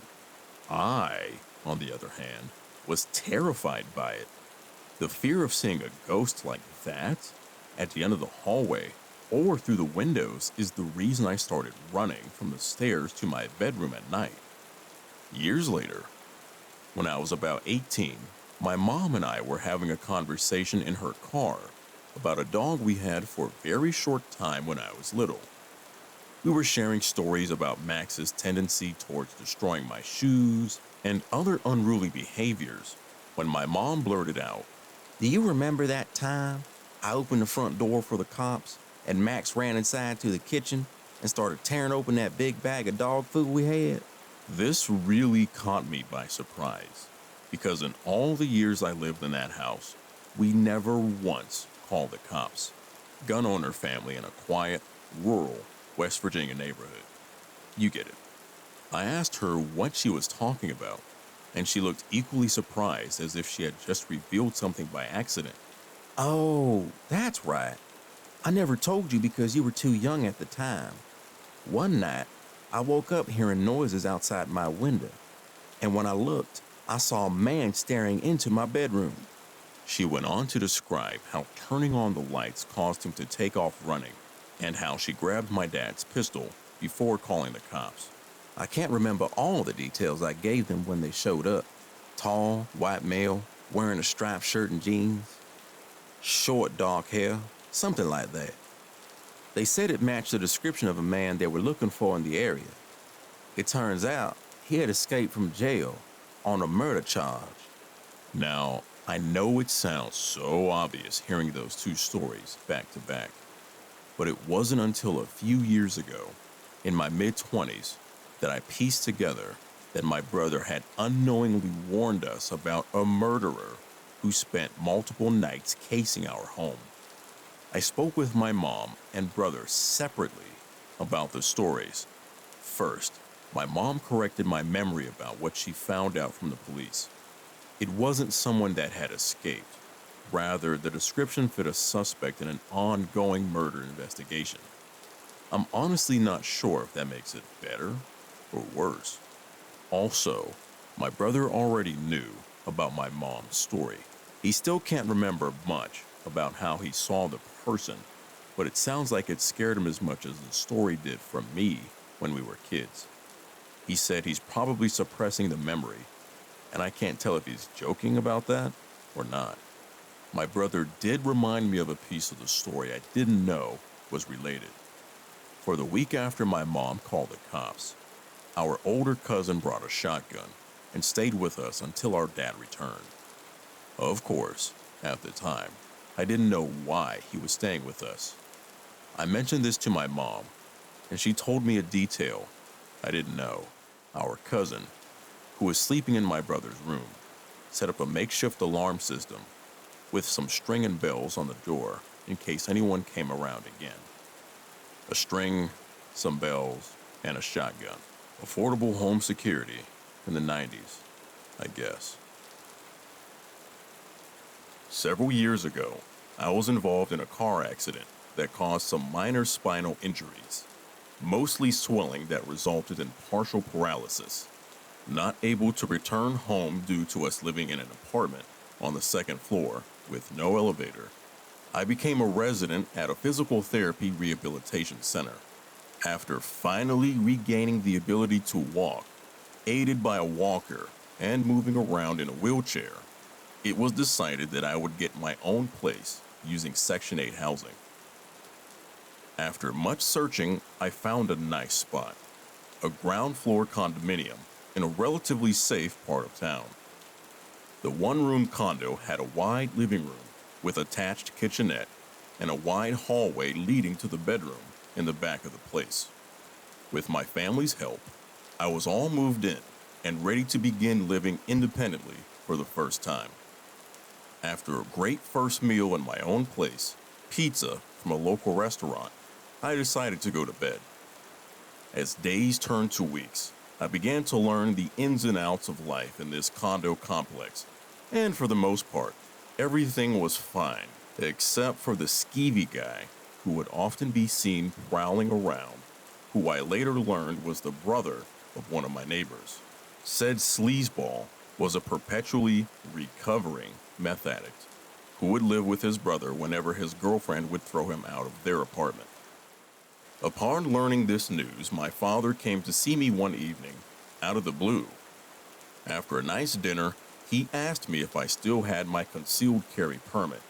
I, on the other hand, was terrified by it. The fear of seeing a ghost like that at the end of the hallway or through the windows is the reason I started running from the stairs to my bedroom at night. Years later, when I was about 18, my mom and I were having a conversation in her car about a dog we had for a very short time when I was little. We were sharing stories about Max's tendency towards destroying my shoes and other unruly behaviors when my mom blurted out, Do you remember that time I opened the front door for the cops and Max ran inside to the kitchen and started tearing open that big bag of dog food we had? This really caught me by surprise, because in all the years I lived in that house, we never once called the cops. Gun owner family in a quiet, rural West Virginia neighborhood. You get it. I asked her what she was talking about, and she looked equally surprised as if she had just revealed something by accident. Oh, that's right. I never told you because you were too young at the time. One night, I woke up hearing noises outside my window, and when I looked, I saw a man staring into my bedroom. She went on to describe how turning on the lights caused him to take off running, and how she grabbed my dad's pistol before calling the cops. I can't remember all the details I gave them when they showed up. Tall, white male, wearing a striped shirt and jeans. Short, dark hair, something like that. They said it matched the description of a man they were looking for in the area. It turns out he had escaped from jail on a murder charge. Now, I know it sounds so obvious hearing those two stories back to back, but it wasn't until a few years ago, in my mid-20s, that I pieced together that my brother had unknowingly warned us about a murderer who spent multiple nights casing our home. I spoke with my mom and brother separately about the stories. First, my mom corrected my memory about what she found out from the police. It wasn't someone that had escaped. Rather, the description fit a suspect in an ongoing murder investigation. I'm honestly not sure if that makes it better or worse. Also, my brother already knew about my mom's story. He still can't remember much about how he saw the person, but it sounds like it scared him as much as the story did from me when we were kids. He said he's probably suppressing the memory, and I can't tell if he's joking about that or not. My brother did remind me of a piece of the story I didn't know was related. For the week after my mom called the cops, our older cousin brought a shotgun and stayed with us until our dad returned. Of course, at the time, I didn't know why he was staying with us. I mentioned this to my mom, and she told me a detail I didn't know. Our cousin, who was sleeping in my brother's room, set up a makeshift alarm system with some string and bells on the door in case anyone came around again. A string, some bells, and a shotgun. Affordable home security in the 90s, I guess. Several years ago, I was involved in a car accident that caused some minor spinal injuries, mostly swelling that resulted in partial paralysis. Not able to return home due to us living in an apartment on the second floor with no elevator, I became a resident at a physical therapy rehabilitation center. After finally regaining the ability to walk, aided by a walker and moving around in a wheelchair, It was decided that I would get my own place using Section 8 housing. After much searching, I found a nice spot, a ground floor condominium in a relatively safe part of town. The one-room condo had a wide living room with attached kitchenette and a wide hallway leading to the bedroom in the back of the place. With my family's help, I was all moved in and ready to begin living independently for the first time. After a great first meal in my own place, pizza from a local restaurant, I decided to go to bed. As days turned to weeks, I began to learn the ins and outs of life in this condo complex, and for the most part, everything was fine, except for the skeevy guy who would often be seen prowling around, who I later learned was the brother of one of my neighbors. Said sleazeball was a perpetually recovering meth addict who would live with his brother whenever his girlfriend would throw him out of their apartment. Upon learning this news, my father came to see me one evening, out of the blue. After a nice dinner, he asked me if I still had my concealed carry permit,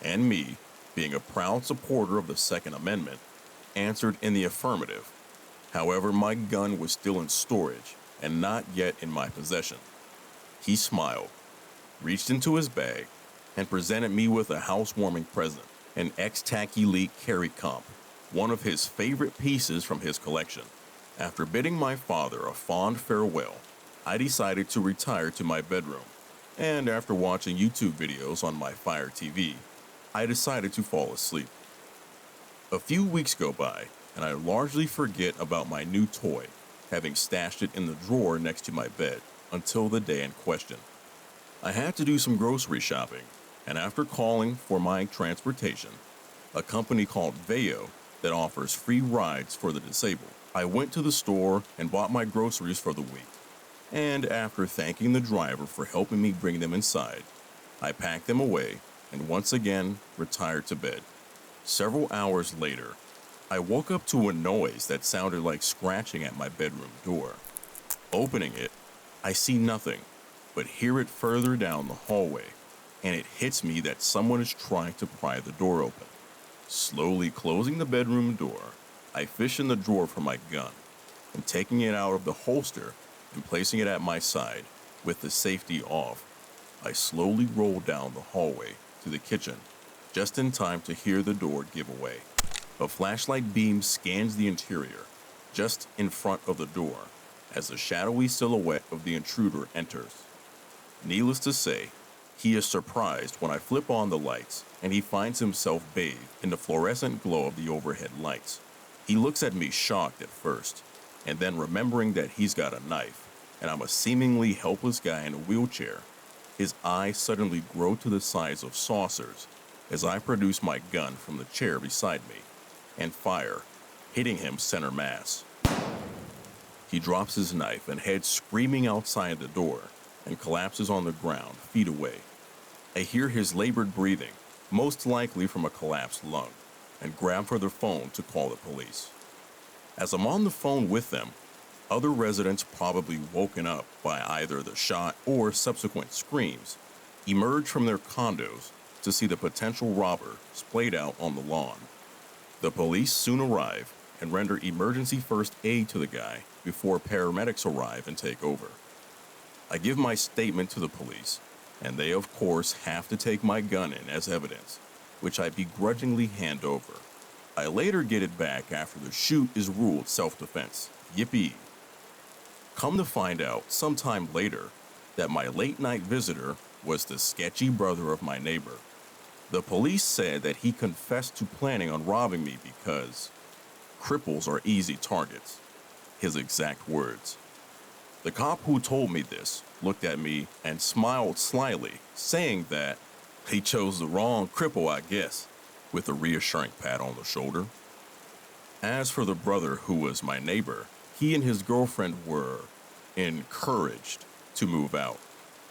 and me, being a proud supporter of the Second Amendment, answered in the affirmative. However, my gun was still in storage and not yet in my possession. He smiled, reached into his bag, and presented me with a housewarming present, an X-Tac Elite Carry Comp, one of his favorite pieces from his collection. After bidding my father a fond farewell, I decided to retire to my bedroom, and after watching YouTube videos on my Fire TV, I decided to fall asleep. A few weeks go by, and I largely forget about my new toy, having stashed it in the drawer next to my bed until the day in question. I had to do some grocery shopping, and after calling for my transportation, a company called Veo that offers free rides for the disabled, I went to the store and bought my groceries for the week. And after thanking the driver for helping me bring them inside, I packed them away and once again retired to bed. Several hours later, I woke up to a noise that sounded like scratching at my bedroom door. Opening it, I see nothing, but hear it further down the hallway, and it hits me that someone is trying to pry the door open. Slowly closing the bedroom door, I fish in the drawer for my gun, and taking it out of the holster and placing it at my side with the safety off, I slowly roll down the hallway to the kitchen, just in time to hear the door give away. A flashlight beam scans the interior, just in front of the door, as the shadowy silhouette of the intruder enters. Needless to say, he is surprised when I flip on the lights and he finds himself bathed in the fluorescent glow of the overhead lights. He looks at me shocked at first, and then remembering that he's got a knife and I'm a seemingly helpless guy in a wheelchair, his eyes suddenly grow to the size of saucers as I produce my gun from the chair beside me and fire, hitting him center mass. He drops his knife and heads screaming outside the door and collapses on the ground feet away. I hear his labored breathing, most likely from a collapsed lung, and grab for the phone to call the police. As I'm on the phone with them, other residents, probably woken up by either the shot or subsequent screams, emerge from their condos to see the potential robber splayed out on the lawn. The police soon arrive and render emergency first aid to the guy before paramedics arrive and take over. I give my statement to the police, and they of course have to take my gun in as evidence, which I begrudgingly hand over. I later get it back after the shoot is ruled self-defense. Yippee. Come to find out sometime later that my late-night visitor was the sketchy brother of my neighbor. The police said that he confessed to planning on robbing me because cripples are easy targets. His exact words. The cop who told me this looked at me and smiled slyly, saying that he chose the wrong cripple, I guess, with a reassuring pat on the shoulder. As for the brother who was my neighbor, he and his girlfriend were encouraged to move out,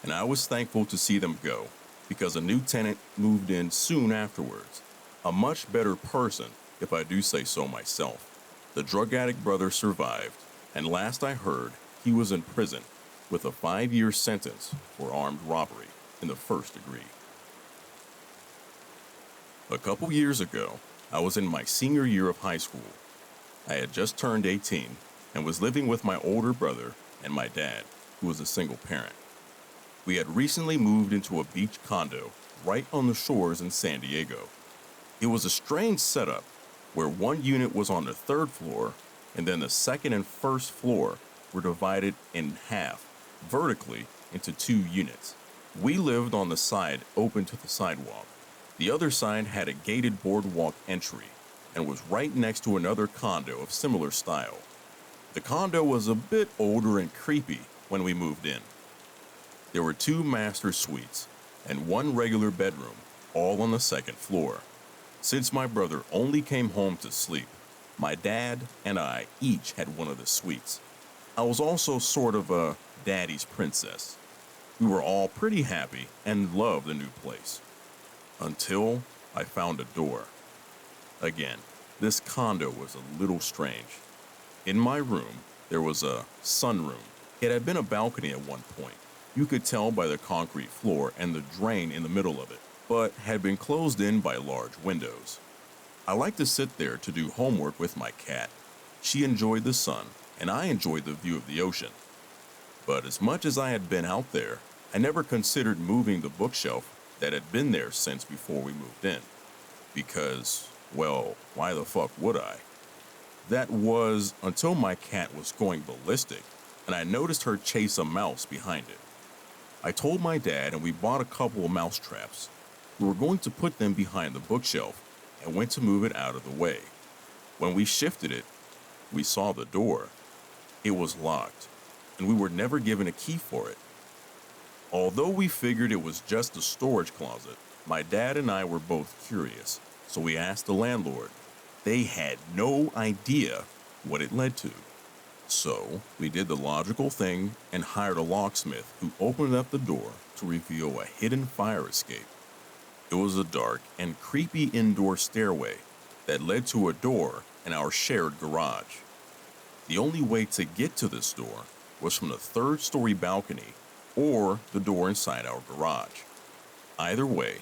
and I was thankful to see them go because a new tenant moved in soon afterwards, a much better person if I do say so myself. The drug addict brother survived, and last I heard, he was in prison with a 5-year sentence for armed robbery. in the first degree. A couple years ago, I was in my senior year of high school. I had just turned 18 and was living with my older brother and my dad, who was a single parent. We had recently moved into a beach condo right on the shores in San Diego. It was a strange setup where one unit was on the third floor and then the second and first floor were divided in half vertically into two units. We lived on the side open to the sidewalk. The other side had a gated boardwalk entry and was right next to another condo of similar style. The condo was a bit older and creepy when we moved in. There were two master suites and one regular bedroom, all on the second floor. Since my brother only came home to sleep, my dad and I each had one of the suites. I was also sort of a daddy's princess. We were all pretty happy and loved the new place. Until I found a door. Again, this condo was a little strange. In my room, there was a sunroom. It had been a balcony at one point. You could tell by the concrete floor and the drain in the middle of it, but had been closed in by large windows. I liked to sit there to do homework with my cat. She enjoyed the sun, and I enjoyed the view of the ocean. But as much as I had been out there, I never considered moving the bookshelf that had been there since before we moved in. Because, well, why the fuck would I? That was until my cat was going ballistic, and I noticed her chase a mouse behind it. I told my dad and we bought a couple of mouse traps. We were going to put them behind the bookshelf and went to move it out of the way. When we shifted it, we saw the door. It was locked, and we were never given a key for it. Although we figured it was just a storage closet, my dad and I were both curious, so we asked the landlord. They had no idea what it led to. So we did the logical thing and hired a locksmith who opened up the door to reveal a hidden fire escape. It was a dark and creepy indoor stairway that led to a door in our shared garage. The only way to get to this door was from the third-story balcony or the door inside our garage. Either way,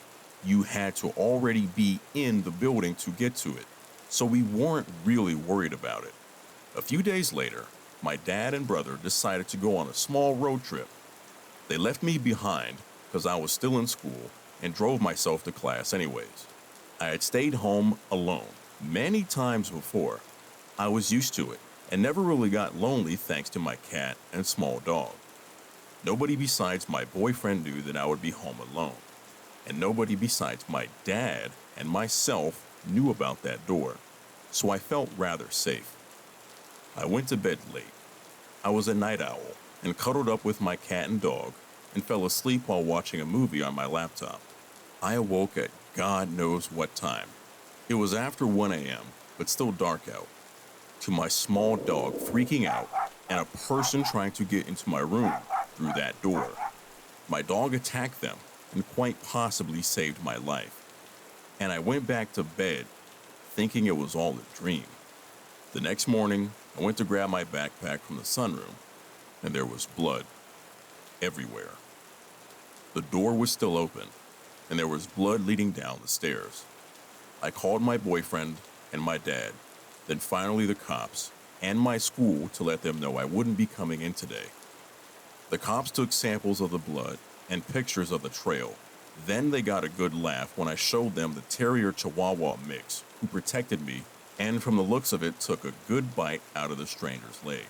you had to already be in the building to get to it, so we weren't really worried about it. A few days later, my dad and brother decided to go on a small road trip. They left me behind because I was still in school and drove myself to class anyways. I had stayed home alone many times before. I was used to it and never really got lonely thanks to my cat and small dog. Nobody besides my boyfriend knew that I would be home alone, and nobody besides my dad and myself knew about that door, so I felt rather safe. I went to bed late. I was a night owl and cuddled up with my cat and dog and fell asleep while watching a movie on my laptop. I awoke at God knows what time. It was after 1 a.m., but still dark out, to my small dog freaking out and a person trying to get into my room through that door. My dog attacked them and quite possibly saved my life. And I went back to bed thinking it was all a dream. The next morning, I went to grab my backpack from the sunroom, and there was blood everywhere. The door was still open, and there was blood leading down the stairs. I called my boyfriend and my dad, then finally the cops, and my school to let them know I wouldn't be coming in today. The cops took samples of the blood and pictures of the trail. Then they got a good laugh when I showed them the Terrier Chihuahua mix who protected me and from the looks of it took a good bite out of the stranger's leg.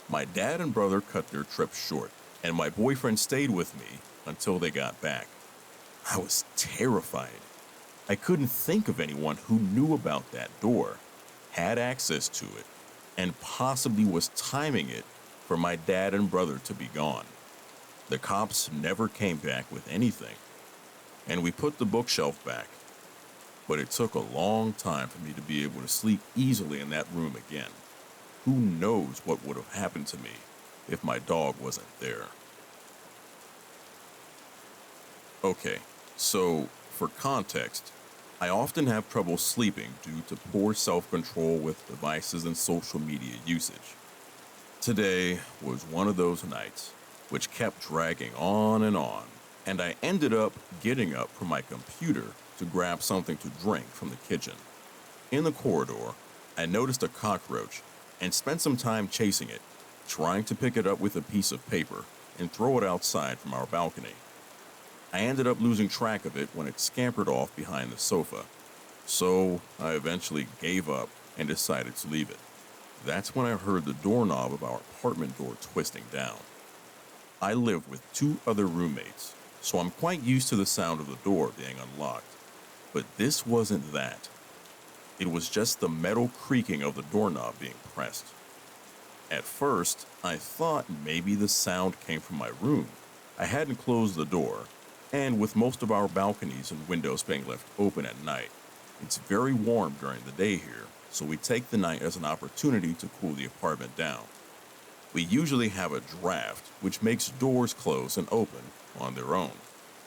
My dad and brother cut their trip short, and my boyfriend stayed with me until they got back. I was terrified. I couldn't think of anyone who knew about that door, had access to it, and possibly was timing it for my dad and brother to be gone. The cops never came back with anything, and we put the bookshelf back. But it took a long time for me to be able to sleep easily in that room again. Who knows what would have happened to me if my dog wasn't there. Okay, so for context, I often have trouble sleeping due to poor self-control with devices and social media usage. Today was one of those nights which kept dragging on and on. and I ended up getting up from my computer to grab something to drink from the kitchen. In the corridor, I noticed a cockroach and spent some time chasing it, trying to pick it up with a piece of paper and throw it outside from our balcony. I ended up losing track of it when it scampered off behind the sofa, so I eventually gave up and decided to leave it. That's when I heard the doorknob of our apartment door twisting down. I live with two other roommates, so I'm quite used to the sound of the door being unlocked. But this wasn't that. It was just the metal creaking of the doorknob being pressed. At first, I thought maybe the sound came from my room. I hadn't closed the door, and with most of our balconies and windows being left open at night, it's very warm during the day here, so we take the night as an opportunity to cool the apartment down. We usually have a draft, which makes doors close and open on their own.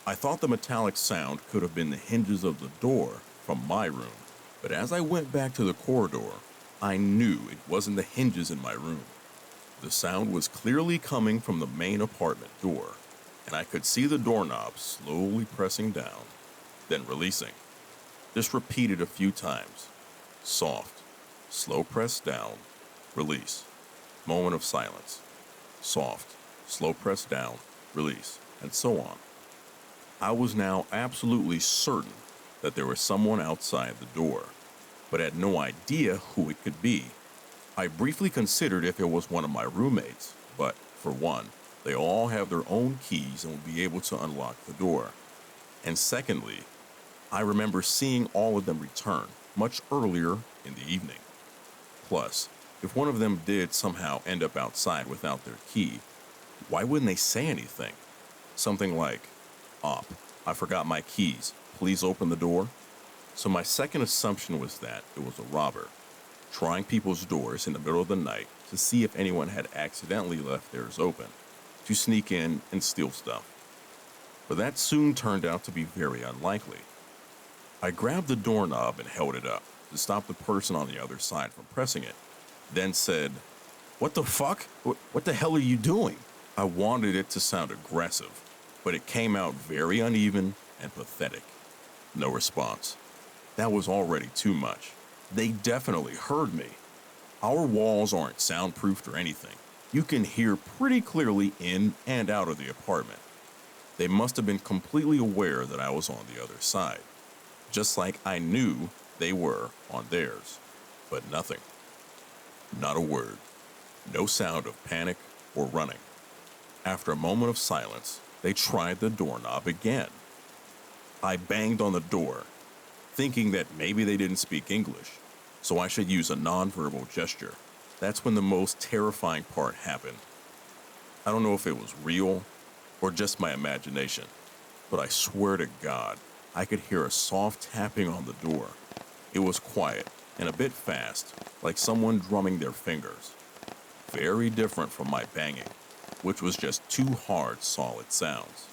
I thought the metallic sound could have been the hinges of the door from my room, but as I went back to the corridor, I knew it wasn't the hinges in my room. The sound was clearly coming from the main apartment door, and I could see the doorknob slowly pressing down, then releasing. This repeated a few times. Soft, slow press down, release. Moment of silence. Soft, slow press down, release, and so on. I was now absolutely certain that there was someone outside the door, but had no idea who it could be. I briefly considered if it was one of my roommates, but for one, they all have their own keys and will be able to unlock the door. And secondly, I remember seeing all of them return much earlier in the evening. Plus, if one of them did somehow end up outside without their key, why wouldn't they say anything? Something like, "Op, I forgot my keys. Please open the door." So my second assumption was that it was a robber, trying people's doors in the middle of the night to see if anyone had accidentally left theirs open, to sneak in and steal stuff. But that soon turned out to be very unlikely. I grabbed the doorknob and held it up to stop the person on the other side from pressing it, then said, "What the fuck? What the hell are you doing?" I wanted it to sound aggressive, but it came out very uneven and pathetic. No response. That was already too much. They definitely heard me. Our walls aren't soundproofed or anything. You can hear pretty clearly in and out of the apartment. They must have been completely aware that I was on the other side, just like I knew they were on theirs. But nothing. Not a word. No sound of panic or running. After a moment of silence, they tried the doorknob again. I banged on the door, thinking that maybe they didn't speak English, so I should use a nonverbal gesture. That's when the most terrifying part happened. I don't know if it was real or just my imagination, but I swear to God, I could hear a soft tapping on the door. It was quiet and a bit fast, like someone drumming their fingers. Very different from my banging, which was just two hard, solid sounds.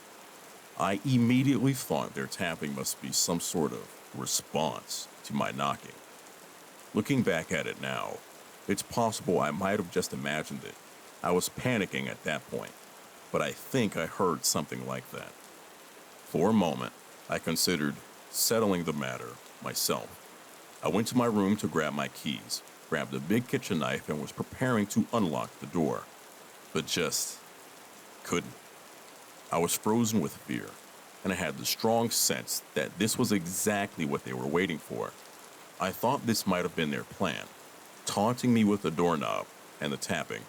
I immediately thought their tapping must be some sort of response to my knocking. Looking back at it now, it's possible I might have just imagined it. I was panicking at that point, but I think I heard something like that. For a moment, I considered settling the matter myself. I went to my room to grab my keys, grabbed a big kitchen knife, and was preparing to unlock the door, but just couldn't. I was frozen with fear, and I had the strong sense that this was exactly what they were waiting for. I thought this might have been their plan, taunting me with the doorknob and the tapping,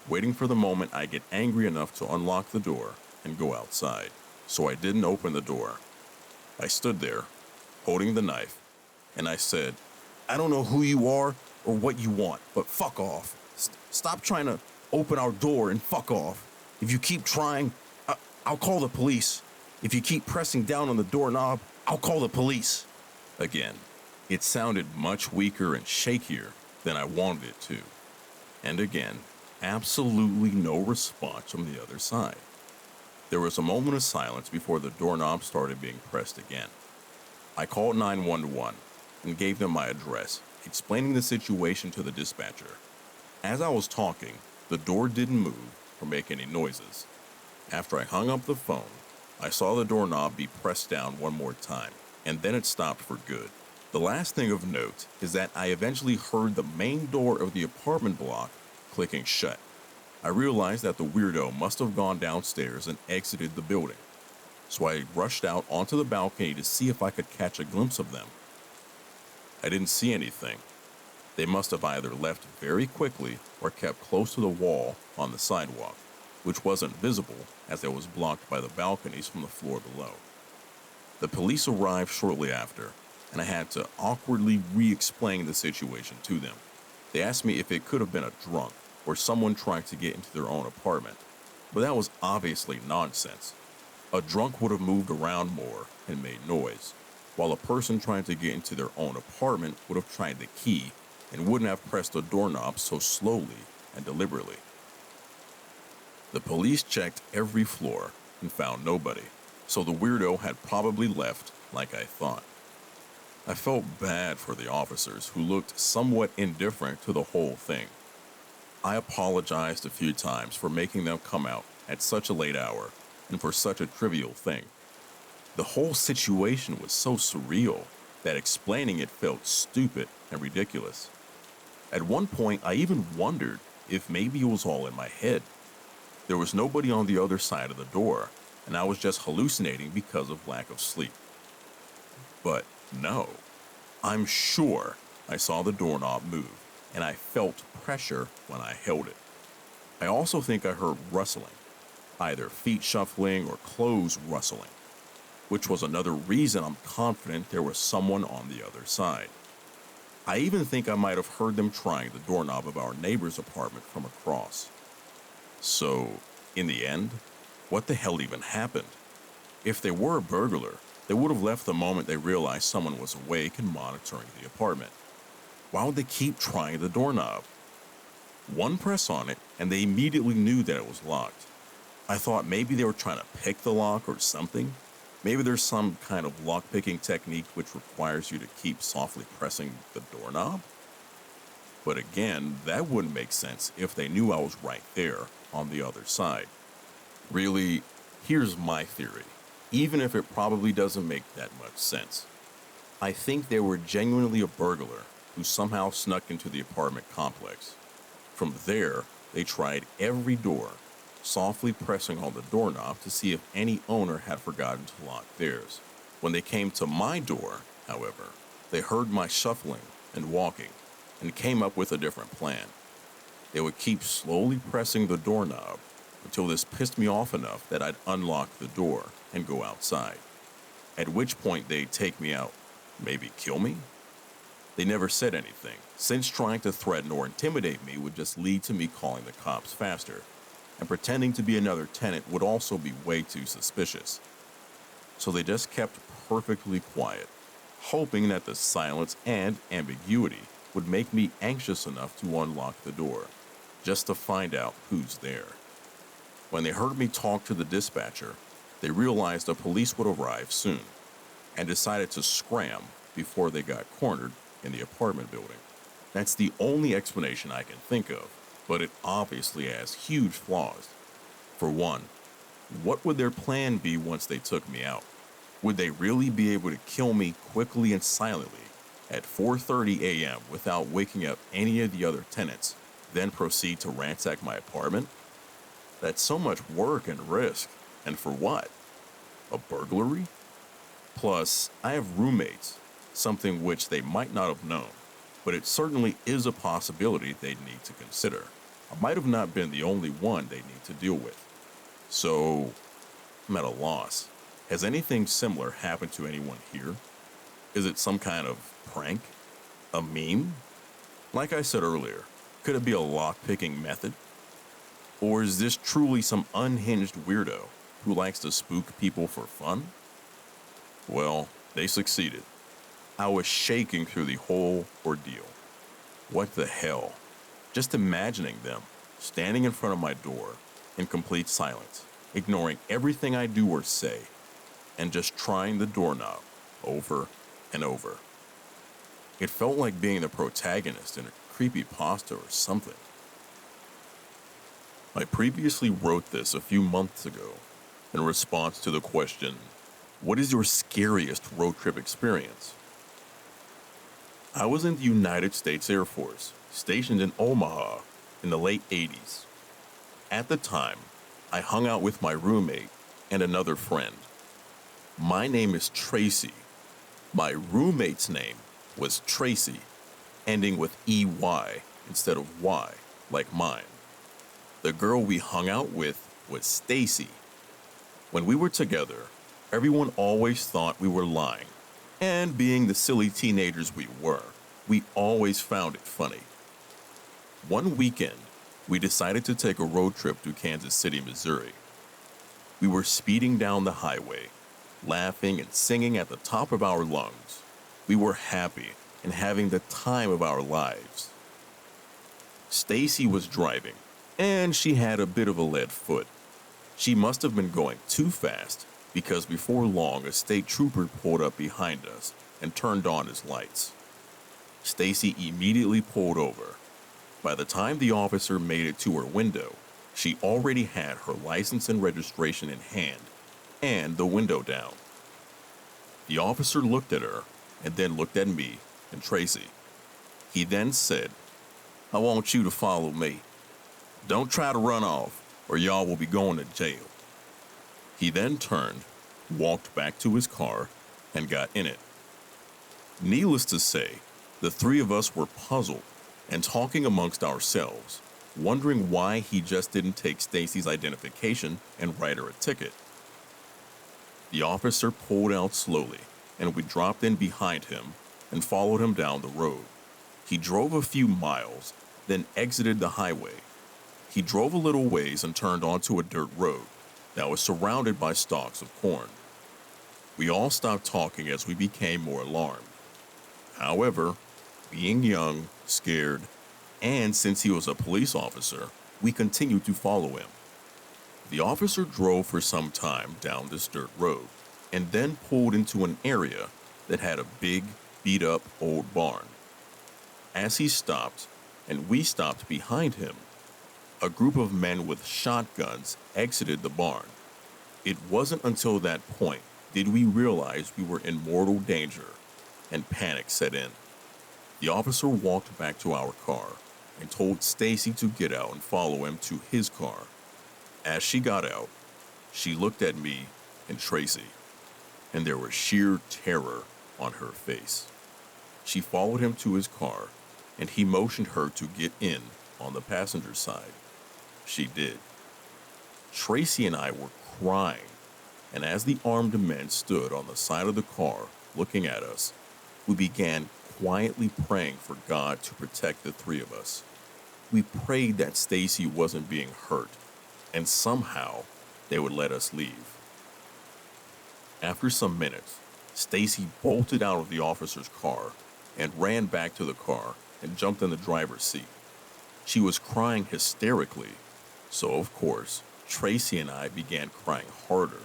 waiting for the moment I get angry enough to unlock the door and go outside. So I didn't open the door. I stood there, holding the knife, and I said, "I don't know who you are or what you want, but fuck off. Stop trying to open our door and fuck off. If you keep trying, I'll call the police. If you keep pressing down on the doorknob, I'll call the police." Again, it sounded much weaker and shakier than I wanted it to. And again, absolutely no response from the other side. There was a moment of silence before the doorknob started being pressed again. I called 911 and gave them my address, explaining the situation to the dispatcher. As I was talking, the door didn't move or make any noises. After I hung up the phone, I saw the doorknob be pressed down one more time, and then it stopped for good. The last thing of note is that I eventually heard the main door of the apartment block clicking shut. I realized that the weirdo must have gone downstairs and exited the building, so I rushed out onto the balcony to see if I could catch a glimpse of them. I didn't see anything. They must have either left very quickly or kept close to the wall on the sidewalk, which wasn't visible as it was blocked by the balconies from the floor below. The police arrived shortly after, and I had to awkwardly re-explain the situation to them. They asked me if it could have been a drunk or someone trying to get into their own apartment, but that was obviously nonsense. A drunk would have moved around more and made noise, while a person trying to get into their own apartment would have tried the key and wouldn't have pressed the doorknob so slowly and deliberately. The police checked every floor and found nobody, so the weirdo had probably left like I thought. I felt bad for the officers who looked somewhat indifferent to the whole thing. I apologized a few times for making them come out at such a late hour and for such a trivial thing. The whole situation was so surreal that explaining it felt stupid and ridiculous. At one point, I even wondered if maybe it was all in my head. There was nobody on the other side of the door, and I was just hallucinating because of lack of sleep. But no, I'm sure I saw the doorknob move, and I felt pressure when I held it. I also think I heard rustling, either feet shuffling or clothes rustling, which was another reason I'm confident there was someone on the other side. I even think I might have heard them trying the doorknob of our neighbor's apartment from across. So, in the end, what the hell even happened? If they were a burglar, they would have left the moment they realized someone was awake and monitoring the apartment. Why would they keep trying the doorknob? One press on it, and they immediately knew that it was locked. I thought maybe they were trying to pick the lock or something. Maybe there's some kind of lock-picking technique which requires you to keep softly pressing the doorknob? But again, that wouldn't make sense if they knew I was right there on the other side. Really, here's my theory, even if it probably doesn't make that much sense. I think they were genuinely a burglar who somehow snuck into the apartment complex. From there, they tried every door, softly pressing on the doorknob to see if any owner had forgotten to lock theirs. When they came to my door, however, they heard my shuffling and walking and came up with a different plan. They would keep slowly pressing the doorknob until this pissed me off enough that I'd unlock the door and go outside, at which point they'd take me out, maybe kill me? They never said anything, since trying to threaten or intimidate me would just lead to me calling the cops faster, and pretending to be another tenant would also be way too suspicious. So they just kept perfectly quiet, hoping that the silence and ambiguity would make me anxious enough to unlock the door, just to find out who's there. When they heard me talk to the dispatcher, they realized the police would arrive soon, and decided to scram before they got cornered in the apartment building. That's the only explanation I can think of, but it obviously has huge flaws. For one, what would their plan be once they took me out? Would they really be able to kill me quickly and silently at 4:30 a.m. without waking up any of the other tenants, then proceed to ransack my apartment? That's so much work and risk, and for what? A burglary? Plus, I have roommates, something which they might not have known, but it certainly is a possibility they'd need to consider. I might have not been the only one they need to deal with. So, I'm at a loss. Has anything similar happened to anyone here? Is it some kind of prank? A meme? Like I said earlier, could it be a lock-picking method? Or is this truly some unhinged weirdo who likes to spook people for fun? Well, they succeeded. I was shaking through the whole ordeal. What the hell? Just imagining them standing in front of my door in complete silence, ignoring everything I do or say, and just trying the doorknob over and over. It felt like being the protagonist in a creepypasta or something. I previously wrote this a few months ago, in response to the question, "What is your scariest road trip experience?" I was in the United States Air Force, stationed in Omaha in the late 80s. At the time, I hung out with my roommate and another friend. My name is Tracy. My roommate's name was Tracy, ending with EY instead of Y, like mine. The girl we hung out with was Stacy. When we were together, everyone always thought we were lying. And being the silly teenagers we were, we always found it funny. One weekend, we decided to take a road trip to Kansas City, Missouri. We were speeding down the highway, laughing and singing at the top of our lungs. We were happy and having the time of our lives. Stacy was driving, and she had a bit of a lead foot. She must have been going too fast because before long a state trooper pulled up behind us and turned on his lights. Stacy immediately pulled over. By the time the officer made it to her window, she already had her license and registration in hand and the window down. The officer looked at her and then looked at me and Tracy. He then said, "I want you to follow me. Don't try to run off or y'all will be going to jail." He then turned, walked back to his car, and got in it. Needless to say, the three of us were puzzled and talking amongst ourselves, wondering why he just didn't take Stacy's identification and write her a ticket. The officer pulled out slowly, and we dropped in behind him and followed him down the road. He drove a few miles, then exited the highway. He drove a little ways and turned onto a dirt road that was surrounded by stalks of corn. We all stopped talking as we became more alarmed. However, being young, scared, and since he was a police officer, we continued to follow him. The officer drove for some time down this dirt road and then pulled into an area that had a big, beat-up old barn. As he stopped, and we stopped behind him, a group of men with shotguns exited the barn. It wasn't until that point did we realize we were in mortal danger, and panic set in. The officer walked back to our car and told Stacy to get out and follow him to his car. As she got out, she looked at me and Tracy, and there was sheer terror on her face. She followed him to his car, and he motioned her to get in on the passenger side. She did. Tracy and I were crying, and as the armed men stood on the side of the car looking at us, we began quietly praying for God to protect the three of us. We prayed that Stacy wasn't being hurt, and somehow they would let us leave. After some minutes, Stacy bolted out of the officer's car and ran back to the car and jumped in the driver's seat. She was crying hysterically, so of course, Tracy and I began crying harder.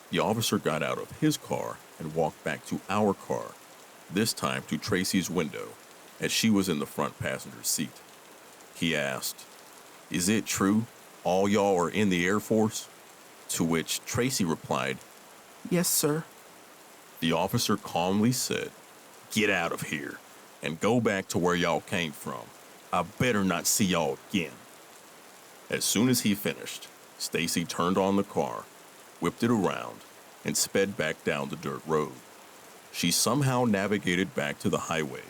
The officer got out of his car and walked back to our car, this time to Tracy's window, as she was in the front passenger seat. He asked, "Is it true all y'all are in the Air Force?" To which Tracy replied, Yes, sir. The officer calmly said, "Get out of here and go back to where y'all came from. I better not see y'all again." As soon as he finished, Stacy turned on the car, whipped it around, and sped back down the dirt road. She somehow navigated back to the highway.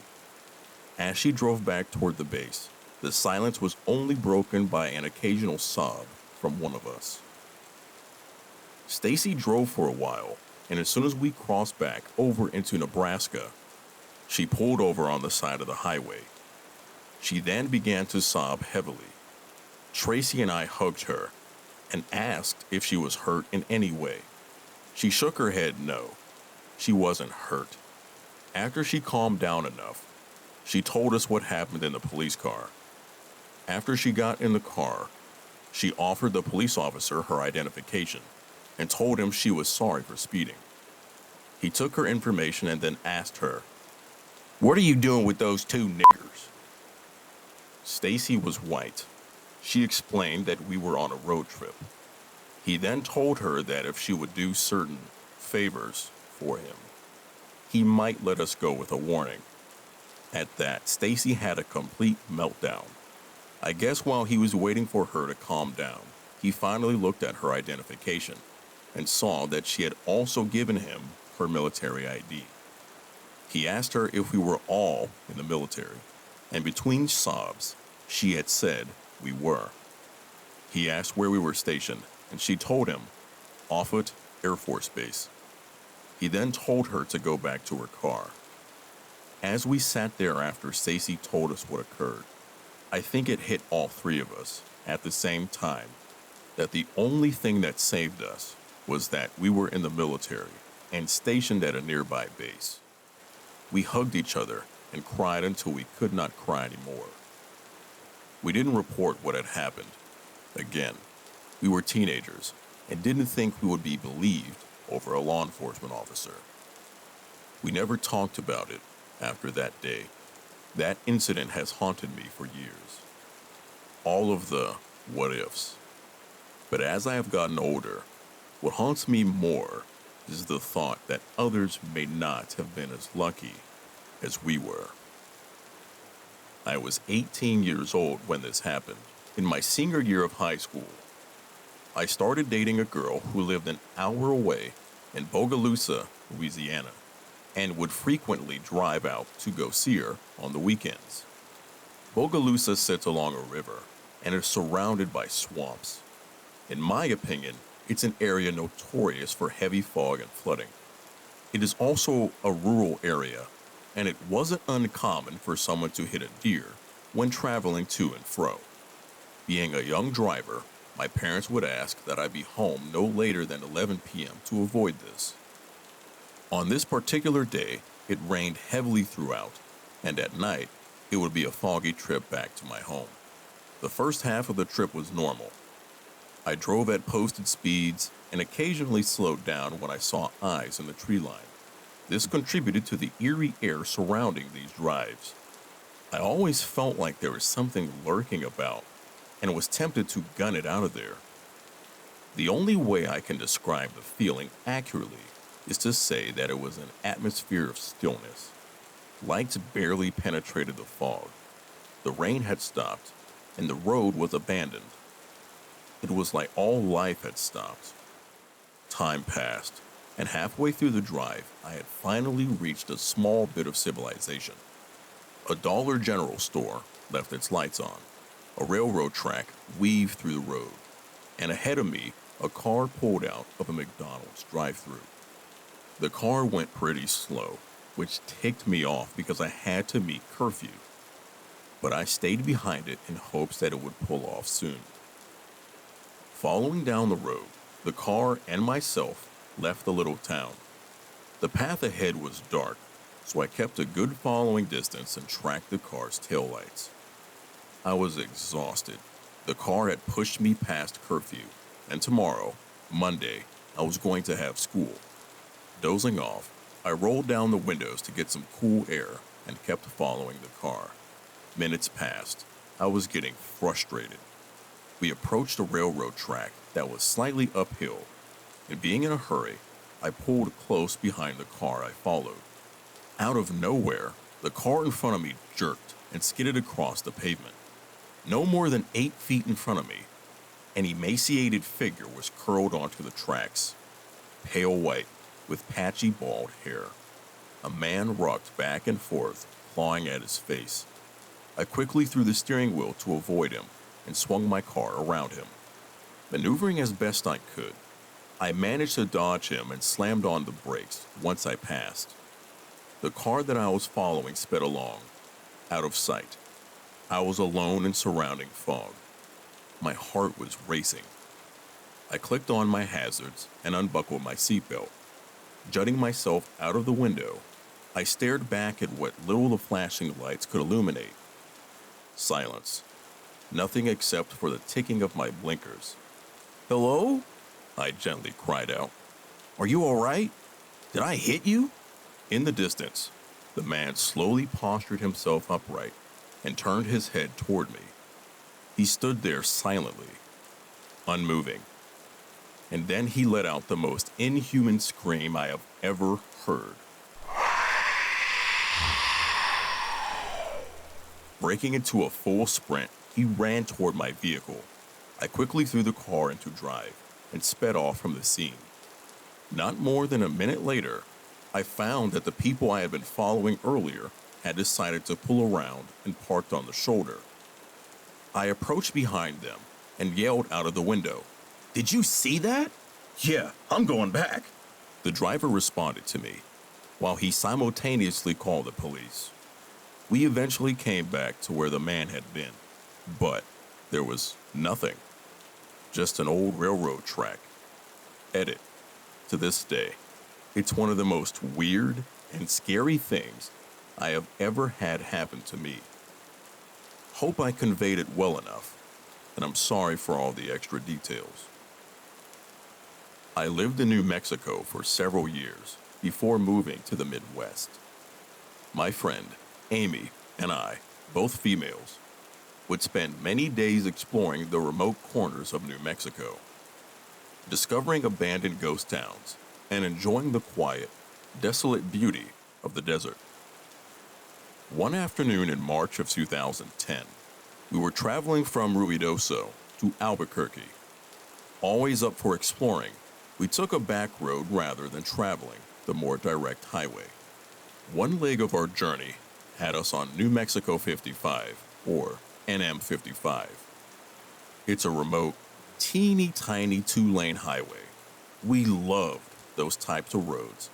As she drove back toward the base, the silence was only broken by an occasional sob from one of us. Stacy drove for a while, and as soon as we crossed back over into Nebraska, she pulled over on the side of the highway. She then began to sob heavily. Tracy and I hugged her and asked if she was hurt in any way. She shook her head no. She wasn't hurt. After she calmed down enough, she told us what happened in the police car. After she got in the car, she offered the police officer her identification and told him she was sorry for speeding. He took her information and then asked her, "What are you doing with those two niggers?" Stacy was white. She explained that we were on a road trip. He then told her that if she would do certain favors for him, he might let us go with a warning. At that, Stacy had a complete meltdown. I guess while he was waiting for her to calm down, he finally looked at her identification and saw that she had also given him her military ID. He asked her if we were all in the military, and between sobs, she had said we were. He asked where we were stationed, and she told him, Offutt Air Force Base. He then told her to go back to her car. As we sat there after Stacy told us what occurred, I think it hit all three of us at the same time that the only thing that saved us was that we were in the military and stationed at a nearby base. We hugged each other and cried until we could not cry anymore. We didn't report what had happened. Again, we were teenagers and didn't think we would be believed over a law enforcement officer. We never talked about it after that day. That incident has haunted me for years. All of the what ifs. But as I have gotten older, what haunts me more is the thought that others may not have been as lucky as we were. I was 18 years old when this happened, in my senior year of high school. I started dating a girl who lived an hour away in Bogalusa, Louisiana, and would frequently drive out to go see her on the weekends. Bogalusa sits along a river and is surrounded by swamps. In my opinion, it's an area notorious for heavy fog and flooding. It is also a rural area, and it wasn't uncommon for someone to hit a deer when traveling to and fro. Being a young driver, my parents would ask that I be home no later than 11 p.m. to avoid this. On this particular day, it rained heavily throughout, and at night, it would be a foggy trip back to my home. The first half of the trip was normal. I drove at posted speeds and occasionally slowed down when I saw eyes in the tree line. This contributed to the eerie air surrounding these drives. I always felt like there was something lurking about and was tempted to gun it out of there. The only way I can describe the feeling accurately is to say that it was an atmosphere of stillness. Lights barely penetrated the fog. The rain had stopped, and the road was abandoned. It was like all life had stopped. Time passed, and halfway through the drive, I had finally reached a small bit of civilization. A Dollar General store left its lights on. A railroad track weaved through the road, and ahead of me, a car pulled out of a McDonald's drive-thru. The car went pretty slow, which ticked me off because I had to meet curfew. But I stayed behind it in hopes that it would pull off soon. Following down the road, the car and myself left the little town. The path ahead was dark, so I kept a good following distance and tracked the car's taillights. I was exhausted. The car had pushed me past curfew, and tomorrow, Monday, I was going to have school. Dozing off, I rolled down the windows to get some cool air and kept following the car. Minutes passed. I was getting frustrated. We approached a railroad track that was slightly uphill, and being in a hurry, I pulled close behind the car I followed. Out of nowhere, the car in front of me jerked and skidded across the pavement. No more than 8 feet in front of me, an emaciated figure was curled onto the tracks, pale white with patchy bald hair. A man rocked back and forth, clawing at his face. I quickly threw the steering wheel to avoid him and swung my car around him. Maneuvering as best I could, I managed to dodge him and slammed on the brakes once I passed. The car that I was following sped along, out of sight. I was alone in surrounding fog. My heart was racing. I clicked on my hazards and unbuckled my seatbelt. Jutting myself out of the window, I stared back at what little the flashing lights could illuminate. Silence. Nothing except for the ticking of my blinkers. "Hello?" I gently cried out. "Are you all right? Did I hit you?" In the distance, the man slowly postured himself upright and turned his head toward me. He stood there silently, unmoving. and then he let out the most inhuman scream I have ever heard. Breaking into a full sprint, he ran toward my vehicle. I quickly threw the car into drive and sped off from the scene. Not more than a minute later, I found that the people I had been following earlier had decided to pull around and parked on the shoulder. I approached behind them and yelled out of the window, "Did you see that?" Yeah, I'm going back. The driver responded to me, while he simultaneously called the police. We eventually came back to where the man had been, but there was nothing. Just an old railroad track. Edit. To this day, it's one of the most weird and scary things I have ever had happen to me. Hope I conveyed it well enough, and I'm sorry for all the extra details. I lived in New Mexico for several years before moving to the Midwest. My friend, Amy, and I, both females, would spend many days exploring the remote corners of New Mexico, discovering abandoned ghost towns, and enjoying the quiet, desolate beauty of the desert. One afternoon in March of 2010, we were traveling from Ruidoso to Albuquerque. Always up for exploring, we took a back road rather than traveling the more direct highway. One leg of our journey had us on New Mexico 55, or NM 55. It's a remote, teeny tiny 2-lane highway. We loved those types of roads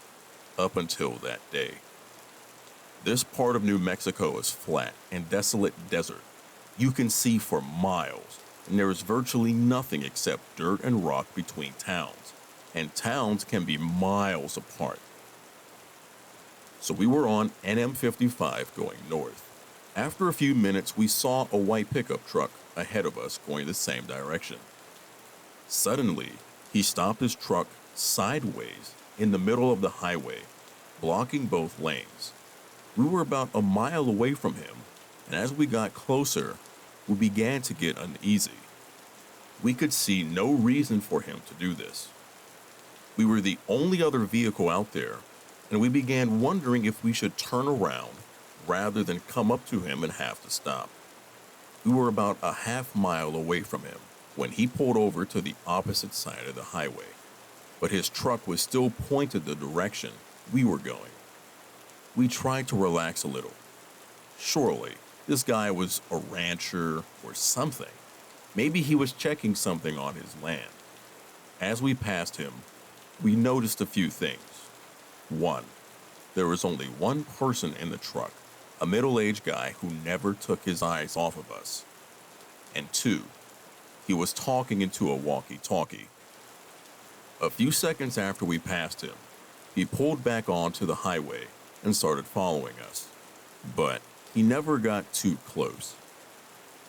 up until that day. This part of New Mexico is flat and desolate desert. You can see for miles, and there is virtually nothing except dirt and rock between towns, and towns can be miles apart. So we were on NM 55 going north. After a few minutes, we saw a white pickup truck ahead of us going the same direction. Suddenly, he stopped his truck sideways in the middle of the highway, blocking both lanes. We were about a mile away from him, and as we got closer, we began to get uneasy. We could see no reason for him to do this. We were the only other vehicle out there, and we began wondering if we should turn around rather than come up to him and have to stop. We were about a half mile away from him when he pulled over to the opposite side of the highway, but his truck was still pointed the direction we were going. We tried to relax a little. Surely, this guy was a rancher or something. Maybe he was checking something on his land. As we passed him, we noticed a few things. One, there was only one person in the truck, a middle-aged guy who never took his eyes off of us. And two, he was talking into a walkie-talkie. A few seconds after we passed him, he pulled back onto the highway and started following us. But he never got too close.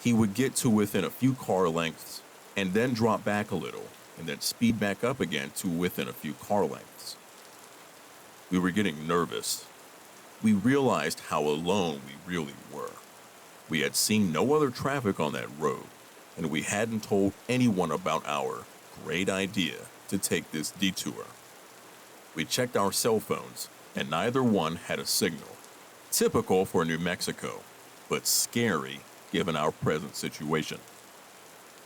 He would get to within a few car lengths and then drop back a little and then speed back up again to within a few car lengths. We were getting nervous. We realized how alone we really were. We had seen no other traffic on that road, and we hadn't told anyone about our great idea to take this detour. We checked our cell phones, and neither one had a signal. Typical for New Mexico, but scary given our present situation.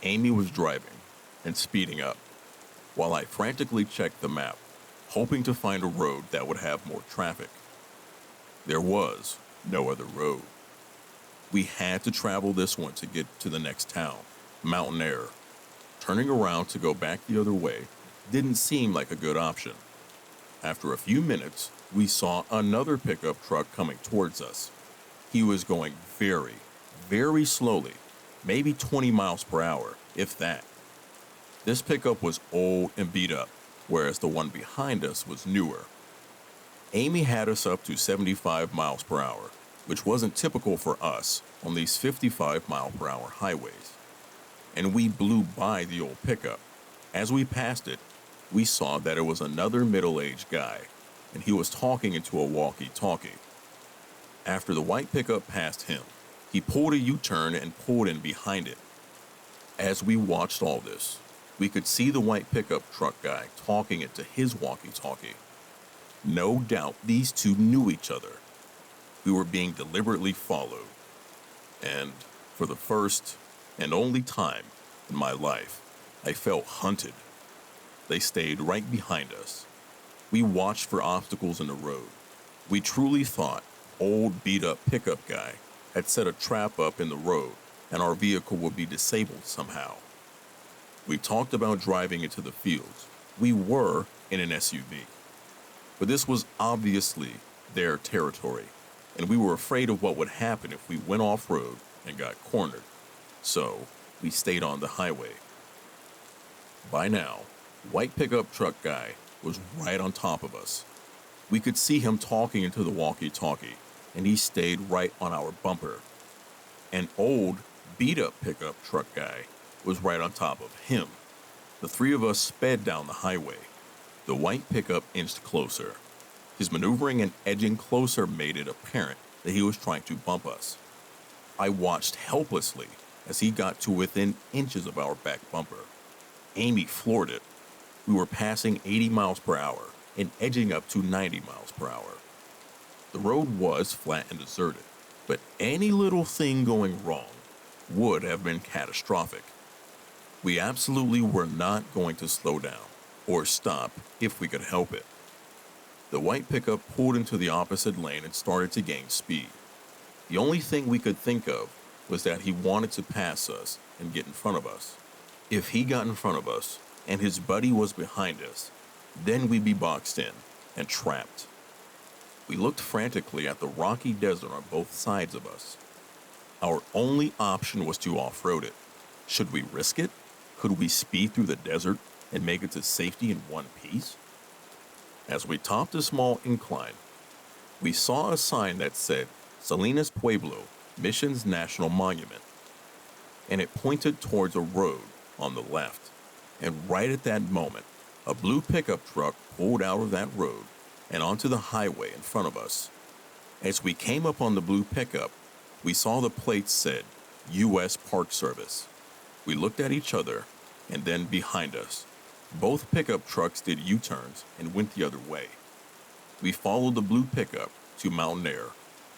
Amy was driving and speeding up, while I frantically checked the map, hoping to find a road that would have more traffic. There was no other road. We had to travel this one to get to the next town, Mountain Air. Turning around to go back the other way didn't seem like a good option. After a few minutes, we saw another pickup truck coming towards us. He was going very, very slowly, maybe 20 miles per hour, if that. This pickup was old and beat up, whereas the one behind us was newer. Amy had us up to 75 miles per hour, which wasn't typical for us on these 55 mile per hour highways. And we blew by the old pickup. As we passed it, we saw that it was another middle-aged guy, and he was talking into a walkie-talkie. After the white pickup passed him, he pulled a U-turn and pulled in behind it. As we watched all this, We could see the white pickup truck guy talking into his walkie-talkie. No doubt these two knew each other. We were being deliberately followed. And for the first and only time in my life, I felt hunted. They stayed right behind us. We watched for obstacles in the road. We truly thought old beat-up pickup guy had set a trap up in the road and our vehicle would be disabled somehow. We talked about driving into the fields. We were in an SUV. But this was obviously their territory, and we were afraid of what would happen if we went off-road and got cornered. So we stayed on the highway. By now, white pickup truck guy was right on top of us. We could see him talking into the walkie-talkie, and he stayed right on our bumper. An old, beat-up pickup truck guy was right on top of him. The three of us sped down the highway. The white pickup inched closer. His maneuvering and edging closer made it apparent that he was trying to bump us. I watched helplessly as he got to within inches of our back bumper. Amy floored it. We were passing 80 miles per hour and edging up to 90 miles per hour. The road was flat and deserted, but any little thing going wrong would have been catastrophic. We absolutely were not going to slow down or stop if we could help it. The white pickup pulled into the opposite lane and started to gain speed. The only thing we could think of was that he wanted to pass us and get in front of us. If he got in front of us and his buddy was behind us, then we'd be boxed in and trapped. We looked frantically at the rocky desert on both sides of us. Our only option was to off-road it. Should we risk it? Could we speed through the desert and make it to safety in one piece? As we topped a small incline, we saw a sign that said Salinas Pueblo Missions National Monument, and it pointed towards a road on the left. And right at that moment, a blue pickup truck pulled out of that road and onto the highway in front of us. As we came up on the blue pickup, we saw the plates said U.S. Park Service. We looked at each other, and then behind us. Both pickup trucks did U-turns and went the other way. We followed the blue pickup to Mountain Air,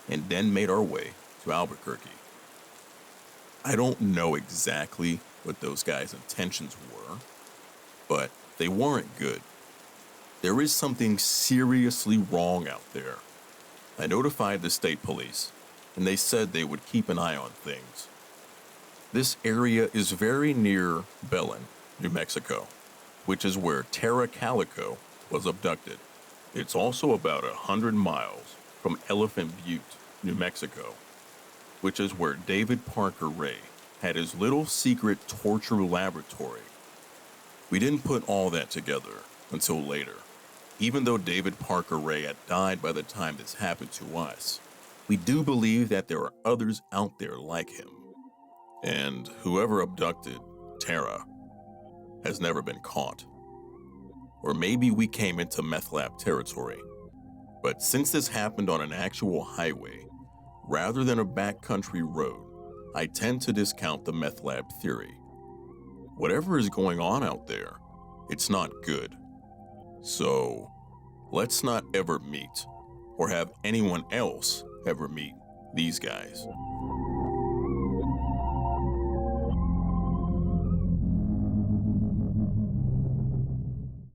and then made our way to Albuquerque. I don't know exactly what those guys' intentions were, but they weren't good. There is something seriously wrong out there. I notified the state police, and they said they would keep an eye on things. This area is very near Belen, New Mexico, which is where Tara Calico was abducted. It's also about 100 miles from Elephant Butte, New Mexico, which is where David Parker Ray had his little secret torture laboratory. We didn't put all that together until later. Even though David Parker Ray had died by the time this happened to us, we do believe that there are others out there like him. And whoever abducted Tara has never been caught. Or maybe we came into meth lab territory. But since this happened on an actual highway, rather than a backcountry road, I tend to discount the meth lab theory. Whatever is going on out there, it's not good. So, let's not ever meet, or have anyone else ever meet these guys.